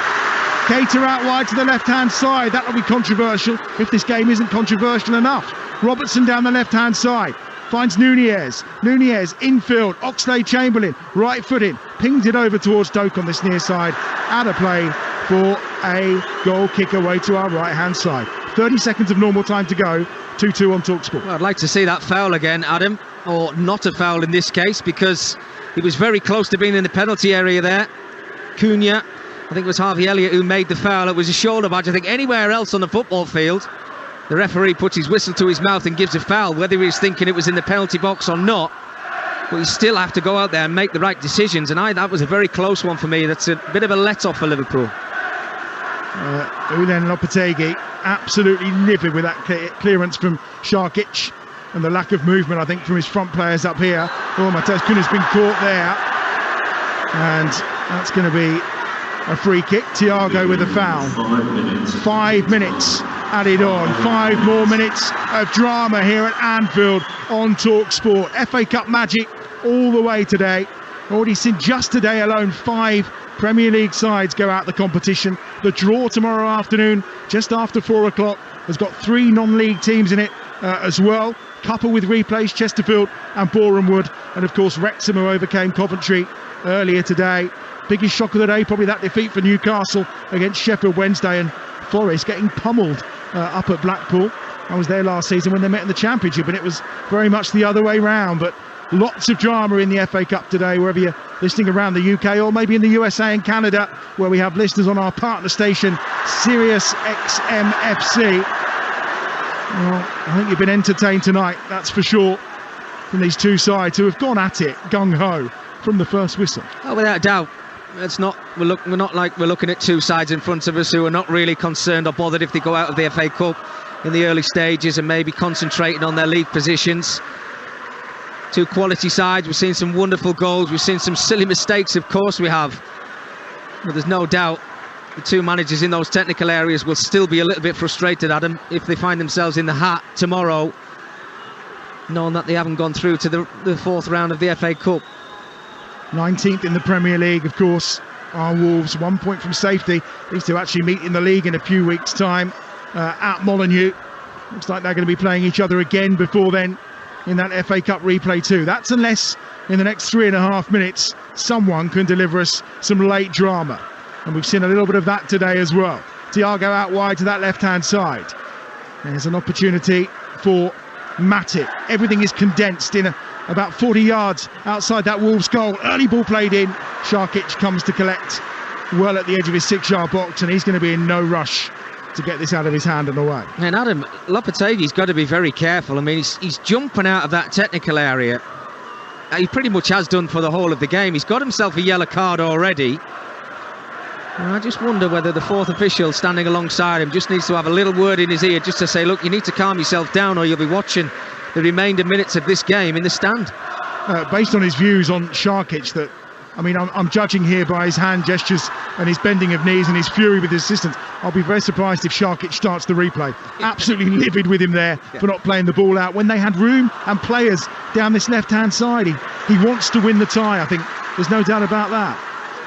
Keita out wide to the left-hand side. That'll be controversial if this game isn't controversial enough. Robertson down the left-hand side. Finds Nunez. Nunez infield. Oxlade-Chamberlain right-footed. Pings it over towards Doak on this near side. Out of play for a goal kick away to our right-hand side. 30 seconds of normal time to go. 2-2 on Talksport. Well, I'd like to see that foul again, Adam. Or not a foul in this case, because he was very close to being in the penalty area there. Cunha, I think it was Harvey Elliott who made the foul. It was a shoulder badge. I think anywhere else on the football field, the referee puts his whistle to his mouth and gives a foul, whether he's thinking it was in the penalty box or not. But you still have to go out there and make the right decisions, and that was a very close one for me. That's a bit of a let-off for Liverpool. Ulen Lopetegui absolutely livid with that clearance from Sharkic, and the lack of movement, I think, from his front players up here. Oh, Matheus Cunha's been caught there, and that's going to be a free kick. Thiago with a foul. 5 minutes added on. 5 more minutes of drama here at Anfield on Talksport. FA Cup magic all the way today. Already seen just today alone 5 Premier League sides go out the competition. The draw tomorrow afternoon, just after 4 o'clock, has got 3 non-league teams in it as well. Couple with replays, Chesterfield and Boreham Wood, and of course Wrexham, who overcame Coventry earlier today. Biggest shock of the day, probably that defeat for Newcastle against Sheffield Wednesday, and Forest getting pummeled up at Blackpool. I was there last season when they met in the Championship, and it was very much the other way round. But lots of drama in the FA Cup today, wherever you're listening around the UK or maybe in the USA and Canada, where we have listeners on our partner station, Sirius XM FC. Well, I think you've been entertained tonight, that's for sure, from these two sides who have gone at it gung-ho from the first whistle. Oh, without a doubt. It's not. We're not like we're looking at two sides in front of us who are not really concerned or bothered if they go out of the FA Cup in the early stages and maybe concentrating on their league positions. Two quality sides. We've seen some wonderful goals. We've seen some silly mistakes, of course we have. But there's no doubt the two managers in those technical areas will still be a little bit frustrated, Adam, if they find themselves in the hat tomorrow, knowing that they haven't gone through to the fourth round of the FA Cup. 19th in the Premier League, of course, are Wolves. 1 point from safety. These two actually meet in the league in a few weeks' time at Molineux. Looks like they're going to be playing each other again before then in that FA Cup replay too. That's unless in the next 3.5 minutes someone can deliver us some late drama. And we've seen a little bit of that today as well. Thiago out wide to that left-hand side. There's an opportunity for Matip. Everything is condensed in about 40 yards outside that Wolves goal. Early ball played in. Šarkić comes to collect well at the edge of his 6-yard box, and he's going to be in no rush to get this out of his hand and away. And Adam, Lopetegui's got to be very careful. I mean, he's jumping out of that technical area. He pretty much has done for the whole of the game. He's got himself a yellow card already. And I just wonder whether the fourth official standing alongside him just needs to have a little word in his ear just to say, look, you need to calm yourself down or you'll be watching the remainder minutes of this game in the stand. Based on his views on Šarkić, that, I mean, I'm judging here by his hand gestures and his bending of knees and his fury with his assistant. I'll be very surprised if Šarkić starts the replay. Absolutely livid with him there for not playing the ball out when they had room and players down this left-hand side. He wants to win the tie, I think. There's no doubt about that.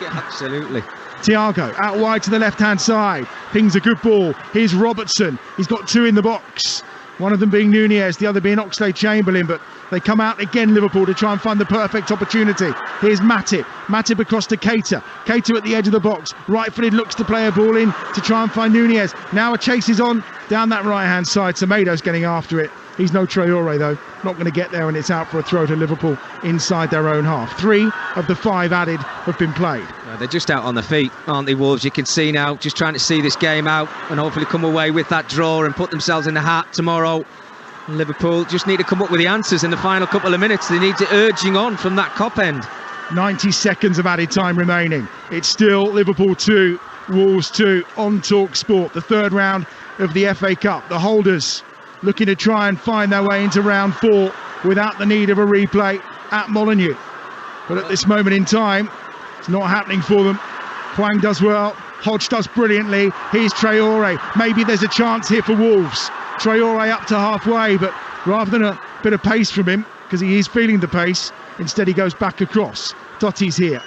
Yeah, absolutely. Thiago out wide to the left-hand side. Pings a good ball. Here's Robertson. He's got two in the box. One of them being Nunez, the other being Oxlade-Chamberlain, but they come out again, Liverpool, to try and find the perfect opportunity. Here's Matip. Matip across to Keita. Keita at the edge of the box. Right-footed, looks to play a ball in to try and find Nunez. Now a chase is on down that right-hand side. Semedo's getting after it. He's no Traore, though. Not going to get there, and it's out for a throw to Liverpool inside their own half. 3 of the 5 added have been played. They're just out on the feet, aren't they, Wolves? You can see now, just trying to see this game out and hopefully come away with that draw and put themselves in the hat tomorrow. Liverpool just need to come up with the answers in the final couple of minutes. They need to urging on from that cop end. 90 seconds of added time remaining. It's still Liverpool 2, Wolves 2 on Talksport. The third round of the FA Cup. The holders looking to try and find their way into round 4 without the need of a replay at Molineux. But at this moment in time, it's not happening for them. Hwang does well, Hodge does brilliantly. Here's Traore. Maybe there's a chance here for Wolves. Traore up to halfway, but rather than a bit of pace from him, because he is feeling the pace, instead he goes back across. Totti's here.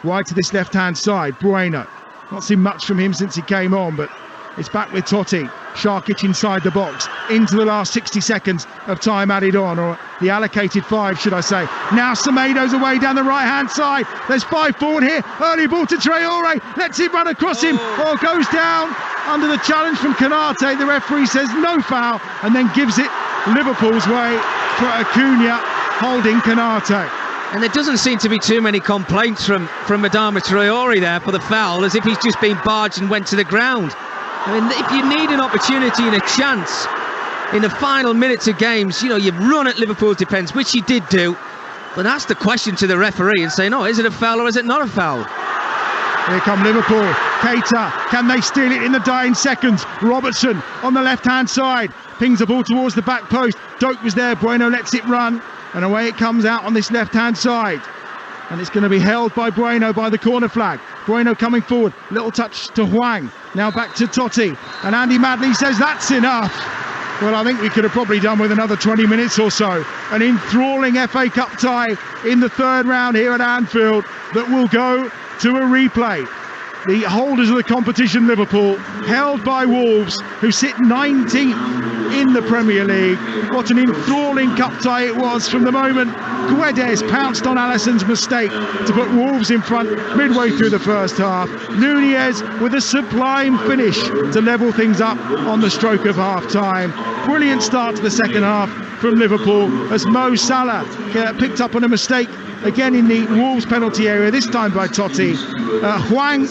Wide to this left-hand side. Bueno. Not seen much from him since he came on, but it's back with Totti. Šarkić inside the box, into the last 60 seconds of time added on, or the allocated 5, should I say. Now Semedo's away down the right-hand side. There's 5 forward here. Early ball to Traore. Lets him run across him, or goes down under the challenge from Konate. The referee says no foul, and then gives it Liverpool's way for Acuna, holding Konate. And there doesn't seem to be too many complaints from Adama Traore there for the foul, as if he's just been barged and went to the ground. I mean, if you need an opportunity and a chance in the final minutes of games, you know, you run at Liverpool's defence, which he did do, but ask the question to the referee and say, no, is it a foul or is it not a foul? Here come Liverpool. Keita, can they steal it in the dying seconds? Robertson on the left-hand side, pings the ball towards the back post. Doak was there, Bueno lets it run, and away it comes out on this left-hand side. And it's going to be held by Bueno by the corner flag. Bueno coming forward, little touch to Hwang. Now back to Totti, and Andy Madley says that's enough. Well, I think we could have probably done with another 20 minutes or so. An enthralling FA Cup tie in the third round here at Anfield that will go to a replay. The holders of the competition, Liverpool, held by Wolves, who sit 19th in the Premier League. What an enthralling cup tie it was from the moment Guedes pounced on Alisson's mistake to put Wolves in front midway through the first half. Nunez with a sublime finish to level things up on the stroke of half-time. Brilliant start to the second half from Liverpool as Mo Salah picked up on a mistake again in the Wolves penalty area, this time by Totti. Hwang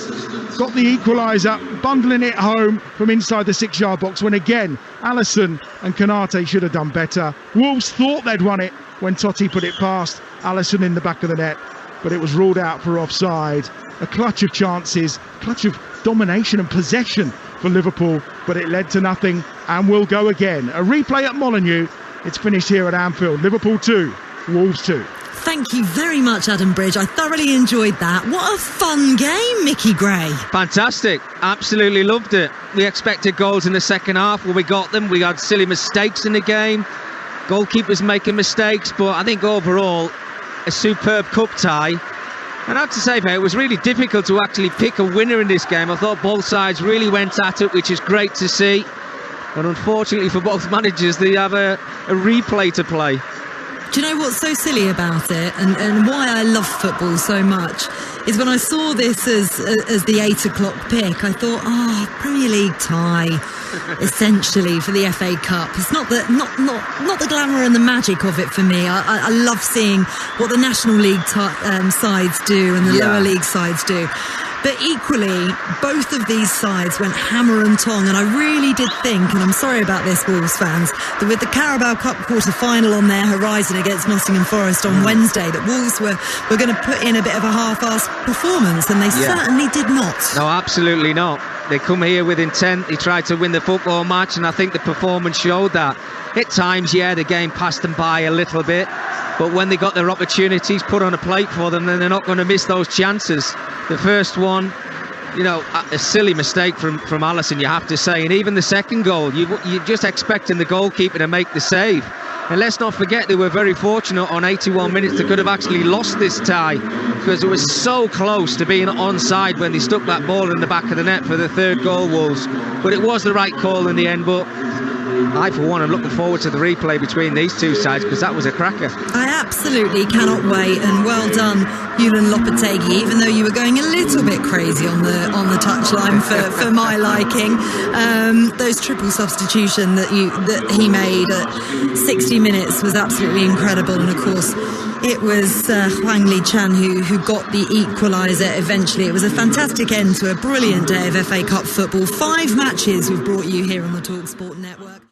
got the equaliser, bundling it home from inside the 6-yard box when again Alisson and Konate should have done better. Wolves thought they'd won it when Totti put it past Alisson in the back of the net, but it was ruled out for offside. A clutch of chances, clutch of domination and possession for Liverpool, but it led to nothing and will go again. A replay at Molineux. It's finished here at Anfield. Liverpool 2, Wolves 2. Thank you very much, Adam Bridge. I thoroughly enjoyed that. What a fun game, Mickey Gray. Fantastic. Absolutely loved it. We expected goals in the second half. Well, we got them. We had silly mistakes in the game. Goalkeepers making mistakes. But I think overall, a superb cup tie. And I have to say, mate, it was really difficult to actually pick a winner in this game. I thought both sides really went at it, which is great to see. But unfortunately for both managers, they have a replay to play. Do you know what's so silly about it, and why I love football so much, is when I saw this as the 8 o'clock pick, I thought, Premier League tie, essentially, for the FA Cup. It's not the glamour and the magic of it for me. I love seeing what the National League sides do and the lower league sides do. But equally, both of these sides went hammer and tong, and I really did think, and I'm sorry about this, Wolves fans, that with the Carabao Cup quarter-final on their horizon against Nottingham Forest on Wednesday, that Wolves were going to put in a bit of a half-assed performance, and they certainly did not. No, absolutely not. They come here with intent, they tried to win the football match, and I think the performance showed that. At times, the game passed them by a little bit, but when they got their opportunities put on a plate for them, then they're not going to miss those chances. The first one, a silly mistake from Alisson, you have to say, and even the second goal, you're just expecting the goalkeeper to make the save. And let's not forget, they were very fortunate on 81 minutes. They could have actually lost this tie because it was so close to being onside when they stuck that ball in the back of the net for the third goal, Wolves. But it was the right call in the end. But I, for one, am looking forward to the replay between these two sides because that was a cracker. I absolutely cannot wait, and well done, Julen Lopetegui, even though you were going a little bit crazy on the touchline for my liking. Those triple substitution that he made at 60 minutes was absolutely incredible, and of course it was Hwang Lee-chan who got the equaliser eventually. It was a fantastic end to a brilliant day of FA Cup football. 5 matches we've brought you here on the Talksport network.